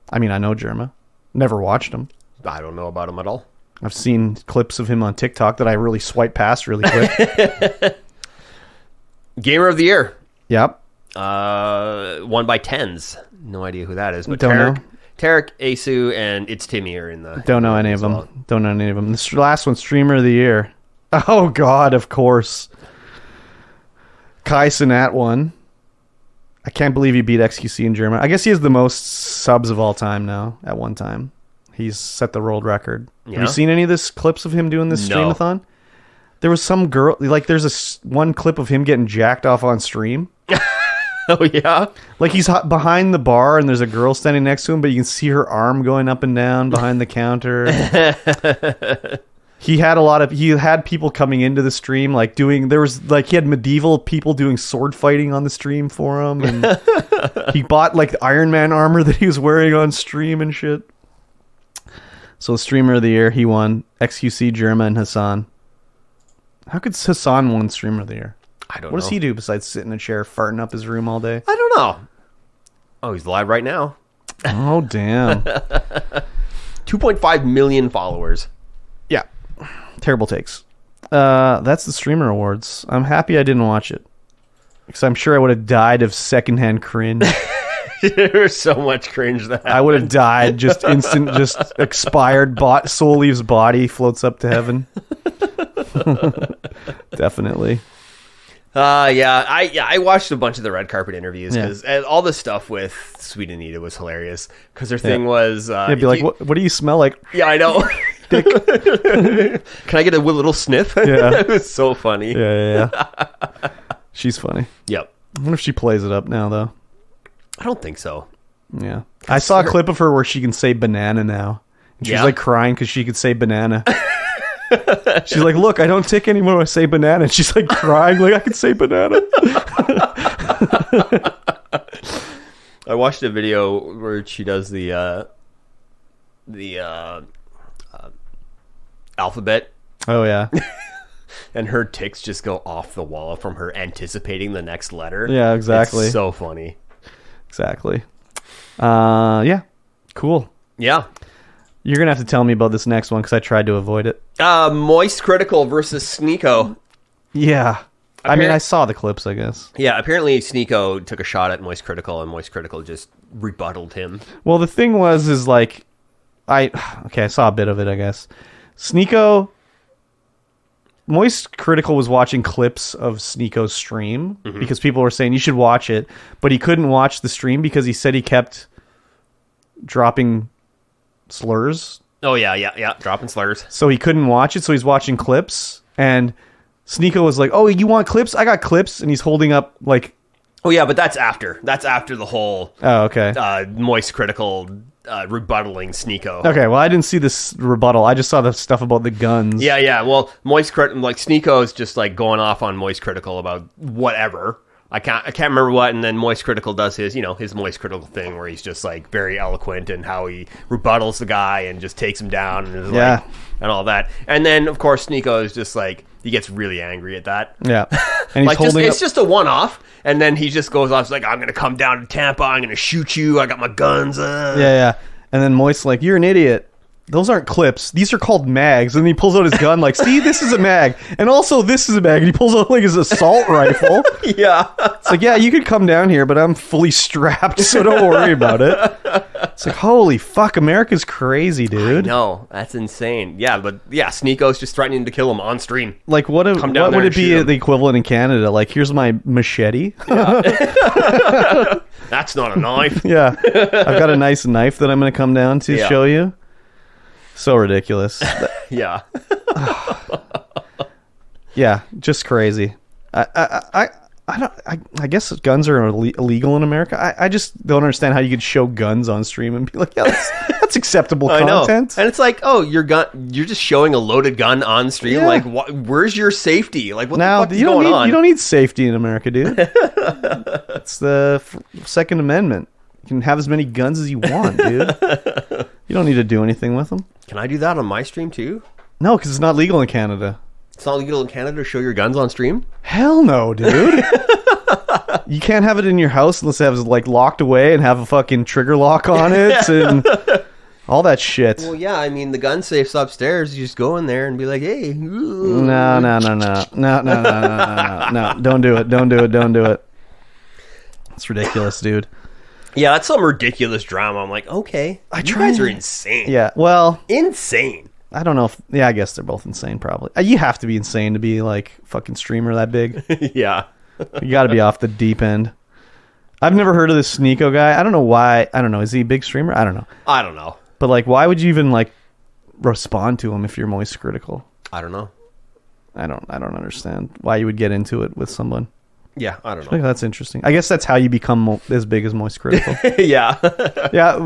I mean, I know Germa. Never watched him. I don't know about him at all. I've seen clips of him on TikTok that I really swipe past really quick. Gamer of the Year. Yep. Won by Tens. No idea who that is. But Don't know. Tarek, Asu, and It's Timmy are in the... Don't know any of them. Don't know any of them. This last one, Streamer of the Year. Oh, God, of course. Kai Cenat won. I can't believe he beat XQC in German. I guess he has the most subs of all time now at one time. He's set the world record. Yeah. Have you seen any of this clips of him doing this streamathon? There was some girl, like there's one clip of him getting jacked off on stream. Oh, yeah? Like he's behind the bar and there's a girl standing next to him, but you can see her arm going up and down behind the counter. He had people coming into the stream, like he had medieval people doing sword fighting on the stream for him. And he bought like the Iron Man armor that he was wearing on stream and shit. So the Streamer of the Year, he won. XQC, Germa, and Hassan. How could Hassan win Streamer of the Year? I don't know. What does he do besides sit in a chair farting up his room all day? I don't know. Oh, he's live right now. Oh, damn. 2.5 million followers. Yeah. Terrible takes. That's the Streamer Awards. I'm happy I didn't watch it. Because I'm sure I would have died of secondhand cringe. There's so much cringe that happened. I would have died just instant, just expired. Soul leaves body, floats up to heaven. Definitely. I watched a bunch of the red carpet interviews because all the stuff with Sweet Anita was hilarious because her thing was it'd be like, what do you smell like? Yeah, I know. Can I get a little sniff? Yeah. It was so funny. Yeah. She's funny. Yep. I wonder if she plays it up now though. I don't think so. Yeah. I saw a clip of her where she can say banana now. And she's like crying because she could say banana. She's like, look, I don't tick anymore when I say banana. And she's like crying like I can say banana. I watched a video where she does the alphabet. Oh yeah. And her ticks just go off the wall from her anticipating the next letter. Yeah, exactly. It's so funny. Exactly. Yeah. Cool. Yeah. You're going to have to tell me about this next one because I tried to avoid it. Moist Critical versus Sneeko. Yeah. I mean, I saw the clips, I guess. Yeah, apparently Sneeko took a shot at Moist Critical and Moist Critical just rebutted him. Well, the thing is like, I saw a bit of it, I guess. Moist Critical was watching clips of Sneeko's stream because people were saying you should watch it, but he couldn't watch the stream because he said he kept dropping slurs. Oh, yeah. Dropping slurs. So he couldn't watch it, so he's watching clips, and Sneeko was like, oh, you want clips? I got clips, and he's holding up, like... Oh, yeah, but that's after. That's after the whole... Oh, okay. Moist Critical rebuttaling Sneeko. Okay, well, I didn't see this rebuttal. I just saw the stuff about the guns. Yeah. Well, Sneeko is just, like, going off on Moist Critical about whatever. I can't remember what, and then Moist Critical does his Moist Critical thing where he's just like very eloquent and how he rebuttals the guy and just takes him down and is like, and all that. And then of course Sneeko is just like he gets really angry at that. Yeah, and he's like it's just a one-off, and then he just goes off like I'm gonna come down to Tampa, I'm gonna shoot you, I got my guns. Yeah, and then Moist's like, you're an idiot. Those aren't clips. These are called mags. And he pulls out his gun like, see, this is a mag. And also this is a mag. And he pulls out like his assault rifle. Yeah. It's like, yeah, you could come down here, but I'm fully strapped, so don't worry about it. It's like, holy fuck, America's crazy, dude. No, that's insane. Yeah, but yeah, Sneeko's just threatening to kill him on stream. Like, what would it be the equivalent in Canada? Like, here's my machete. Yeah. That's not a knife. Yeah. I've got a nice knife that I'm going to come down to show you. So ridiculous. Yeah. Yeah, just crazy. I guess guns are illegal in America. I just don't understand how you could show guns on stream and be like, yeah, that's acceptable content. And it's like, oh, you're just showing a loaded gun on stream. Yeah. Like, where's your safety? Like, what the fuck is going on? You don't need safety in America, dude. It's the Second Amendment. You can have as many guns as you want, dude. You don't need to do anything with them. Can I do that on my stream too? No, because it's not legal in Canada. It's not legal in Canada to show your guns on stream? Hell no, dude. You can't have it in your house unless it has like locked away and have a fucking trigger lock on it and all that shit. Well, yeah, I mean, the gun safe's upstairs. You just go in there and be like, hey. Ooh. No. Don't do it. It's ridiculous, dude. Yeah, that's some ridiculous drama. I'm like, okay, you guys are insane. Yeah, well, insane. I don't know if... Yeah, I guess they're both insane, probably. You have to be insane to be, like, fucking streamer that big. Yeah. You got to be off the deep end. I've never heard of this Sneeko guy. I don't know why. I don't know. Is he a big streamer? I don't know. I don't know. But, like, why would you even, like, respond to him if you're moist critical? I don't know. I don't understand why you would get into it with someone. Yeah, I don't I know. think that's interesting. I guess that's how you become as big as moist critical. Yeah. Yeah,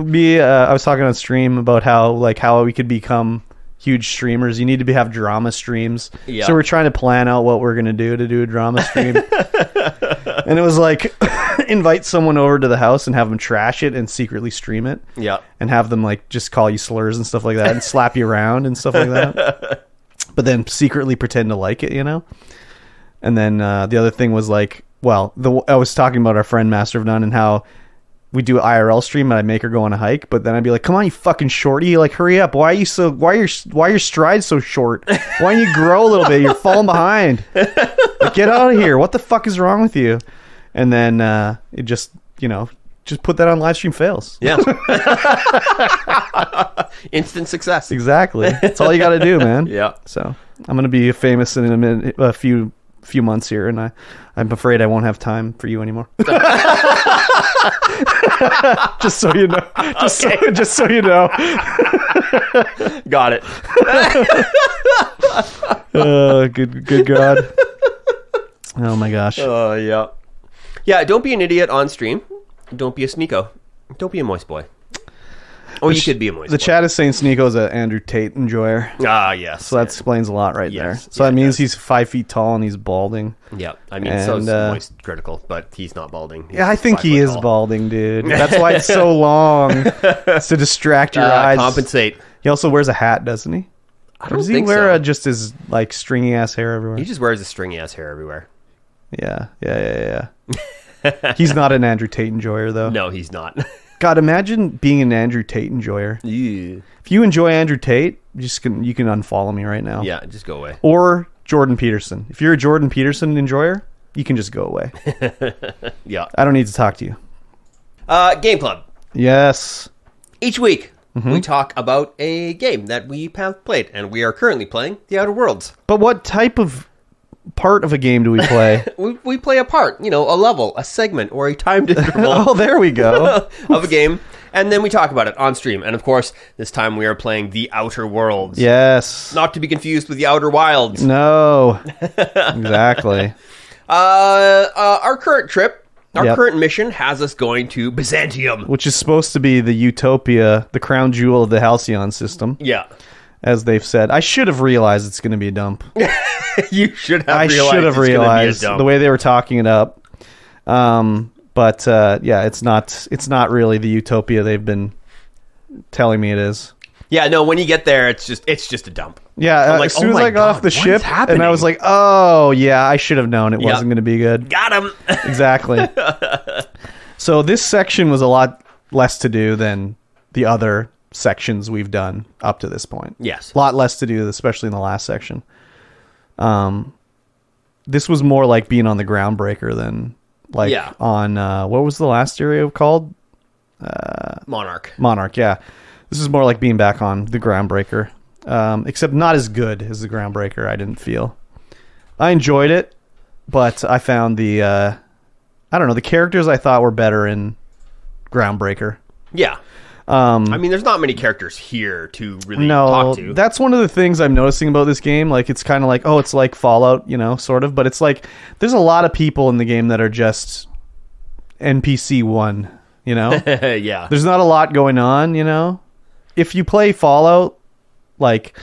I was talking on stream about how we could become huge streamers. You need to have drama streams. Yeah. So we're trying to plan out what we're going to do a drama stream. And it was like invite someone over to the house and have them trash it and secretly stream it. Yeah. And have them like just call you slurs and stuff like that and slap you around and stuff like that. But then secretly pretend to like it, you know? And then the other thing was like, well, I was talking about our friend Master of None and how we do an IRL stream and I'd make her go on a hike, but then I'd be like, come on, you fucking shorty, like hurry up. Why are your strides so short? Why don't you grow a little bit? You're falling behind. Like, get out of here. What the fuck is wrong with you? And then it just, just put that on live stream fails. Yeah. Instant success. Exactly. That's all you got to do, man. Yeah. So I'm going to be famous in a few months here, and I'm afraid I won't have time for you anymore. Just so you know. Just so you know. Got it. Good God. Oh my gosh. Oh yeah. Yeah, don't be an idiot on stream. Don't be a Sneeko. Don't be a moist boy. Or you could be a moist boy. The chat is saying Sneeko's an Andrew Tate enjoyer. Ah, yes. So that explains a lot right there. Yes. So that means he's 5 feet tall and he's balding. Yeah, I mean, so is moist critical, but he's not balding. He's I think he is tall. balding, dude. That's why it's so long. It's to distract your eyes. Compensate. He also wears a hat, doesn't he? I don't Does he think wear so. just his like stringy ass hair everywhere? He just wears his stringy ass hair everywhere. Yeah. He's not an Andrew Tate enjoyer, though. No, he's not. God, imagine being an Andrew Tate enjoyer. Yeah. If you enjoy Andrew Tate, you can unfollow me right now. Yeah, just go away. Or Jordan Peterson. If you're a Jordan Peterson enjoyer, you can just go away. Yeah. I don't need to talk to you. Game Club. Yes. Each week, we talk about a game that we have played, and we are currently playing The Outer Worlds. But what type of part of a game do we play? We play a part, a level, a segment, or a timed interval. Oh, there we go. Of a game, and then we talk about it on stream. And of course, this time we are playing The Outer Worlds. Yes. Not to be confused with The Outer Wilds. No. Exactly. Our current trip, Yep. current mission has us going to Byzantium. Which is supposed to be the utopia, the crown jewel of the Halcyon system, Yeah. as they've said. I should have realized it's going to be a dump. You should have I realized should have it's gonna be a realized dump. the way they were talking it up. But yeah, it's not really the utopia they've been telling me it is. Yeah, no, when you get there, it's just a dump. Yeah, I'm like, as soon oh as my I got God, off the what's ship, happening? and I was like, oh, yeah, I should have known it Yep. wasn't going to be good. Got him. Exactly. So this section was a lot less to do than the other sections we've done up to this point. Yes. A lot less to do, especially in the last section. This was more like being on the Groundbreaker than like on, what was the last area called? Monarch. Monarch, yeah. This is more like being back on the Groundbreaker. Except not as good as the Groundbreaker, I didn't feel. I enjoyed it, but I found the characters I thought were better in Groundbreaker. Yeah. I mean, there's not many characters here to really talk to. That's one of the things I'm noticing about this game. Like, it's kind of like, it's like Fallout, sort of. But it's like, there's a lot of people in the game that are just NPC 1, Yeah. There's not a lot going on, If you play Fallout, like,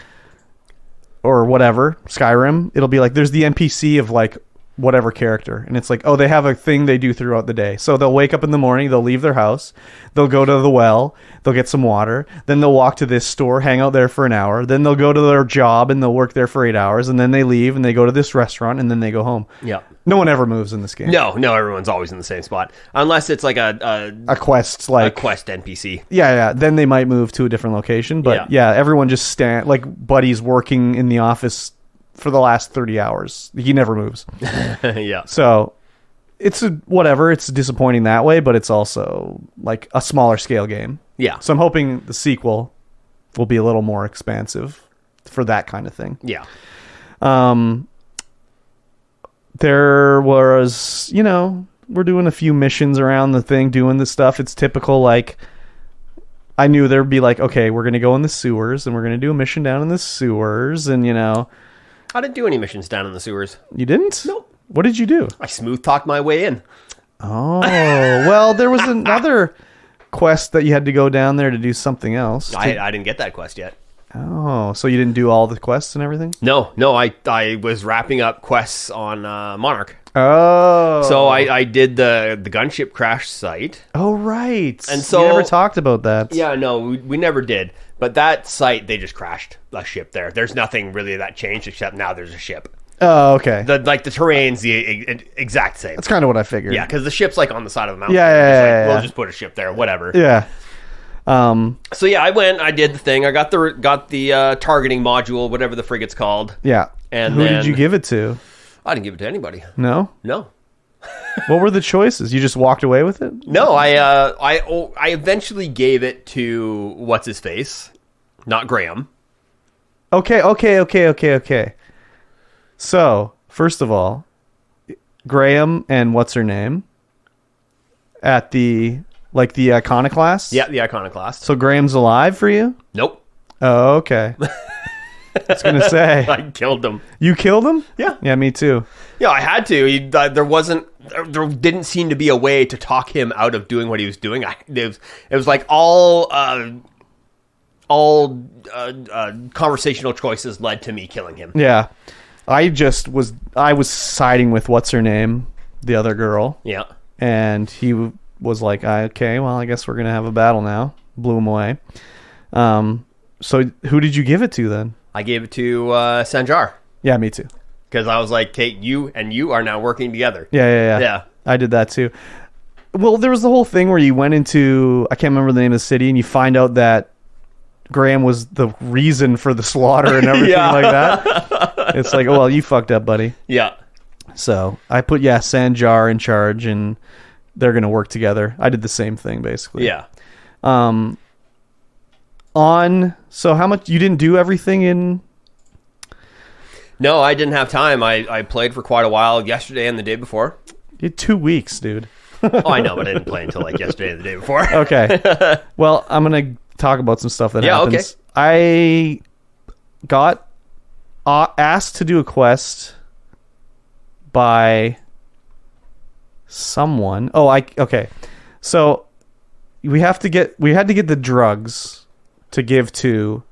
or whatever, Skyrim, it'll be like, there's the NPC of, like, whatever character, and it's like, they have a thing they do throughout the day. So they'll wake up in the morning, they'll leave their house, they'll go to the well, they'll get some water, then they'll walk to this store, hang out there for an hour, then they'll go to their job and they'll work there for 8 hours, and then they leave and they go to this restaurant, and then they go home. Yeah. No one ever moves in this game. No, everyone's always in the same spot. Unless it's like a quest, like a quest NPC. Yeah. Then they might move to a different location. But yeah everyone just like Buddy's working in the office for the last 30 hours. He never moves. Yeah. So it's whatever. It's disappointing that way, but it's also like a smaller scale game. Yeah. So I'm hoping the sequel will be a little more expansive for that kind of thing. Yeah. There was, we're doing a few missions around the thing, doing this stuff. It's typical, like, I knew there'd be like, okay, we're going to go in the sewers, and we're going to do a mission down in the sewers, and, I didn't do any missions down in the sewers. You didn't? Nope. What did you do? I smooth talked my way in. Oh, well, there was another quest that you had to go down there to do something else. I didn't get that quest yet. Oh, so you didn't do all the quests and everything? No, I was wrapping up quests on Monarch. Oh. So I did the gunship crash site. Oh, right. And so you never talked about that. Yeah, no, we never did. But that site, they just crashed a ship there. There's nothing really that changed except now there's a ship. Oh, okay. The terrain's the exact same. That's kind of what I figured. Yeah, because the ship's like on the side of the mountain. Yeah. We'll just put a ship there, whatever. Yeah. So yeah, I went. I did the thing. I got the targeting module, whatever the frigate's called. Yeah. And who did you give it to? I didn't give it to anybody. No. What were the choices? You just walked away with it? No, I eventually gave it to what's his face, not Graham. Okay. So first of all, Graham and what's her name at the iconoclast? Yeah, the iconoclast. So Graham's alive for you? Nope. Oh, okay. I was going to say. I killed him. You killed him? Yeah. Yeah, me too. Yeah, I had to. There didn't seem to be a way to talk him out of doing what he was doing. It was like all conversational choices led to me killing him. Yeah. I was siding with what's her name, the other girl. Yeah. And he was like, okay, well, I guess we're going to have a battle now. Blew him away. So who did you give it to then? I gave it to Sanjar. Yeah, me too. Because I was like, Kate, you are now working together. Yeah. I did that too. Well, there was the whole thing where you went into, I can't remember the name of the city, and you find out that Graham was the reason for the slaughter and everything like that. It's like, oh, well, you fucked up, buddy. Yeah. So I put, Sanjar in charge, and they're going to work together. I did the same thing, basically. Yeah. So how much, you didn't do everything in... No, I didn't have time. I played for quite a while yesterday and the day before. You had 2 weeks, dude. Oh, I know, but I didn't play until like yesterday and the day before. Okay. Well, I'm going to talk about some stuff that happens. Okay. I got asked to do a quest by someone. Okay. So we had to get the drugs to give to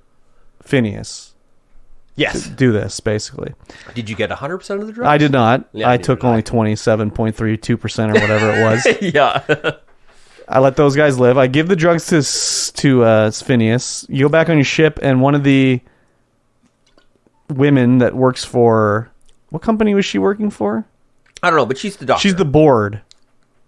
Phineas. Yes. To do this, basically. Did you get 100% of the drugs? I did not. Yeah, I took only 27.32% or whatever it was. Yeah. I let those guys live. I give the drugs to Phineas. You go back on your ship, and one of the women that works for... What company was she working for? I don't know, but she's the doctor. She's the board.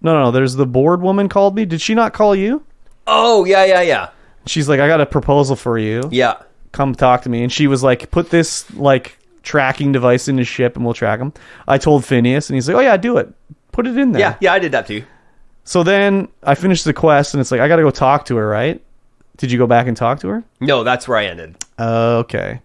No, there's the board woman called me. Did she not call you? Oh, yeah. She's like, I got a proposal for you. Yeah. Come talk to me. And she was like, put this like tracking device in his ship and we'll track him. I told Phineas, and he's like, oh yeah, do it. Put it in there. Yeah, I did that too. So then I finished the quest, and it's like, I got to go talk to her, right? Did you go back and talk to her? No, that's where I ended. Okay.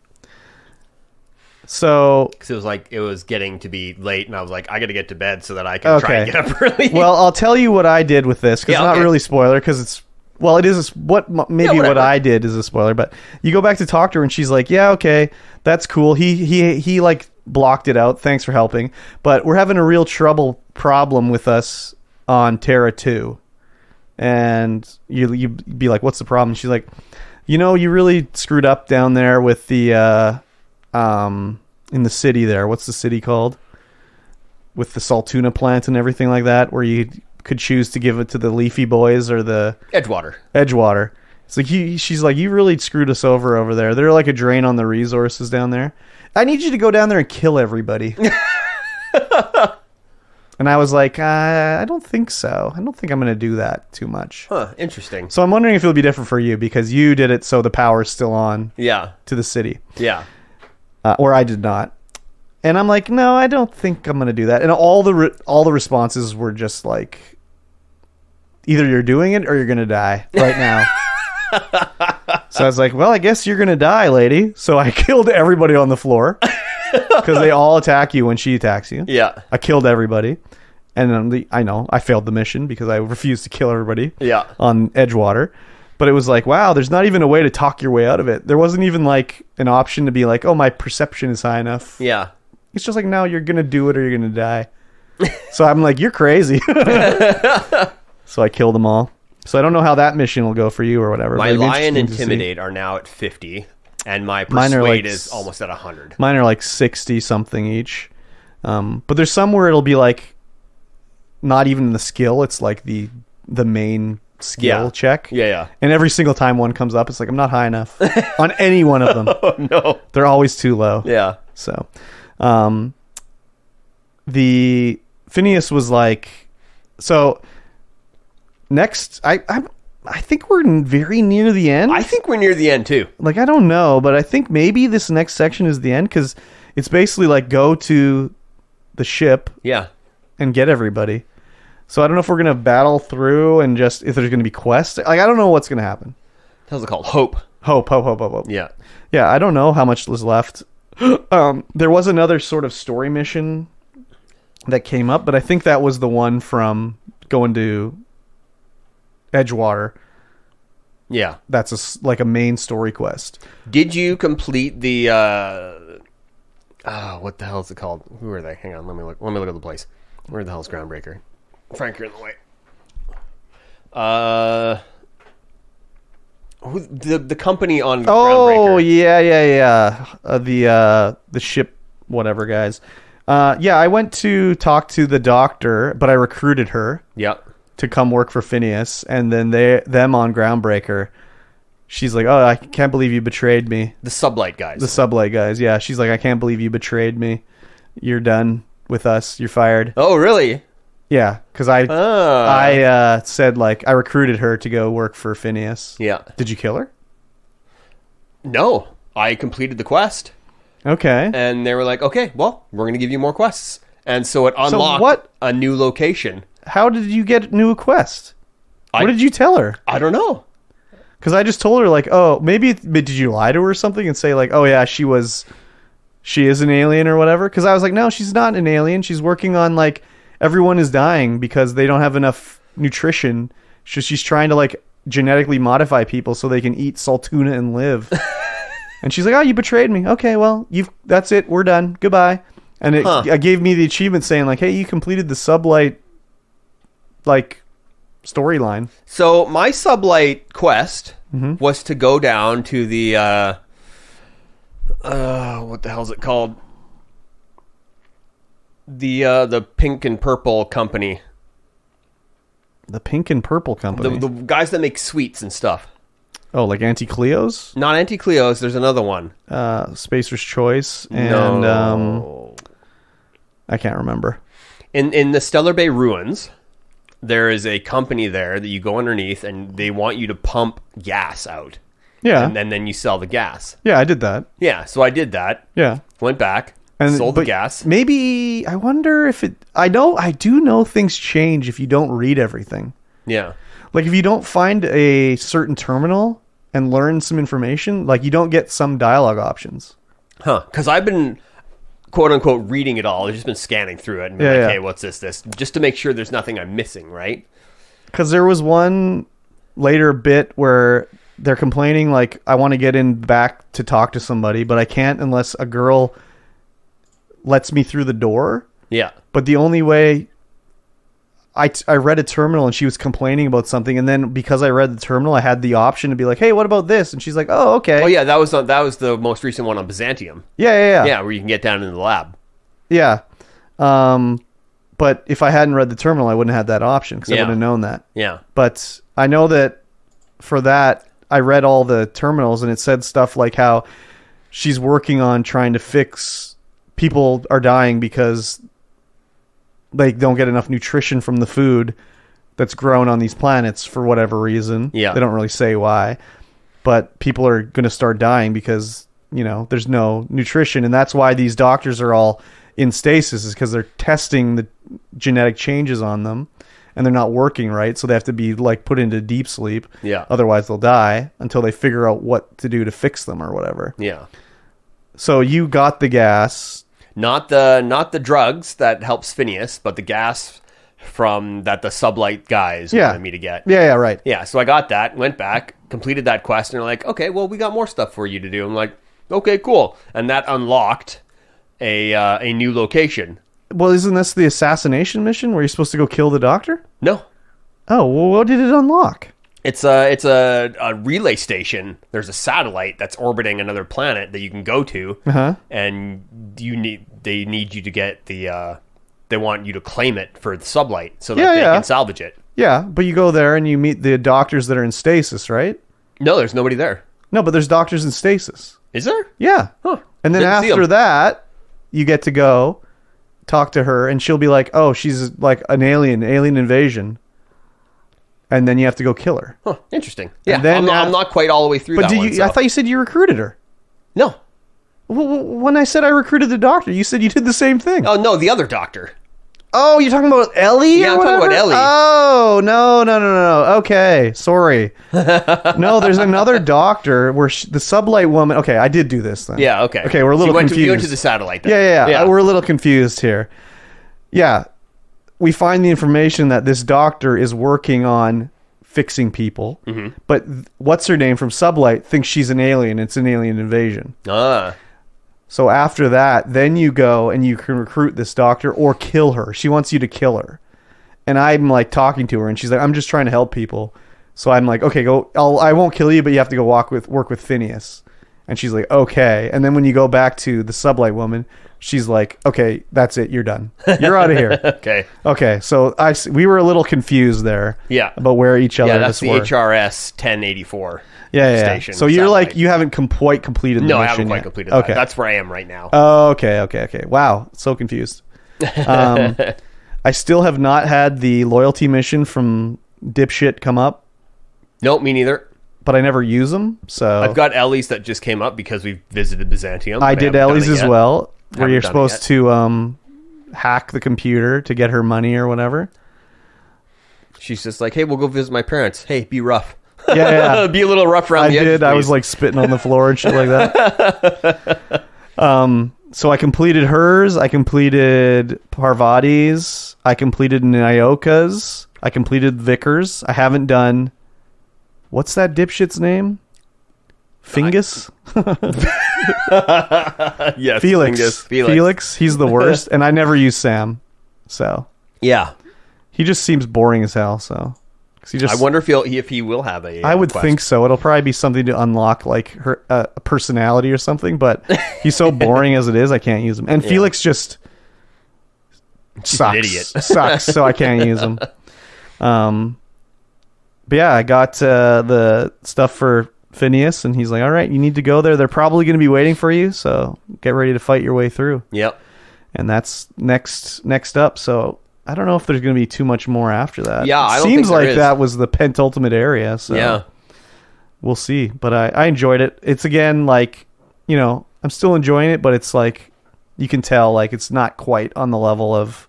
So... Because it was getting to be late, and I was like, I got to get to bed so that I can try and get up early. Well, I'll tell you what I did with this, because it's not really spoiler, because it's... Well, it is what I did is a spoiler, but you go back to talk to her, and she's like, yeah, okay, that's cool. He like blocked it out. Thanks for helping. But we're having a real problem with us on Terra 2. And you be like, what's the problem? She's like, you really screwed up down there with the in the city there. What's the city called? With the Saltuna plant and everything like that, where you could choose to give it to the Leafy Boys or the Edgewater. It's like she's like, you really screwed us over there. They're like a drain on the resources down there. I need you to go down there and kill everybody. And I was like, I don't think so. I don't think I'm going to do that too much. Huh, interesting. So I'm wondering if it'll be different for you, because you did it so the power's still on. Yeah. To the city. Yeah. Or I did not. And I'm like, no, I don't think I'm going to do that. And all the responses were just like, either you're doing it or you're going to die right now. So I was like, well, I guess you're going to die, lady. So I killed everybody on the floor because they all attack you when she attacks you. Yeah. I killed everybody. And then I know I failed the mission because I refused to kill everybody on Edgewater. But it was like, wow, there's not even a way to talk your way out of it. There wasn't even like an option to be like, oh, my perception is high enough. Yeah. It's just like, no, you're going to do it or you're going to die. So I'm like, you're crazy. So I killed them all. So I don't know how that mission will go for you or whatever. My Lie and Intimidate are now at 50, and my Persuade is almost at 100. Mine are like 60 something each. But there's some where it'll be like not even the skill. It's like the main skill check. Yeah. And every single time one comes up, it's like, I'm not high enough on any one of them. Oh, no. They're always too low. Yeah. So the Phineas was like, so next, I think we're very near the end. I think we're near the end too. Like, I don't know, but I think maybe this next section is the end because it's basically like go to the ship and get everybody. So I don't know if we're going to battle through and just if there's going to be quests. Like, I don't know what's going to happen. How's it called? Hope. Hope. Yeah. Yeah, I don't know how much is left. There was another sort of story mission that came up, but I think that was the one from going to Edgewater. Yeah. That's like a main story quest. Did you complete the what the hell is it called? Who are they? Hang on, let me look at the place. Where the hell's Groundbreaker? Frank, you're in the way. Who the company on Groundbreaker? Oh, yeah. The ship whatever guys. I went to talk to the doctor, but I recruited her. Yep. To come work for Phineas, and then them on Groundbreaker, she's like, oh, I can't believe you betrayed me. The Sublight guys. Yeah. She's like, I can't believe you betrayed me. You're done with us. You're fired. Oh, really? Yeah, because I said, like, I recruited her to go work for Phineas. Yeah. Did you kill her? No. I completed the quest. Okay. And they were like, okay, well, we're going to give you more quests. And so it unlocked a new location. How did you get a new quest? What did you tell her? I don't know. Because I just told her, like, oh, maybe did you lie to her or something and say, like, oh, yeah, she is an alien or whatever? Because I was like, no, she's not an alien. She's working on, like, everyone is dying because they don't have enough nutrition. She's trying to, like, genetically modify people so they can eat saltuna and live. And she's like, oh, you betrayed me. Okay, well, that's it. We're done. Goodbye. And it gave me the achievement saying, like, hey, you completed the Sublight, like, storyline. So my Sublight quest was to go down to the what the hell is it called? The pink and purple company. The pink and purple company. The guys that make sweets and stuff. Oh, like Auntie Cleo's? Not Auntie Cleo's. There's another one. Spacer's Choice and I can't remember. In the Stellar Bay ruins, there is a company there that you go underneath, and they want you to pump gas out. Yeah, and then you sell the gas. Yeah, I did that. Yeah, so I did that. Yeah, went back and sold the gas. Maybe I wonder if it. I do know things change if you don't read everything. Yeah, like if you don't find a certain terminal and learn some information, like you don't get some dialogue options. Huh? Because I've been, quote unquote, reading it all. I've just been scanning through it and being like, hey, what's this? Just to make sure there's nothing I'm missing, right? Because there was one later bit where they're complaining, like, I want to get in back to talk to somebody, but I can't unless a girl lets me through the door. Yeah. But the only way... I read a terminal and she was complaining about something, and then because I read the terminal, I had the option to be like, hey, what about this? And she's like, oh, okay. Oh, yeah, that was the most recent one on Byzantium. Yeah. Yeah, where you can get down into the lab. Yeah. But if I hadn't read the terminal, I wouldn't have had that option because I wouldn't have known that. Yeah. But I know that for that, I read all the terminals, and it said stuff like how she's working on trying to fix... People are dying because... they don't get enough nutrition from the food that's grown on these planets for whatever reason. Yeah. They don't really say why. But people are going to start dying because there's no nutrition, and that's why these doctors are all in stasis, is because they're testing the genetic changes on them, and they're not working right, so they have to be like put into deep sleep. Yeah. Otherwise, they'll die until they figure out what to do to fix them or whatever. Yeah. So you got the gas. Not the drugs that helps Phineas, but the gas from that the sublight guys wanted me to get. Yeah, right. Yeah, so I got that, went back, completed that quest, and they're like, okay, well, we got more stuff for you to do. I'm like, okay, cool. And that unlocked a new location. Well, isn't this the assassination mission where you're supposed to go kill the doctor? No. Oh, well, what did it unlock? It's a relay station. There's a satellite that's orbiting another planet that you can go to, and they need you to get they want you to claim it for the sublight so that they can salvage it. Yeah, but you go there and you meet the doctors that are in stasis, right? No, there's nobody there. No, but there's doctors in stasis. Is there? Yeah. Huh. And then after that, you get to go talk to her, and she'll be like, oh, she's like an alien invasion. And then you have to go kill her. Huh, interesting. Yeah, then, I'm not quite all the way through but that one. I thought you said you recruited her. No. Well, when I said I recruited the doctor, you said you did the same thing. Oh, no, the other doctor. Oh, you're talking about Ellie? Yeah, I'm talking about Ellie. Oh, no. Okay, sorry. No, there's another doctor where the sublight woman... Okay, I did do this then. Yeah, okay. Okay, we're a little confused. You went to the satellite then. Yeah. We're a little confused here. Yeah, we find the information that this doctor is working on fixing people, but what's her name from Sublight thinks she's an alien. It's an alien invasion. So after that, then you go and you can recruit this doctor or kill her. She wants you to kill her. And I'm like talking to her, and she's like, I'm just trying to help people. So I'm like, okay, go. I won't kill you, but you have to go work with Phineas. And she's like, okay. And then when you go back to the Sublight woman, she's like, okay, that's it. You're done. You're out of here. Okay. So we were a little confused there. Yeah. About where each other that's the were. HRS 1084. Station. So you're satellite. Like, you haven't quite completed the mission. No, I haven't quite completed that. That's where I am right now. Oh, okay. Wow. So confused. I still have not had the loyalty mission from Dipshit come up. Nope, me neither. But I never use them, so... I've got Ellie's that just came up because we visited Byzantium. I did Ellie's as well, where you're supposed to hack the computer to get her money or whatever. She's just like, hey, we'll go visit my parents. Hey, be rough. Yeah. Be a little rough around the edges. I did. I was like spitting on the floor and shit like that. So I completed hers. I completed Parvati's. I completed Nyoka's. I completed Vickers. I haven't done... What's that dipshit's name? Fingus? Yes, Felix. Felix. He's the worst. And I never use Sam. So. Yeah. He just seems boring as hell, so... I wonder if he will have a I would quest. think so. It'll probably be something to unlock, like her a personality or something, but he's so boring as it is, I can't use him. And Felix just sucks. An idiot. Sucks, so I can't use him. But yeah, I got the stuff for Phineas, and he's like, all right, you need to go there. They're probably going to be waiting for you, so get ready to fight your way through. Yep. And that's next up, so... I don't know if there's going to be too much more after that. Yeah, I don't Seems think there like is. That was the penultimate area. So yeah, we'll see. But I enjoyed it. It's again like, I'm still enjoying it, but it's like you can tell like it's not quite on the level of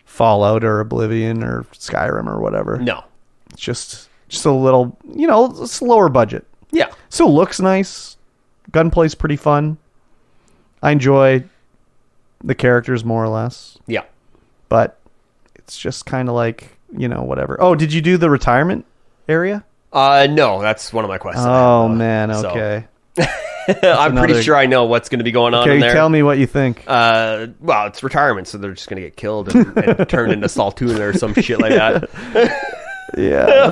Fallout or Oblivion or Skyrim or whatever. No, it's just a little, it's lower budget. Yeah, still looks nice. Gunplay's pretty fun. I enjoy the characters more or less. Yeah, but. It's just kind of like, whatever. Oh, did you do the retirement area? No, that's one of my questions. Oh, man, okay. So. I'm pretty sure I know what's going to be going on in there. Tell me what you think. Well, it's retirement, so they're just going to get killed and turned into Saltuna or some shit like that. Yeah.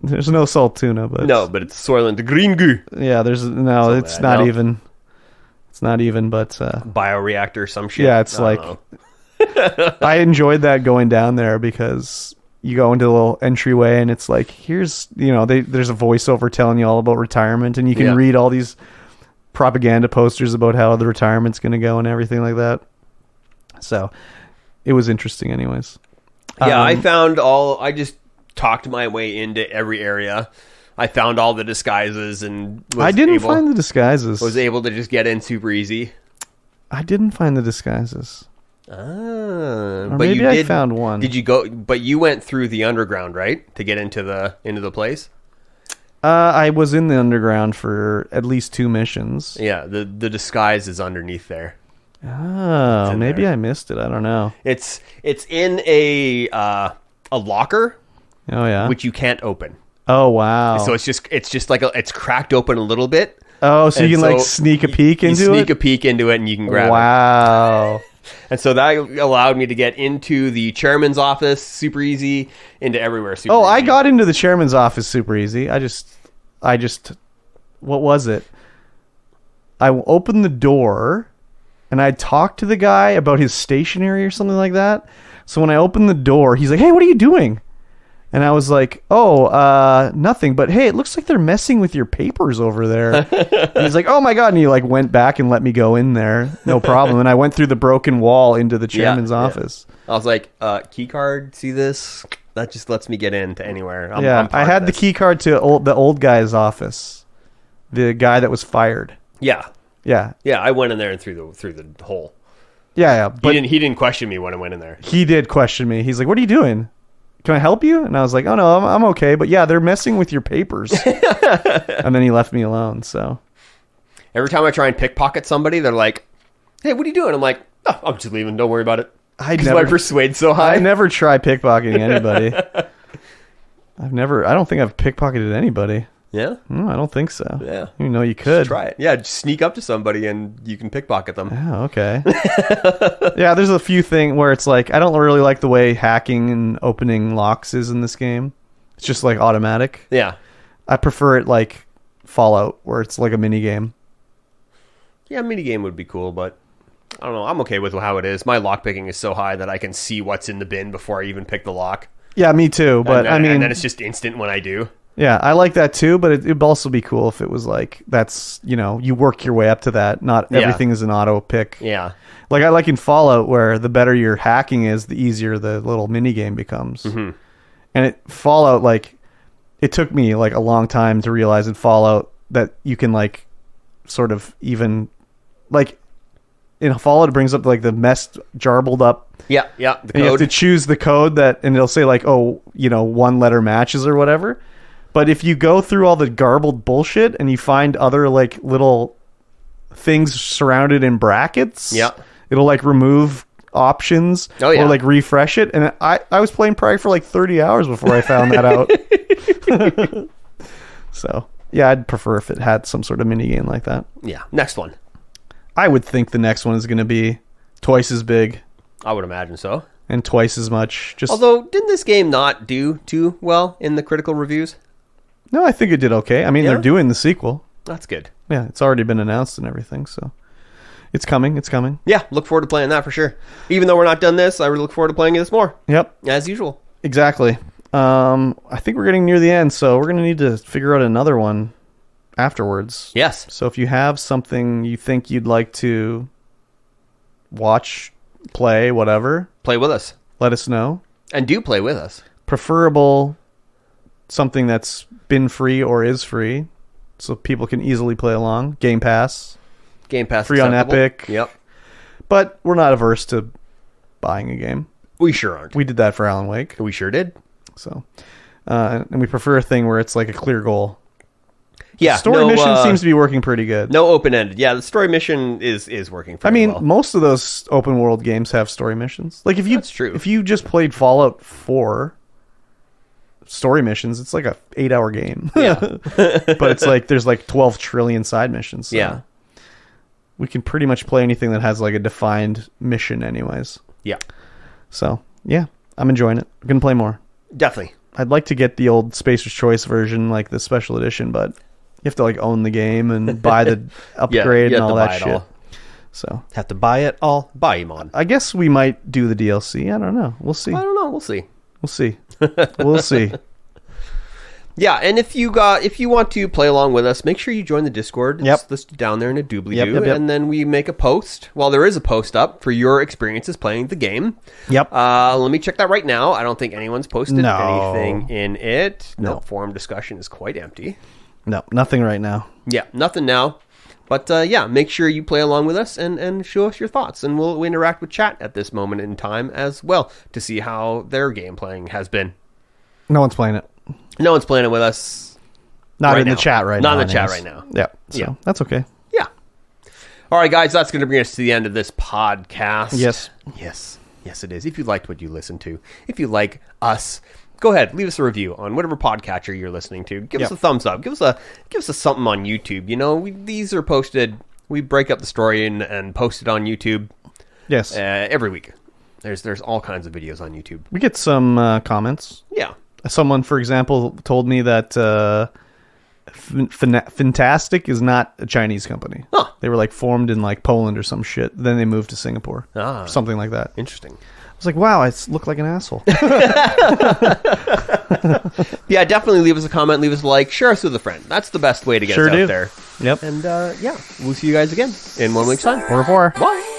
There's no Saltuna, but... No, but it's Soylent Green. Yeah, it's not even... It's not even, but... Bioreactor, some shit. Yeah, it's like... I enjoyed that going down there because you go into a little entryway and it's like, here's, there's a voiceover telling you all about retirement, and you can read all these propaganda posters about how the retirement's going to go and everything like that. So it was interesting anyways. Yeah, I just talked my way into every area. I found all the disguises and I didn't find the disguises. Was able to just get in super easy. I didn't find the disguises. Or but maybe I found one. Did you go? But you went through the underground, right, to get into the place? I was in the underground for at least 2 missions. Yeah, the disguise is underneath there. Oh, maybe I missed it. I don't know. It's in a locker. Oh yeah, which you can't open. Oh wow! So it's just like it's cracked open a little bit. Oh, so you can like sneak a peek into it. Sneak a peek into it, and you can grab it. Wow! And so that allowed me to get into the chairman's office super easy, into everywhere super easy. I got into the chairman's office super easy. I just, what was it? I opened the door, and I talked to the guy about his stationery or something like that. So when I opened the door, he's like, "Hey, what are you doing?" And I was like, "Oh, nothing. But hey, it looks like they're messing with your papers over there." And he's like, "Oh my god!" And he like went back and let me go in there, no problem. And I went through the broken wall into the chairman's office. I was like, "Key card? See this? That just lets me get into anywhere." I'm I had the key card to the old guy's office, the guy that was fired. Yeah. Yeah. I went in there and through the hole. Yeah. But he didn't question me when I went in there. He did question me. He's like, "What are you doing? Can I help you?" And I was like, "Oh no, I'm okay. But yeah, they're messing with your papers." And then he left me alone. So every time I try and pickpocket somebody, they're like, "Hey, what are you doing?" I'm like, "Oh, I'm just leaving. Don't worry about it." Because my persuade so high. I never try pickpocketing anybody. I don't think I've pickpocketed anybody. Yeah? No, I don't think so. Yeah. You know, you could. Just try it. Yeah, just sneak up to somebody and you can pickpocket them. Oh, okay. Yeah, there's a few things where it's like, I don't really like the way hacking and opening locks is in this game. It's just like automatic. Yeah. I prefer it like Fallout, where it's like a mini game. Yeah, mini game would be cool, but I don't know. I'm okay with how it is. My lock picking is so high that I can see what's in the bin before I even pick the lock. Yeah, me too. But and then it's just instant when I do. Yeah, I like that too, but it'd also be cool if it was like, that's, you work your way up to that. Not everything is an auto pick. Yeah. Like I like in Fallout, where the better your hacking is, the easier the little mini game becomes. Mm-hmm. And Fallout, like, it took me like a long time to realize in Fallout that you can like sort of even like in Fallout it brings up like the messed jarbled up. Yeah. The code. And you have to choose the code and it'll say like, oh, 1 letter matches or whatever. But if you go through all the garbled bullshit and you find other like little things surrounded in brackets, it'll like remove options or like refresh it. And I was playing probably for like 30 hours before I found that out. So yeah, I'd prefer if it had some sort of mini game like that. Yeah. Next one. I would think the next one is going to be twice as big. I would imagine so. And twice as much. Although, didn't this game not do too well in the critical reviews? No, I think it did okay. I mean, they're doing the sequel. That's good. Yeah, it's already been announced and everything, so it's coming. It's coming. Yeah, look forward to playing that for sure. Even though we're not done this, I would look forward to playing this more. Yep. As usual. Exactly. I think we're getting near the end, so we're going to need to figure out another one afterwards. Yes. So if you have something you think you'd like to watch, play, whatever. Play with us. Let us know. And do play with us. Preferable something that's been free or is free, so people can easily play along. Game Pass. Free on Epic. Yep. But we're not averse to buying a game. We sure aren't. We did that for Alan Wake. We sure did. So, and we prefer a thing where it's like a clear goal. Yeah. The story mission seems to be working pretty good. No open-ended. Yeah, the story mission is working pretty well. Most of those open world games have story missions. Like That's true. If you just played Fallout 4 story missions, it's like a 8-hour game. Yeah. But it's like there's like 12 trillion side missions. So yeah. We can pretty much play anything that has like a defined mission anyways. Yeah. So, yeah, I'm enjoying it. I'm going to play more. Definitely. I'd like to get the old Spacer's Choice version, like the special edition, but you have to like own the game and buy the upgrade and all that shit. So have to buy it all. Buy him on. I guess we might do the DLC. I don't know. We'll see. I don't know. We'll see. We'll see. We'll see. Yeah, and if you want to play along with us, make sure you join the Discord. It's listed down there in a doobly-doo. Yep. And then we make a post. Well, there is a post up for your experiences playing the game. Yep. Let me check that right now. I don't think anyone's posted No. anything in it. No. Forum discussion is quite empty. No, nothing right now. Yeah, nothing now. But make sure you play along with us and show us your thoughts. And we'll interact with chat at this moment in time as well to see how their game playing has been. No one's playing it. No one's playing it with us. Not right in now. the chat right now. Not in the chat right now. Yeah. So that's okay. Yeah. All right, guys, that's going to bring us to the end of this podcast. Yes. Yes, it is. If you liked what you listened to, if you like us, go ahead, leave us a review on whatever podcatcher you're listening to. Give us a thumbs up. Give us a something on YouTube. You know, these are posted. We break up the story and post it on YouTube. Yes. Every week. There's all kinds of videos on YouTube. We get some comments. Yeah. Someone, for example, told me that Fantastic is not a Chinese company. Huh. They were like formed in like Poland or some shit. Then they moved to Singapore. Something like that. Interesting. I was like, wow, I look like an asshole. Yeah, definitely leave us a comment, leave us a like, share us with a friend. That's the best way to get us out there. Yep. And we'll see you guys again in 1 week's time. Au revoir. Bye.